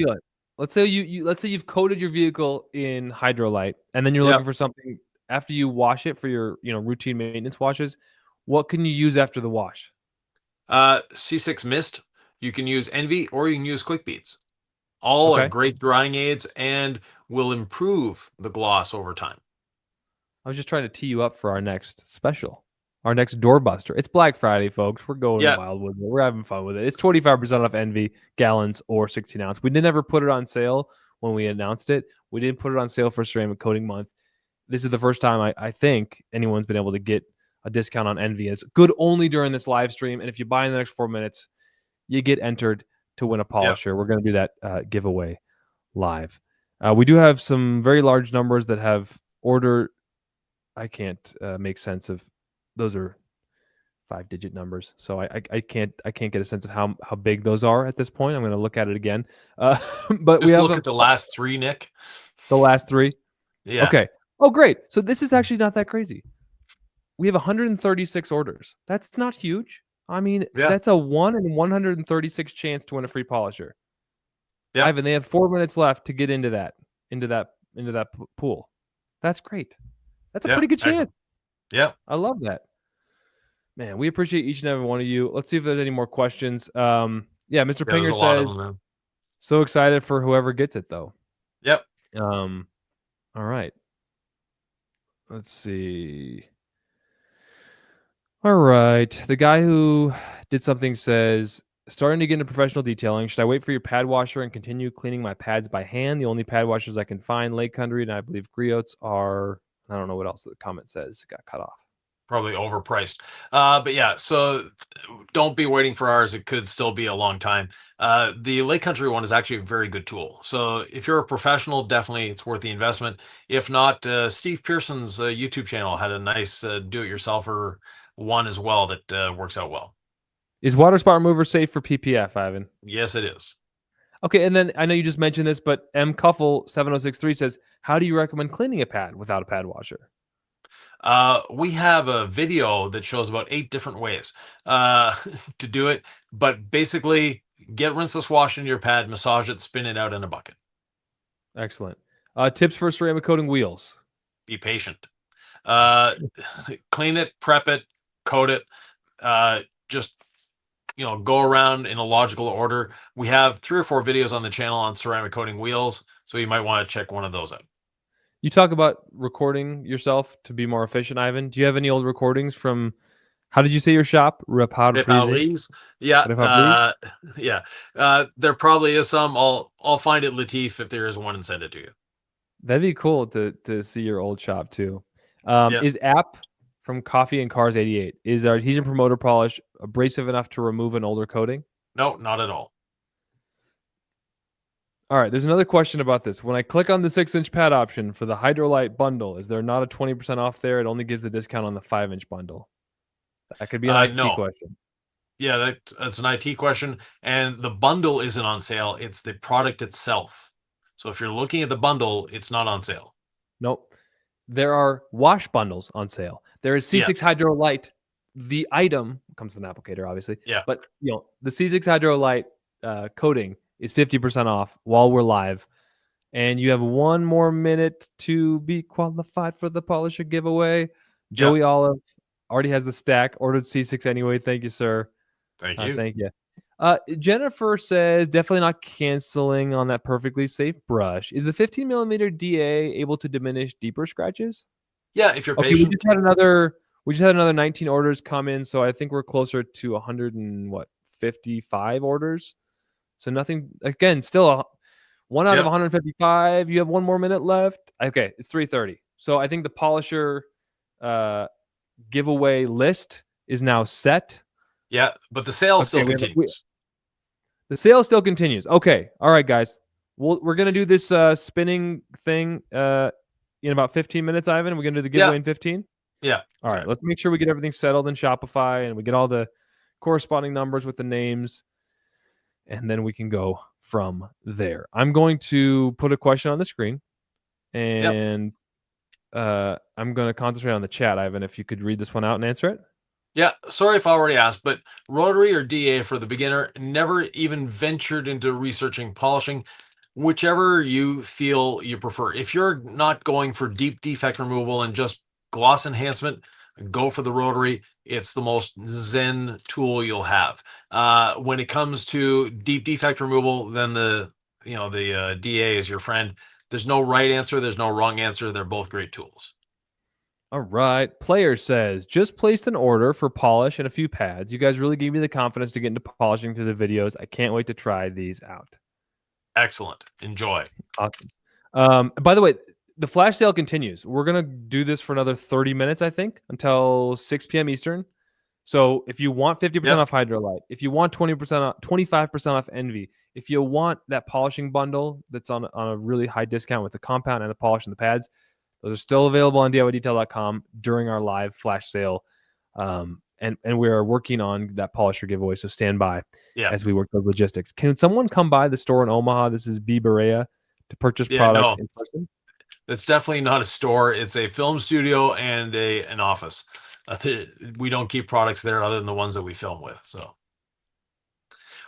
Let's say you've coated your vehicle in HydroLite, and then you're looking for something after you wash it for your routine maintenance washes. What can you use after the wash? C6 Mist. You can use Envy or you can use Quick Beads. All are great drying aids and will improve the gloss over time. I was just trying to tee you up for our next special, our next Doorbuster. It's Black Friday, folks. We're going wild with it. We're having fun with it. It's 25% off Envy gallons or 16 ounce. We didn't ever put it on sale when we announced it. We didn't put it on sale for Ceramic Coating Month. This is the first time I think anyone's been able to get a discount on Envy. It's good only during this live stream. And if you buy in the next 4 minutes, you get entered to win a polisher. Yep. We're going to do that giveaway live. We do have some very large numbers that have ordered. I can't make sense of those. Are 5-digit numbers, so I can't get a sense of how big those are at this point. I'm going to look at it again. But just we have look at the last 3, Nick. The last 3. Yeah. Okay. Oh, great. So this is actually not that crazy. We have 136 orders. That's not huge. I mean, that's a 1 in 136 chance to win a free polisher. Yeah. Ivan, they have 4 minutes left to get into that pool. That's great. That's a pretty good chance. Yeah. I love that. Man, we appreciate each and every one of you. Let's see if there's any more questions. Mr. Pinger says, so excited for whoever gets it, though. Yep. All right. Let's see. All right. The guy who did something says, starting to get into professional detailing. Should I wait for your pad washer and continue cleaning my pads by hand? The only pad washers I can find, Lake Country, and I believe Griots are, I don't know what else the comment says. It got cut off. Probably overpriced. But yeah, so don't be waiting for ours. It could still be a long time. The Lake Country one is actually a very good tool. So if you're a professional, definitely it's worth the investment. If not, Steve Pearson's YouTube channel had a nice do-it-yourselfer one as well that works out well. Is water spot remover safe for PPF, Ivan? Yes, it is. Okay, and then I know you just mentioned this, but M Cuffle 7063 says, how do you recommend cleaning a pad without a pad washer? We have a video that shows about 8 different ways to do it, but basically get rinseless wash in your pad, massage it, spin it out in a bucket. Excellent. Tips for ceramic coating wheels. Be patient. Clean it, prep it, coat it. Just, go around in a logical order. We have 3 or 4 videos on the channel on ceramic coating wheels, so you might want to check one of those out. You talk about recording yourself to be more efficient, Ivan. Do you have any old recordings from, how did you say your shop? Reprise? Yeah. There probably is some. I'll find it, Latif, if there is one, and send it to you. That'd be cool to see your old shop too. Is App from Coffee and Cars 88, is our adhesion promoter polish abrasive enough to remove an older coating? No, not at all. All right, there's another question about this. When I click on the 6-inch pad option for the HydroLite bundle, is there not a 20% off there? It only gives the discount on the 5-inch bundle. That could be an IT question. Yeah, that's an IT question. And the bundle isn't on sale. It's the product itself. So if you're looking at the bundle, it's not on sale. Nope. There are wash bundles on sale. There is C6 HydroLite. The item comes with an applicator, obviously. Yeah. But the C6 HydroLite coating is 50% off while we're live. And you have 1 more minute to be qualified for the polisher giveaway. Joey Olive already has the stack. Ordered C6 anyway. Thank you, sir. Thank you. Thank you. Jennifer says, definitely not canceling on that perfectly safe brush. Is the 15 millimeter DA able to diminish deeper scratches? Yeah, if you're patient. We just had another 19 orders come in, so I think we're closer to 155 orders. So nothing, again, still 1 out of 155. You have 1 more minute left. Okay, it's 3:30. So I think the polisher giveaway list is now set. Yeah, but the sale still continues. The sale still continues. Okay, all right, guys. We're gonna do this spinning thing in about 15 minutes, Ivan. We're gonna do the giveaway in 15. Yeah. All right. Let's make sure we get everything settled in Shopify and we get all the corresponding numbers with the names. And then we can go from there. I'm going to put a question on the screen, and I'm going to concentrate on the chat, Ivan, if you could read this one out and answer it. Yeah, sorry if I already asked, but rotary or DA for the beginner, never even ventured into researching polishing, whichever you feel you prefer. If you're not going for deep defect removal and just gloss enhancement, go for the rotary. It's the most zen tool you'll have. When it comes to deep defect removal, then the DA is your friend. There's no right answer. There's no wrong answer. They're both great tools. All right. Player says, just placed an order for polish and a few pads. You guys really gave me the confidence to get into polishing through the videos. I can't wait to try these out. Excellent. Enjoy. Awesome. By the way, the flash sale continues. We're going to do this for another 30 minutes, I think, until 6 p.m. Eastern. So if you want 50% Yep. off HydroLite, if you want 20% off, 25% off Envy, if you want that polishing bundle that's on a really high discount with the compound and the polish and the pads, those are still available on DIYdetail.com during our live flash sale. And we are working on that polisher giveaway, so stand by as we work the logistics. Can someone come by the store in Omaha? This is B. Berea to purchase products No, in person. it's definitely not a store. It's a film studio and an office. We don't keep products there other than the ones that we film with. So,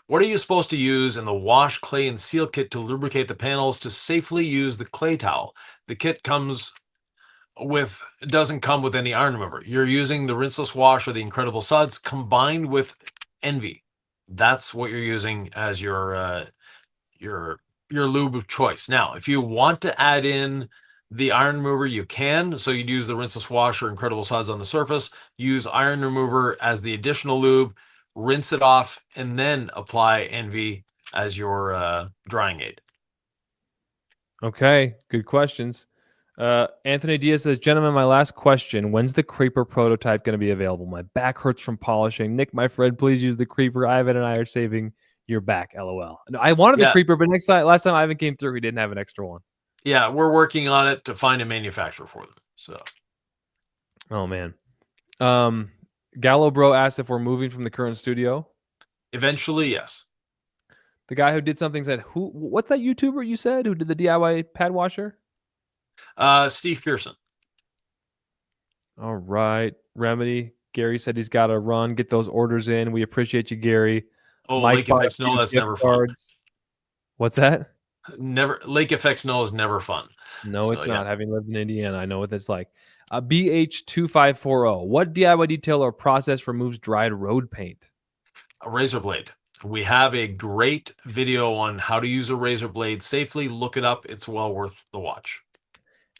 what are you supposed to use in the wash, clay, and seal kit to lubricate the panels to safely use the clay towel? The kit doesn't come with any iron remover. You're using the Rinseless wash or the Incredible Suds combined with Envy. That's what you're using as your lube of choice. Now, if you want to add in the iron remover, you can. So you'd use the Rinseless wash or Incredible Suds on the surface, use iron remover as the additional lube, rinse it off, and then apply Envy as your drying aid. Okay, good questions. Anthony Diaz says, gentlemen, my last question. When's the Creeper prototype going to be available? My back hurts from polishing. Nick, my friend, please use the Creeper. Ivan and I are saving your back, LOL. No, I wanted the Creeper, but last time Ivan came through, he didn't have an extra one. Yeah, we're working on it to find a manufacturer for them. So, oh man. Gallo Bro asked if we're moving from the current studio. Eventually, yes. The guy who did something said, what's that YouTuber you said who did the DIY pad washer? Steve Pearson. All right. Remedy. Gary said he's got to run. Get those orders in. We appreciate you, Gary. Oh, Lake Effect Snow, that's never fun. What's that? Lake Effect Snow is never fun. No, it's not. Having lived in Indiana, I know what it's like. BH2540. What DIY detail or process removes dried road paint? A razor blade. We have a great video on how to use a razor blade safely. Look it up. It's well worth the watch.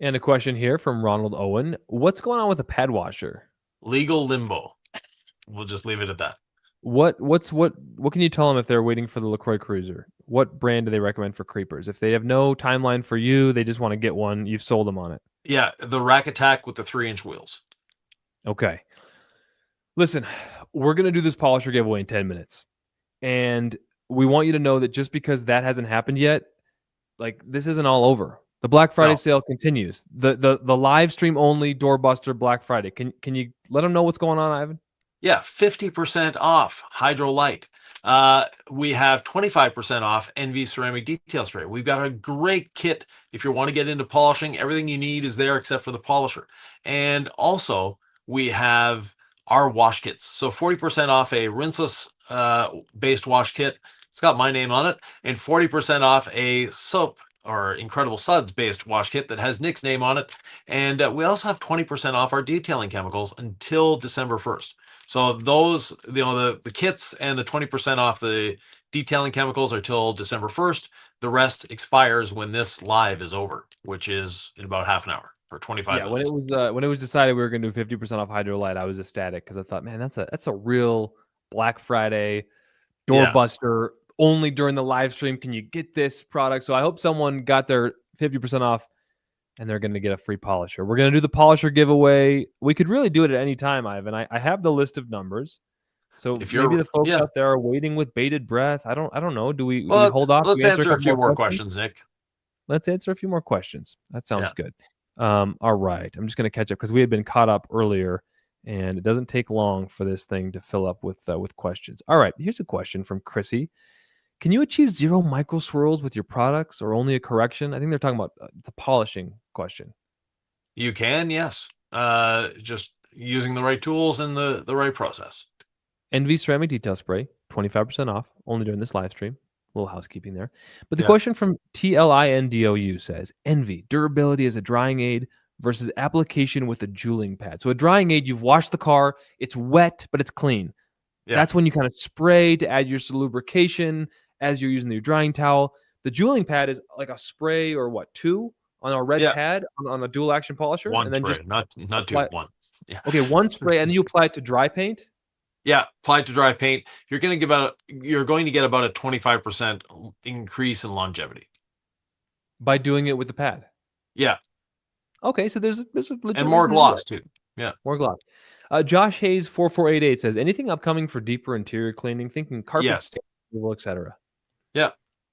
And a question here from Ronald Owen. What's going on with a pad washer? Legal limbo. We'll just leave it at that. What can you tell them if they're waiting for the LaCroix Cruiser? What brand do they recommend for creepers? If they have no timeline for you, they just want to get one, you've sold them on it. Yeah, the Rack Attack with the 3-inch wheels. Okay. Listen, we're going to do this polisher giveaway in 10 minutes. And we want you to know that just because that hasn't happened yet, like this isn't all over. The Black Friday sale continues. The live stream only Doorbuster Black Friday. Can you let them know what's going on, Ivan? Yeah, 50% off HydroLite. We have 25% off Envy Ceramic Detail Spray. We've got a great kit if you want to get into polishing. Everything you need is there except for the polisher. And also, we have our wash kits. So 40% off a rinseless based wash kit. It's got my name on it. And 40% off a soap or Incredible Suds based wash kit that has Nick's name on it. And we also have 20% off our detailing chemicals until December 1st. So those, the kits and the 20% off the detailing chemicals are till December 1st. The rest expires when this live is over, which is in about half an hour or 25 minutes. When it was decided we were going to do 50% off HydroLite, I was ecstatic because I thought, man, that's a real Black Friday doorbuster. Only during the live stream can you get this product. So I hope someone got their 50% off and they're going to get a free polisher. We're going to do the polisher giveaway. We could really do it at any time, Ivan. I have the list of numbers. So if maybe the folks out there are waiting with bated breath. I don't know. Do we hold off? Let's answer a few more questions, Nick. Let's answer a few more questions. That sounds good. All right. I'm just going to catch up because we had been caught up earlier, and it doesn't take long for this thing to fill up with questions. All right. Here's a question from Chrissy. Can you achieve 0 micro swirls with your products or only a correction? I think they're talking about it's a polishing question. You can, yes. Just using the right tools and the right process. Envy Ceramic Detail Spray, 25% off, only during this live stream. A little housekeeping there. But the question from TLINDOU says, Envy, durability as a drying aid versus application with a jeweling pad. So a drying aid, you've washed the car, it's wet, but it's clean. Yeah. That's when you kind of spray to add your lubrication as you're using your drying towel. The jeweling pad is like a spray or what, 2 on a red pad on a dual action polisher? One and then spray, just not 2, 1. Yeah. Okay, 1 spray, and then you apply it to dry paint? Yeah, apply it to dry paint. You're going to get about a 25% increase in longevity. By doing it with the pad? Yeah. Okay, so there's a legit And more reason to do it. gloss too. Yeah. More gloss. Josh Hayes 4488 says anything upcoming for deeper interior cleaning, thinking carpet Yes. stain removal, etc. Yeah.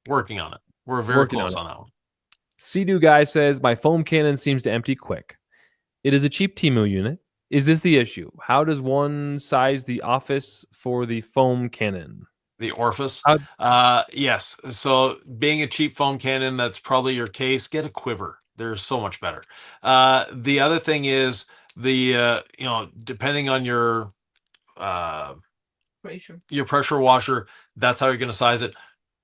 Working on it. We're very Working on close it. on that one. Sea-Doo guy says my foam cannon seems to empty quick. It is a cheap Timu unit. Is this the issue? How does one size the office for the foam cannon? The orifice. How, Yes. So being a cheap foam cannon, that's probably your case. Get a quiver. They're so much better. The other thing is depending on uh, your pressure washer, that's how you're going to size it.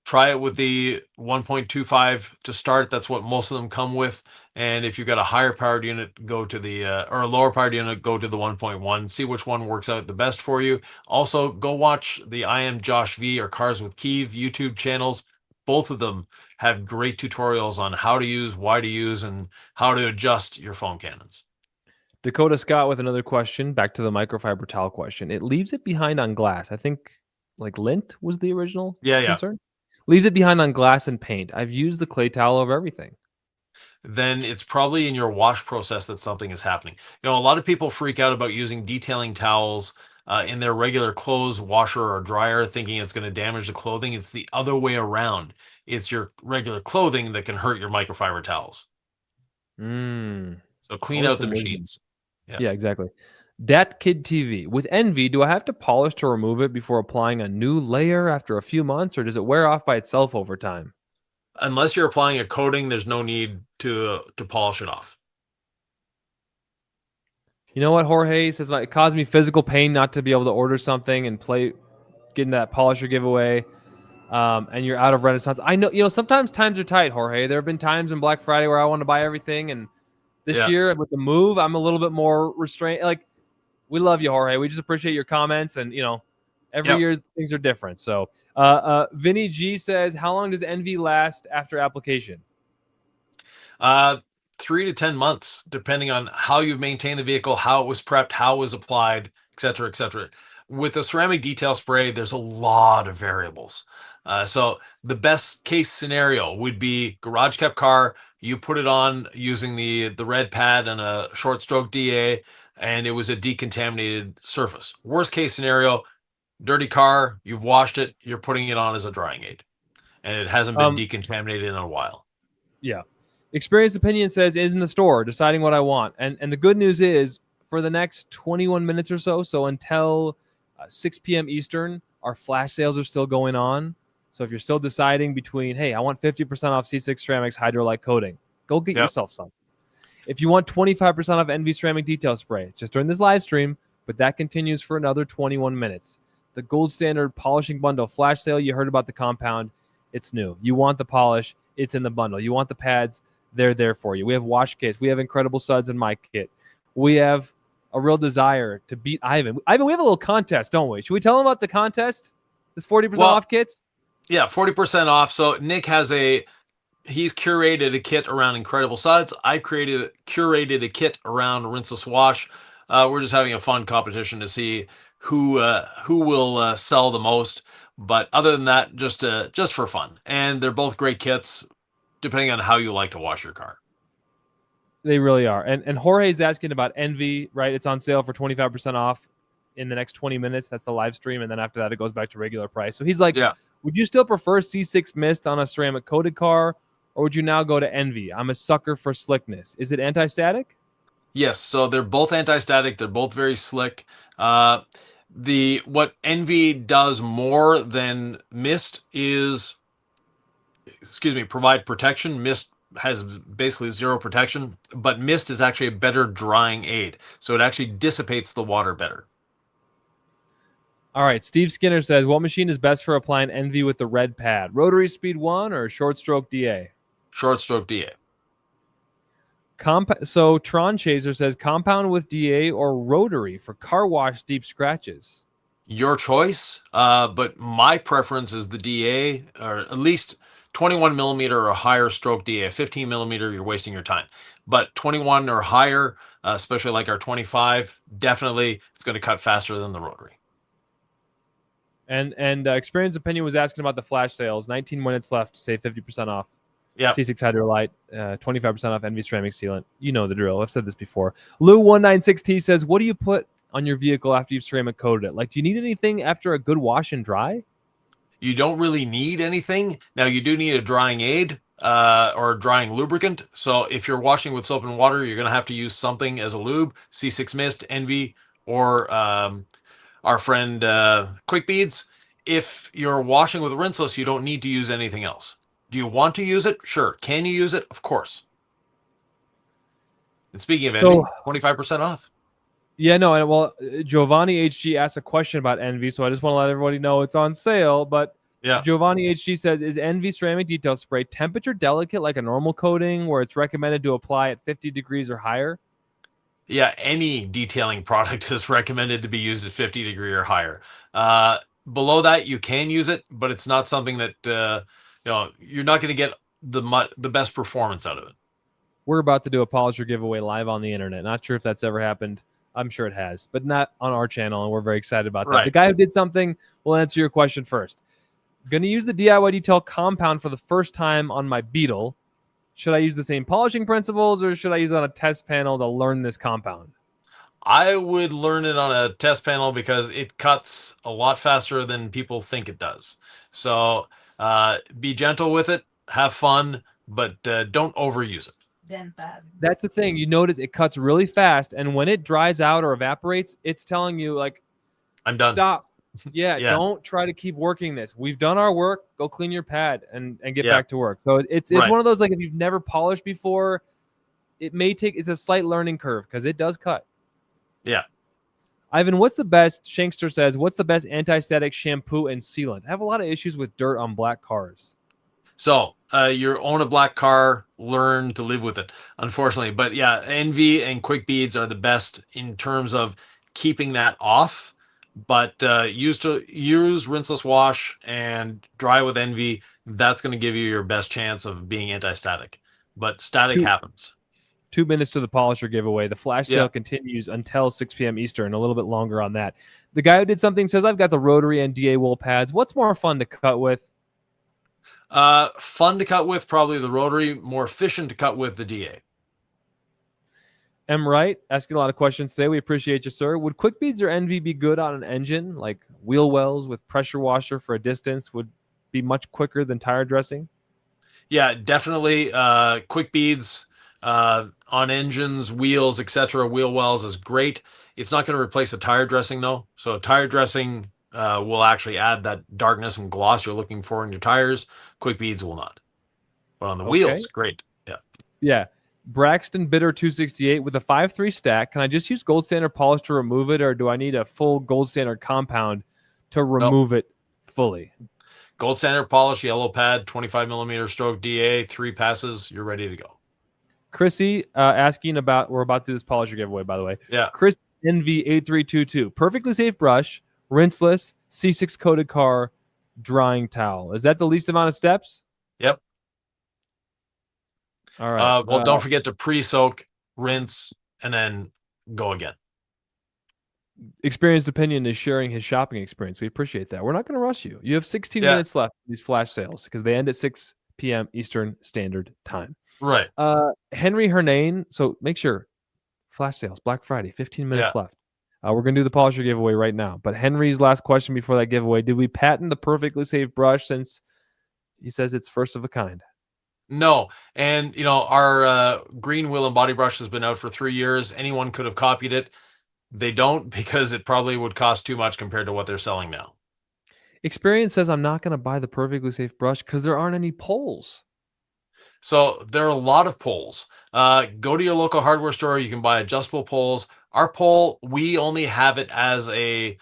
Try it with the 1.25 to start. That's what most of them come with. And if you've got a higher powered unit, go to the or a lower powered unit, go to the 1.1. See which one works out the best for you. Also, go watch the I Am Josh V or Cars with Keeve YouTube channels. Both of them have great tutorials on how to use, why to use, and how to adjust your foam cannons. Dakota Scott with another question. Back to the microfiber towel question. It leaves it behind on glass. I think like lint was the original Yeah. concern. Leaves it behind on glass and paint. I've used the clay towel over everything. Then it's probably in your wash process that something is happening. A lot of people freak out about using detailing towels in their regular clothes washer or dryer, thinking it's going to damage the clothing. It's the other way around. It's your regular clothing that can hurt your microfiber towels. So clean Always out the some wisdom. machines. Yeah. Yeah, exactly. Dat Kid TV. With Envy, do I have to polish to remove it before applying a new layer after a few months, or does it wear off by itself over time? Unless you're applying a coating, there's no need to polish it off. You know what, Jorge says it caused me physical pain not to be able to order something and play getting that polisher giveaway. And you're out of Renaissance. I know, sometimes times are tight, Jorge. There have been times in Black Friday where I want to buy everything, and this Yeah. year with the move, I'm a little bit more restrained. Like, we love you, Jorge. We just appreciate your comments, and every Yep. year things are different. So, Vinny G says, how long does Envy last after application? 3 to 10 months, depending on how you've maintained the vehicle, how it was prepped, how it was applied, et cetera, et cetera. With the ceramic detail spray, there's a lot of variables. So the best case scenario would be garage kept car. You put it on using the red pad and a short stroke DA, and it was a decontaminated surface. Worst case scenario, dirty car, you've washed it, you're putting it on as a drying aid, and it hasn't been decontaminated in a while. Yeah. Experienced Opinion says is in the store, deciding what I want. And the good news is for the next 21 minutes or so until 6 p.m. Eastern, our flash sales are still going on. So if you're still deciding between, hey, I want 50% off C6 Ceramics HydroLite coating, go get yourself some. If you want 25% off Envy Ceramic Detail Spray, just during this live stream, but that continues for another 21 minutes. The Gold Standard Polishing Bundle flash sale, you heard about the compound. It's new. You want the polish, it's in the bundle. You want the pads, they're there for you. We have wash kits. We have incredible suds in my kit. We have a real desire to beat Ivan. Ivan, we have a little contest, don't we? Should we tell him about the contest? This 40% off kits? Yeah, 40% off. So Nick he's curated a kit around incredible suds. I curated a kit around Rinseless wash. We're just having a fun competition to see who will sell the most. But other than that, just for fun. And they're both great kits, depending on how you like to wash your car. They really are. And Jorge's asking about Envy, right? It's on sale for 25% off in the next 20 minutes. That's the live stream. And then after that, it goes back to regular price. So he's like, would you still prefer C6 Mist on a ceramic coated car, or would you now go to Envy? I'm a sucker for slickness. Is it anti-static? Yes. So they're both anti-static. They're both very slick. What Envy does more than Mist is, provide protection. Mist has basically zero protection, but Mist is actually a better drying aid. So it actually dissipates the water better. All right. Steve Skinner says, what machine is best for applying Envy with the red pad? Rotary Speed 1 or short stroke DA? Short stroke DA. So Tron Chaser says, compound with DA or rotary for car wash deep scratches? Your choice, but my preference is the DA, or at least 21 millimeter or higher stroke DA. 15 millimeter, you're wasting your time. But 21 or higher, especially like our 25, definitely it's going to cut faster than the rotary. And Experience Opinion was asking about the flash sales. 19 minutes left to save 50% off. Yeah. C6 HydroLite, 25% off Envy ceramic sealant. You know the drill. I've said this before. Lou196T says, what do you put on your vehicle after you've ceramic coated it? Like, do you need anything after a good wash and dry? You don't really need anything. Now, you do need a drying aid or a drying lubricant. So if you're washing with soap and water, you're going to have to use something as a lube, C6 Mist, Envy, or our friend Quick Beads. If you're washing with Rinseless, you don't need to use anything else. Do you want to use it? Sure. Can you use it? Of course. And speaking of Envy, 25% off. Yeah, no, and well, Giovanni HG asked a question about Envy, so I just want to let everybody know it's on sale. But Yeah. Giovanni HG says, is Envy ceramic detail spray temperature delicate like a normal coating, where it's recommended to apply at 50 degrees or higher? Yeah, any detailing product is recommended to be used at 50 degree or higher. Below that, you can use it, but it's not something that you're not going to get the best performance out of it. We're about to do a polisher giveaway live on the internet. Not sure if that's ever happened. I'm sure it has, but not on our channel, and we're very excited about that. Right. The guy who did something will answer your question first. Going to use the DIY detail compound for the first time on my Beetle. Should I use the same polishing principles, or should I use it on a test panel to learn this compound? I would learn it on a test panel because it cuts a lot faster than people think it does. So be gentle with it, have fun, but don't overuse it. That's the thing. You notice it cuts really fast, and when it dries out or evaporates, it's telling you, like, I'm done. Stop. Yeah, Yeah. Don't try to keep working this. We've done our work. Go clean your pad and get Yeah. back to work. So it's Right. one of those, like, if you've never polished before, it's a slight learning curve because it does cut. Yeah. Ivan, Shankster says, what's the best anti-static shampoo and sealant? I have a lot of issues with dirt on black cars. So you own a black car, learn to live with it, unfortunately. But yeah, Envy and Quick Beads are the best in terms of keeping that off. But use rinseless wash and dry with Envy. That's going to give you your best chance of being anti-static. But static happens. 2 minutes to the polisher giveaway. The flash sale Yeah. continues until 6 p.m. Eastern, a little bit longer on that. The guy who did something says, I've got the rotary and DA wool pads. What's more fun to cut with? Fun to cut with, probably the rotary. More efficient to cut with, the DA. M. Wright, asking a lot of questions today. We appreciate you, sir. Would Quick Beads or Envy be good on an engine? Like wheel wells with pressure washer for a distance would be much quicker than tire dressing? Yeah, definitely. Quick Beads on engines, wheels, etc. Wheel wells is great. It's not going to replace a tire dressing, though. So tire dressing will actually add that darkness and gloss you're looking for in your tires. Quick Beads will not. But on the wheels, great. Yeah. Yeah. Braxton Bitter 268 with a 5-3 stack. Can I just use gold standard polish to remove it, or do I need a full gold standard compound to remove it fully? Gold standard polish, yellow pad, 25 millimeter stroke DA, 3 passes. You're ready to go. Chrissy asking about, we're about to do this polisher giveaway, by the way. Yeah. Chris NV8322, perfectly safe brush, rinseless, C6 coated car, drying towel. Is that the least amount of steps? Yep. All right. Well, don't forget to pre-soak, rinse, and then go again. Experienced Opinion is sharing his shopping experience. We appreciate that. We're not going to rush you. You have 16 minutes left for these flash sales because they end at 6 p.m. Eastern Standard Time. Right. Henry Hernane. So make sure, flash sales, Black Friday, 15 minutes left. We're going to do the polisher giveaway right now. But Henry's last question before that giveaway, did we patent the perfectly safe brush since he says it's first of a kind? No. And, our green wheel and body brush has been out for 3 years. Anyone could have copied it. They don't, because it probably would cost too much compared to what they're selling now. Experience says I'm not going to buy the perfectly safe brush because there aren't any poles. So there are a lot of poles. Go to your local hardware store. You can buy adjustable poles. Our pole, we only have it as a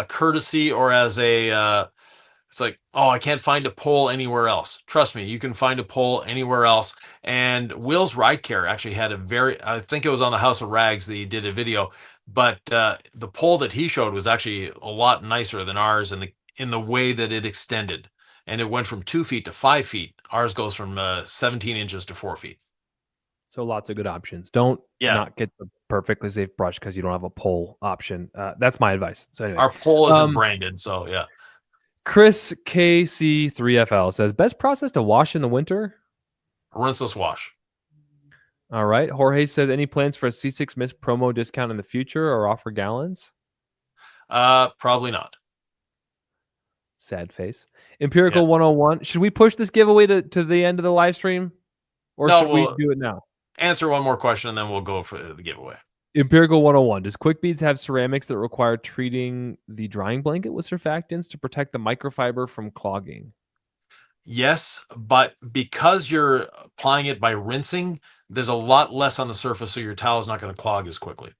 courtesy, or as a it's like, oh, I can't find a pole anywhere else. Trust me, you can find a pole anywhere else. And Will's Ride Care actually had I think it was on the House of Rags that he did a video, but the pole that he showed was actually a lot nicer than ours in the way that it extended. And it went from 2 feet to 5 feet. Ours goes from 17 inches to 4 feet. So lots of good options. Don't not get the perfectly safe brush because you don't have a pole option. That's my advice. So anyway, our pole isn't branded, so yeah. Chris KC3FL says, best process to wash in the winter? rinseless wash. All right. Jorge says, any plans for a C6 Mist promo discount in the future or offer gallons? Probably not. Sad face. Empirical 101. Should we push this giveaway to the end of the live stream? Or No, should we we'll do it now? answer one more question and then we'll go for the giveaway. Empirical 101. Does Quick Beads have ceramics that require treating the drying blanket with surfactants to protect the microfiber from clogging? Yes, but because you're applying it by rinsing, there's a lot less on the surface, so your towel is not going to clog as quickly.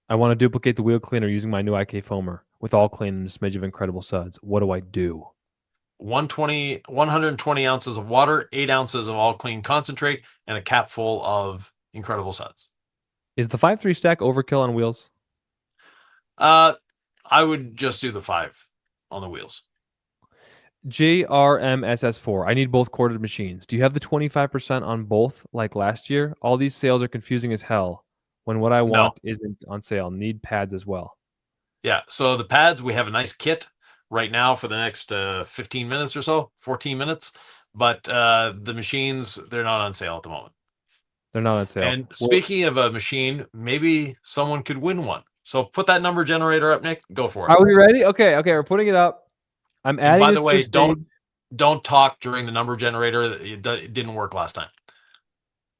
I want to duplicate the wheel cleaner using my new IK foamer with all clean and a smidge of incredible suds. What do I do? 120 ounces of water, 8 ounces of all clean concentrate, and a cap full of incredible suds. Is the 5-3 stack overkill on wheels? I would just do the 5 on the wheels. JRMSS4. I need both corded machines. Do you have the 25% on both like last year? All these sales are confusing as hell when what I want isn't on sale. Need pads as well. Yeah, so the pads, we have a nice kit right now for the next 15 minutes or so, 14 minutes. But the machines, they're not on sale at the moment. They're not on sale. And speaking of a machine, maybe someone could win one. So put that number generator up, Nick. Go for it. Are we ready? Okay, we're putting it up. I'm adding. And by the way, don't talk during the number generator. It didn't work last time.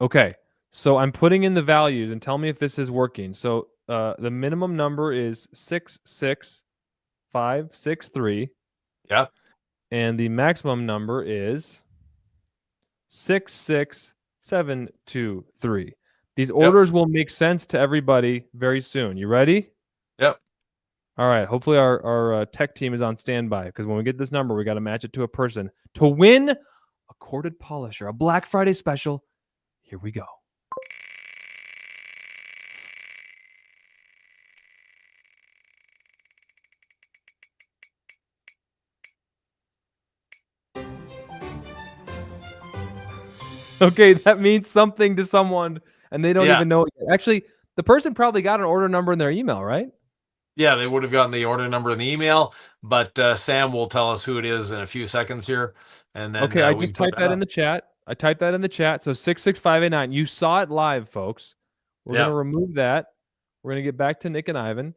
Okay, so I'm putting in the values and tell me if this is working. So the minimum number is 66563. Yeah. And the maximum number is 66723. These orders will make sense to everybody very soon. You ready? Yep. All right. Hopefully our tech team is on standby because when we get this number, we got to match it to a person to win a corded polisher, a Black Friday special. Here we go. Okay, that means something to someone, and they don't even know it yet. Actually, the person probably got an order number in their email, right? Yeah, they would have gotten the order number in the email, but Sam will tell us who it is in a few seconds here. And then I just typed that in the chat. I typed that in the chat. So 66589. You saw it live, folks. We're going to remove that. We're going to get back to Nick and Ivan.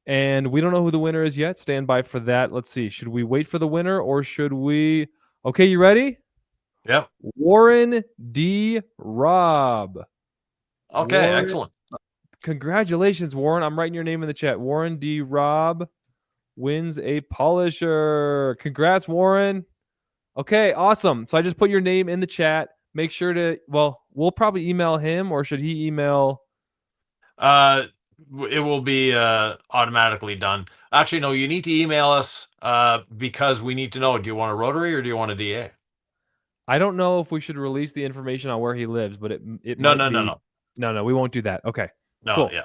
And we don't know who the winner is yet. Stand by for that. Let's see. Should we wait for the winner or should we? Okay, you ready? Yep. Warren D. Robb. Okay, excellent. Congratulations, Warren. I'm writing your name in the chat. Warren D. Robb wins a polisher. Congrats, Warren. Okay, awesome. So I just put your name in the chat. Make sure to, we'll probably email him, or should he email? It will be automatically done. Actually, no, you need to email us because we need to know, do you want a rotary or do you want a DA? I don't know if we should release the information on where he lives, but No, we won't do that. Okay. No, cool. Yeah.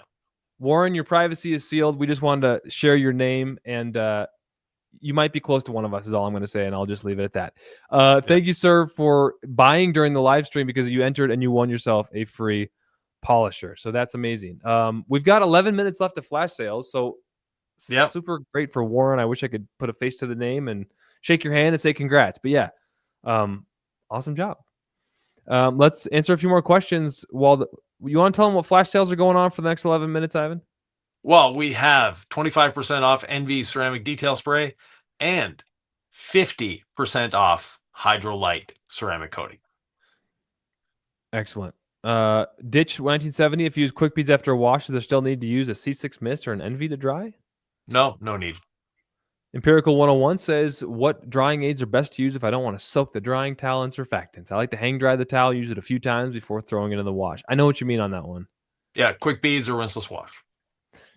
Warren, your privacy is sealed. We just wanted to share your name, and you might be close to one of us is all I'm going to say, and I'll just leave it at that. Thank you, sir, for buying during the live stream because you entered and you won yourself a free polisher. So that's amazing. We've got 11 minutes left of flash sales, so super great for Warren. I wish I could put a face to the name and shake your hand and say congrats. But yeah, awesome job. Let's answer a few more questions. You want to tell them what flash sales are going on for the next 11 minutes, Ivan? Well, we have 25% off NV ceramic detail spray and 50% off HydroLite ceramic coating. Excellent. Ditch 1970. If you use quick beads after a wash, does there still need to use a C6 mist or an NV to dry? No need. Empirical 101 says, what drying aids are best to use if I don't want to soak the drying towel in surfactants? I like to hang dry the towel, use it a few times before throwing it in the wash. I know what you mean on that one. Yeah, quick beads or rinseless wash.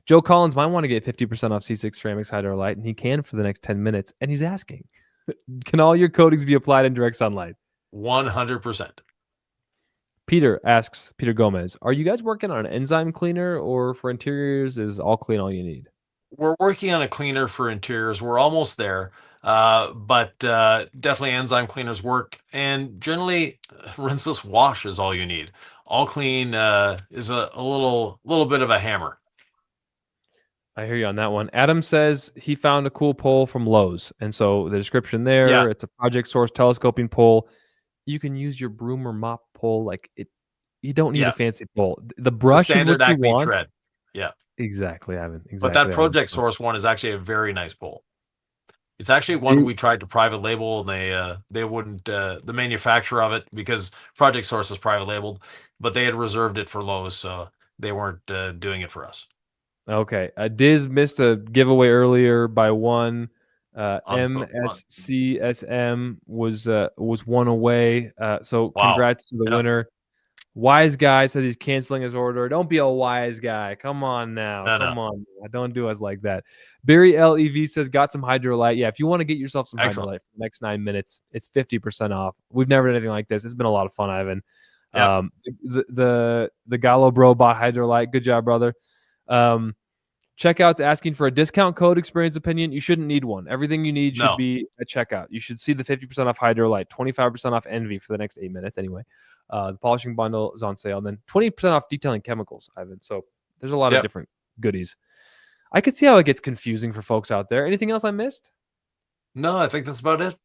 Joe Collins might want to get 50% off C6 Ceramics HydroLite, and he can for the next 10 minutes. And he's asking, can all your coatings be applied in direct sunlight? 100%. Peter Gomez, are you guys working on an enzyme cleaner, or for interiors is all clean all you need? We're working on a cleaner for interiors. We're almost there, but definitely enzyme cleaners work. And generally, rinseless wash is all you need. All clean is a little bit of a hammer. I hear you on that one. Adam says he found a cool pole from Lowe's. And so the description there, it's a Project Source telescoping pole. you can use your broom or mop pole like it. You don't need a Yeah, fancy pole. The it's a brush is standard what you Acme want. thread. Yeah, Exactly, Ivan. but that Exactly, Ivan. Project Source one is actually a very nice pole. It's actually one Did, we tried to private label, and they wouldn't. The manufacturer of it, because Project Source is private labeled, but they had reserved it for Lowe's, so they weren't doing it for us. okay. Diz missed a giveaway earlier by one. On MSCSM was one away. So wow, congrats to the yeah, winner. Wise guy says he's canceling his order. Don't be a wise guy. Come on now. no, Come on. Don't do us like that. Barry LEV says got some HydroLite. Yeah, if you want to get yourself some excellent. HydroLite for the next 9 minutes, it's 50% off. We've never done anything like this. It's been a lot of fun, Ivan. Yeah, The Gallo bro bought HydroLite. Good job, brother. Checkout's asking for a discount code, Experience Opinion. You shouldn't need one. Everything you need should no, be at checkout. You should see the 50% off HydroLite, 25% off Envy for the next 8 minutes anyway. The polishing bundle is on sale, and then 20% off detailing chemicals, Ivan. So there's a lot of yep. different goodies. I could see how it gets confusing for folks out there. Anything else I missed? No, I think that's about it.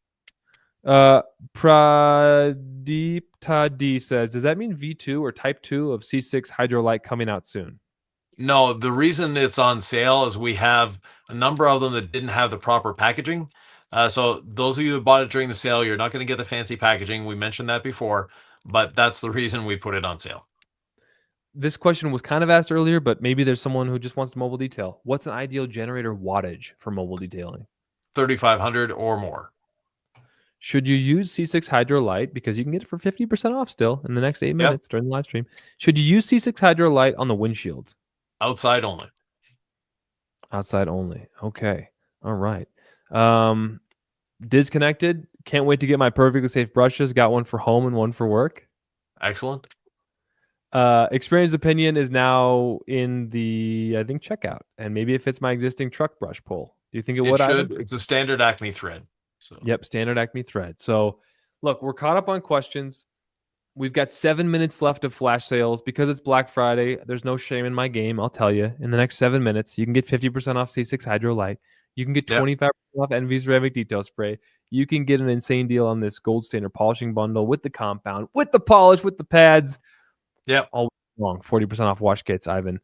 Pradeep Tadi says, does that mean V2 or Type 2 of C6 HydroLite coming out soon? No, the reason it's on sale is we have a number of them that didn't have the proper packaging. So those of you who bought it during the sale, you're not going to get the fancy packaging. We mentioned that before, but that's the reason we put it on sale. This question was kind of asked earlier, but maybe there's someone who just wants to mobile detail. What's an ideal generator wattage for mobile detailing? 3,500 or more. Should you use C6 HydroLite because you can get it for 50% off still in the next 8 minutes during the live stream? Should you use C6 HydroLite on the windshield? Outside only. Outside only. Okay. All right. Disconnected. Can't wait to get my perfectly safe brushes. Got one for home and one for work. Excellent. Experience Opinion is now in the, I think, checkout, and maybe it fits my existing truck brush pull. Do you think it would? Should. Ivan? It's a standard Acme thread. So Yep, standard Acme thread. So, look, we're caught up on questions. We've got 7 minutes left of flash sales because it's Black Friday. There's no shame in my game. I'll tell you. In the next 7 minutes, you can get 50% off C6 HydroLite. You can get 25% off Envy Ceramic Detail Spray. You can get an insane deal on this gold standard polishing bundle with the compound, with the polish, with the pads. Yep. All long 40% off wash kits, Ivan.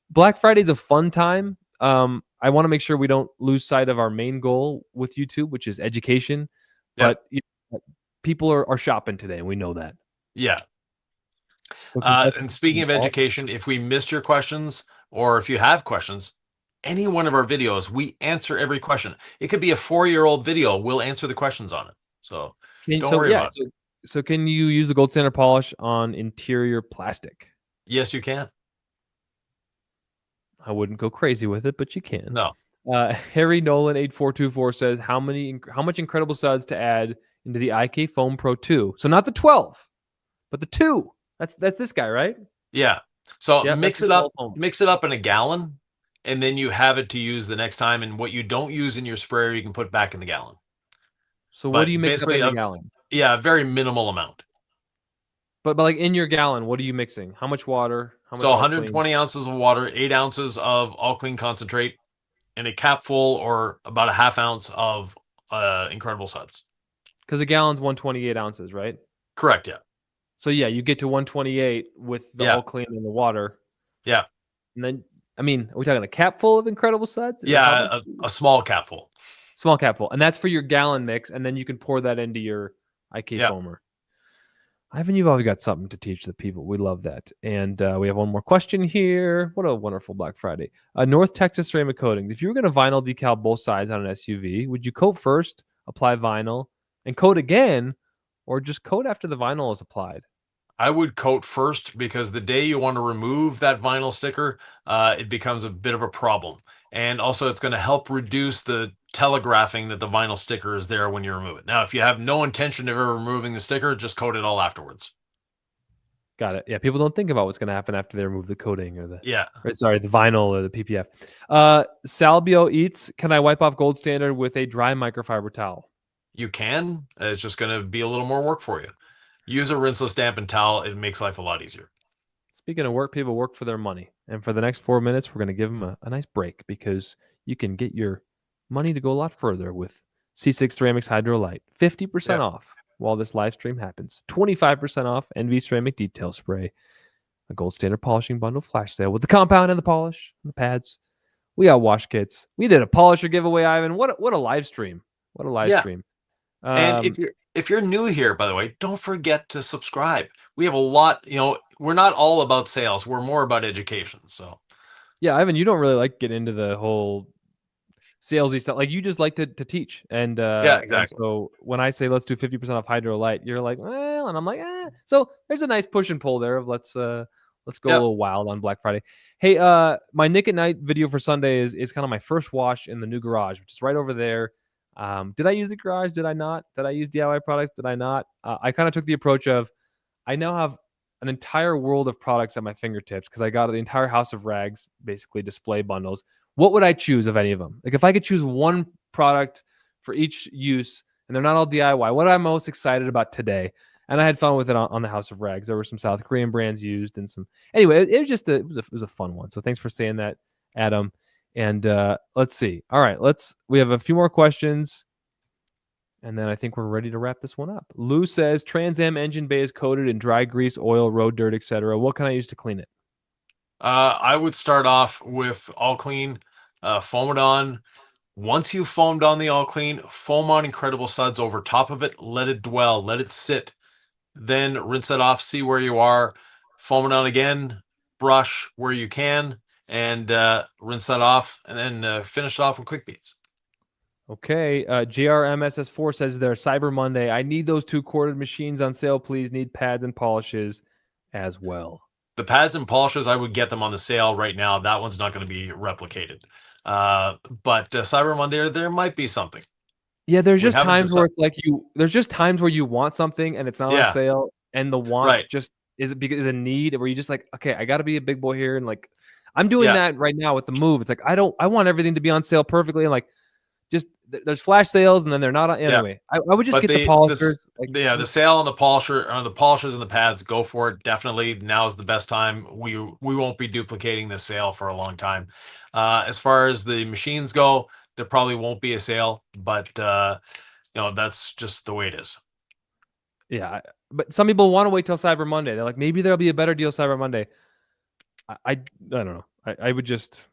Black Friday is a fun time. I want to make sure we don't lose sight of our main goal with YouTube, which is education. Yep. But people are shopping today, and we know that. Yeah. And speaking of education, if we missed your questions or if you have questions, any one of our videos, we answer every question. It could be a 4-year-old video. We'll answer the questions on it. So don't worry about it. So can you use the gold standard polish on interior plastic? Yes, you can. I wouldn't go crazy with it, but you can. No. Harry Nolan 8424 says how much incredible suds to add into the IK Foam Pro 2. So not the 12, but the 2. That's this guy, right? Yeah. So mix it up in a gallon, and then you have it to use the next time. And what you don't use in your sprayer, you can put back in the gallon. So what do you mix up in a gallon? Yeah, a very minimal amount. But like in your gallon, what are you mixing? How much water? So 120 ounces of water, 8 ounces of all clean concentrate, and a capful or about a half ounce of incredible suds. Because a gallon's 128 ounces, right? Correct, yeah. So yeah, you get to 128 with the all clean and the water. Yeah. And then, I mean, are we talking a capful of incredible suds? Yeah, a small capful. Small capful. And that's for your gallon mix, and then you can pour that into your IK foamer. Ivan, you've always got something to teach the people. We love that. And we have one more question here. What a wonderful Black Friday. North Texas Ceramic Coatings. If you were going to vinyl decal both sides on an SUV, would you coat first, apply vinyl, and coat again, or just coat after the vinyl is applied? I would coat first, because the day you want to remove that vinyl sticker, it becomes a bit of a problem. And also it's going to help reduce the telegraphing that the vinyl sticker is there when you remove it. Now, if you have no intention of ever removing the sticker, just coat it all afterwards. Got it. Yeah, people don't think about what's going to happen after they remove the coating or the the vinyl or the PPF. Salbio Eats, can I wipe off gold standard with a dry microfiber towel? You can. It's just going to be a little more work for you. Use a rinseless dampened towel. It makes life a lot easier. Speaking of work, people work for their money. And for the next 4 minutes, we're going to give them a nice break, because you can get your money to go a lot further with C6 Ceramics HydroLite. 50% off. while this live stream happens. 25% off NV Ceramic Detail Spray, a gold standard polishing bundle flash sale with the compound and the polish and the pads. We got wash kits. We did a polisher giveaway, Ivan. What a live stream. What a live Yeah. stream. And if you're new here, by the way, don't forget to subscribe. We have a lot, we're not all about sales. We're more about education. So yeah, Ivan, you don't really like get into the whole salesy stuff. Like you just like to teach. And exactly. so when I say let's do 50% off HydroLite, you're like, well, and I'm like, eh. So there's a nice push and pull there of let's go a little wild on Black Friday. Hey, my Nick at Night video for Sunday is kind of my first wash in the new garage, which is right over there. Did I use the garage? Did I not? Did I use DIY products? Did I not? I kind of took the approach of I now have an entire world of products at my fingertips because I got the entire house of rags, basically display bundles. What would I choose of any of them? Like if I could choose one product for each use and they're not all DIY, what am I most excited about today? And I had fun with it on the House of Rags. There were some South Korean brands used and some. Anyway, it was just it was a fun one. So thanks for saying that, Adam. And let's see. All right, we have a few more questions, and then I think we're ready to wrap this one up. Lou says Trans Am engine bay is coated in dry grease, oil, road dirt, etc. What can I use to clean it? I would start off with All Clean, foam it on. Once you've foamed on the All Clean, foam on Incredible Suds over top of it. Let it dwell. Let it sit. Then rinse it off. See where you are. Foam it on again. Brush where you can, and rinse that off, and then finish it off with Quick Beads. Okay. JRMSS4 says there Cyber Monday. I need those 2 corded machines on sale, please. Need pads and polishes as well. The pads and polishes, I would get them on the sale right now. That one's not going to be replicated. But Cyber Monday, there might be something. Yeah, there's just times where it's like there's just times where you want something and it's not on sale, and the want just is a need where you just like, okay, I got to be a big boy here, and like I'm doing that right now with the move. It's like I want everything to be on sale perfectly, and like just there's flash sales and then they're not on anyway. I would just get the polishers. The sale on the polisher on the polishes and the pads, go for it. Definitely now is the best time. We won't be duplicating this sale for a long time. As far as the machines go, there probably won't be a sale, but that's just the way it is. Yeah, but some people want to wait till Cyber Monday. They're like, maybe there'll be a better deal Cyber Monday. I don't know. I would just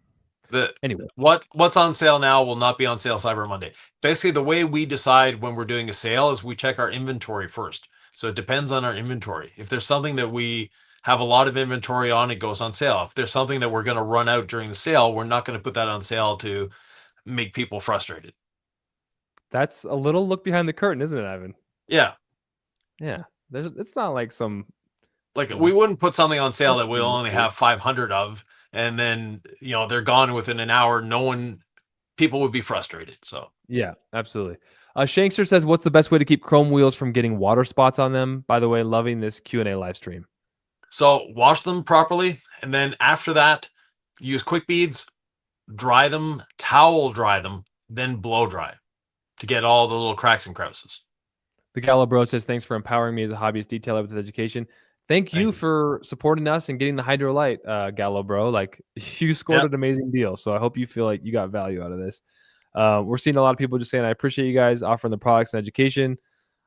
anyway. What's on sale now will not be on sale Cyber Monday. Basically, the way we decide when we're doing a sale is we check our inventory first. So it depends on our inventory. If there's something that we have a lot of inventory on, it goes on sale. If there's something that we're going to run out during the sale, we're not going to put that on sale to make people frustrated. That's a little look behind the curtain, isn't it, Ivan? Yeah. Yeah. It's not like some we wouldn't put something on sale that we'll only have 500 of, and then they're gone within an hour. People would be frustrated. So yeah, absolutely. Shankster says, what's the best way to keep chrome wheels from getting water spots on them? By the way, loving this Q&A live stream. So wash them properly, and then after that, use Quick Beads, dry them, towel dry them, then blow dry to get all the little cracks and crevices. The Gallo Bro says, thanks for empowering me as a hobbyist detailer with education. Thank you for supporting us and getting the HydroLite, Gallo Bro. Like, you scored an amazing deal, so I hope you feel like you got value out of this. We're seeing a lot of people just saying, I appreciate you guys offering the products and education.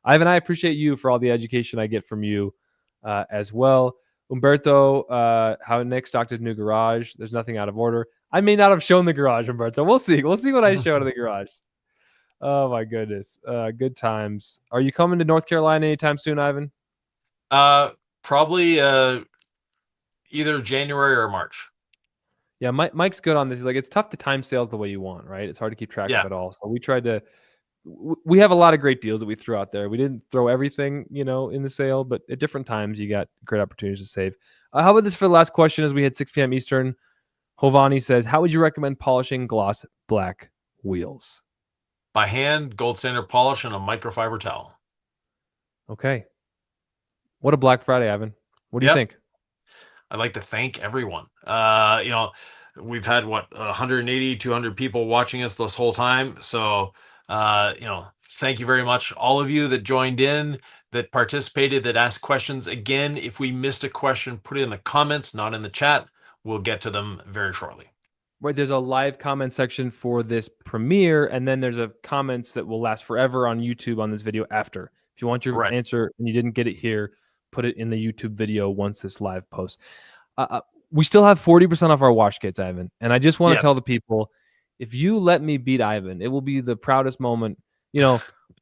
Ivan, I appreciate you for all the education I get from you as well. Umberto, how Nick stocked his new garage. There's nothing out of order. I may not have shown the garage, Umberto. We'll see. We'll see what I show to the garage. Oh, my goodness. Good times. Are you coming to North Carolina anytime soon, Ivan? Probably either January or March. Yeah, Mike's good on this. He's like, it's tough to time sales the way you want, right? It's hard to keep track of it all. So we tried to. We have a lot of great deals that we threw out there. We didn't throw everything, in the sale, but at different times you got great opportunities to save. How about this for the last question as we hit 6 p.m. Eastern? Hovani says, how would you recommend polishing gloss black wheels? By hand, gold standard polish, and a microfiber towel. Okay. What a Black Friday, Ivan. What do you think? I'd like to thank everyone. We've had 180, 200 people watching us this whole time. So, thank you very much. All of you that joined in, that participated, that asked questions. Again, if we missed a question, put it in the comments, not in the chat. We'll get to them very shortly. Right, there's a live comment section for this premiere, and then there's a comments that will last forever on YouTube on this video after. If If you want your Right. answer and you didn't get it here, put it in the YouTube video once this live posts. We still have 40% off our wash kits, Ivan. And I just want to Yes. tell the people, if you let me beat Ivan, it will be the proudest moment. You know,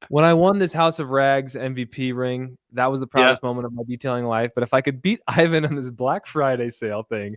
when I won this House of Rags MVP ring, that was the Yeah. proudest moment of my detailing life. But if I could beat Ivan on this Black Friday sale thing,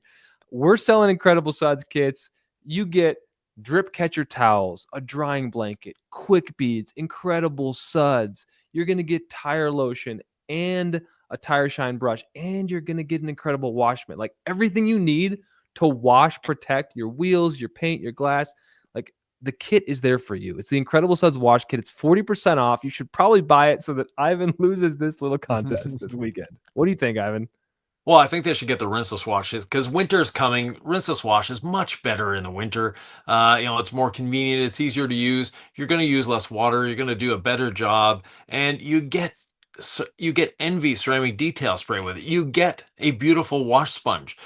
we're selling Incredible Suds kits. You get drip catcher towels, a drying blanket, quick beads, Incredible Suds. You're going to get tire lotion and a tire shine brush, and you're going to get an incredible wash mitt. Like everything you need to wash, protect your wheels, your paint, your glass. Like the kit is there for you. It's the Incredible Suds wash kit. It's 40% off. You should probably buy it so that Ivan loses this little contest this weekend. What do you think, Ivan? Well, I think they should get the rinseless washes because winter's coming. Rinseless wash is much better in the winter. It's more convenient. It's easier to use. You're going to use less water. You're going to do a better job, and you get Envy ceramic detail spray with it. You get a beautiful wash sponge.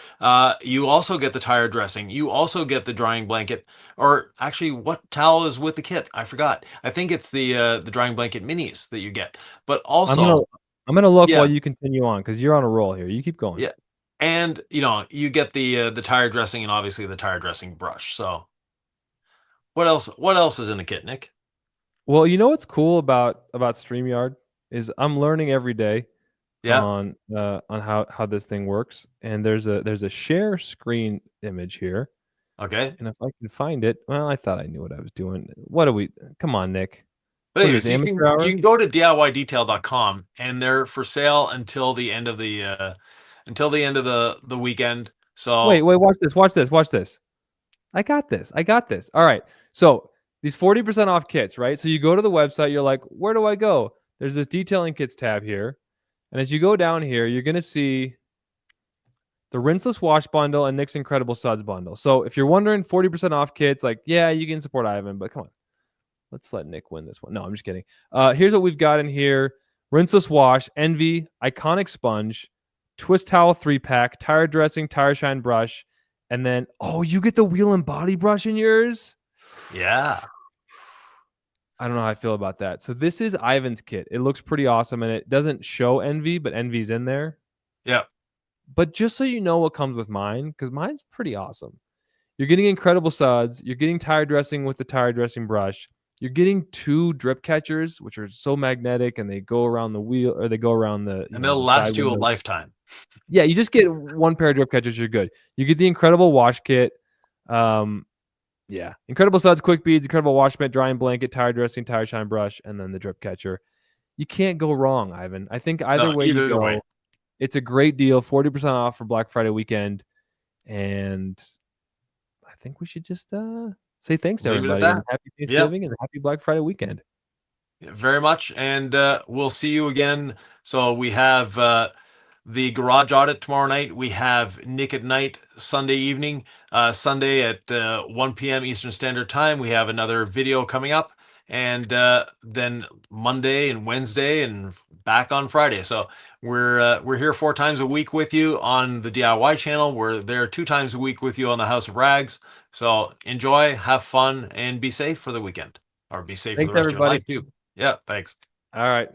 You also get the tire dressing. You also get the drying blanket. Or actually, what towel is with the kit? I forgot. I think it's the drying blanket minis that you get. But I'm gonna also, I'm gonna look while yeah, you continue on because you're on a roll here. You keep going. yeah. And you get the tire dressing and obviously the tire dressing brush. So what else is in the kit, Nick? Well, you know what's cool about StreamYard is I'm learning every day Yeah. on how this thing works. And there's a share screen image here. Okay. And if I can find it, well, I thought I knew what I was doing. What do we? Come on, Nick. But What is anyways, this? Amateur hour? you can go to DIYdetail.com and they're for sale until the end of the weekend. Wait, So watch this. Watch this. Watch this. I got this. I got this. All right. So these 40% off kits, right? So you go to the website. You're like, where do I go? There's this detailing kits tab here, and as you go down here, you're gonna see the Rinseless Wash Bundle and Nick's Incredible Suds Bundle. So if you're wondering, 40% off kits, like, yeah, you can support Ivan, but come on. Let's let Nick win this one. No, I'm just kidding. Here's what we've got in here. Rinseless Wash, Envy, Iconic Sponge, Twist Towel 3-pack, Tire Dressing, Tire Shine Brush, and then, oh, you get the wheel and body brush in yours? yeah. I don't know how I feel about that. So this is Ivan's kit. It looks pretty awesome, and it doesn't show Envy, but Envy's in there. Yeah. But just so you know what comes with mine, because mine's pretty awesome. You're getting Incredible Suds. You're getting tire dressing with the tire dressing brush. You're getting 2 drip catchers, which are so magnetic, and they go around the wheel, or they go around the And they'll the side last you a window. lifetime. Yeah, you just get 1 pair of drip catchers. You're good. You get the Incredible Wash Kit. Yeah, Incredible Suds, quick beads, Incredible Wash Mitt, drying blanket, tire dressing, tire shine brush, and then the drip catcher. You can't go wrong, Ivan. I think either No, way you either go, way. it's a great deal. 40% off for Black Friday weekend, and I think we should just say thanks to Leave it at everybody and that. happy Yeah. Thanksgiving and happy Black Friday weekend. Very much. And we'll see you again. So we have the garage audit tomorrow night. We have Nick at Night Sunday evening. Sunday at 1 p.m. Eastern Standard Time. We have another video coming up. And then Monday and Wednesday and back on Friday. So we're here 4 times a week with you on the DIY channel. We're there 2 times a week with you on the House of Rags. So enjoy, have fun, and be safe for the weekend. Or be safe for the Thanks, rest of your everybody. life too. Yeah, thanks. All right.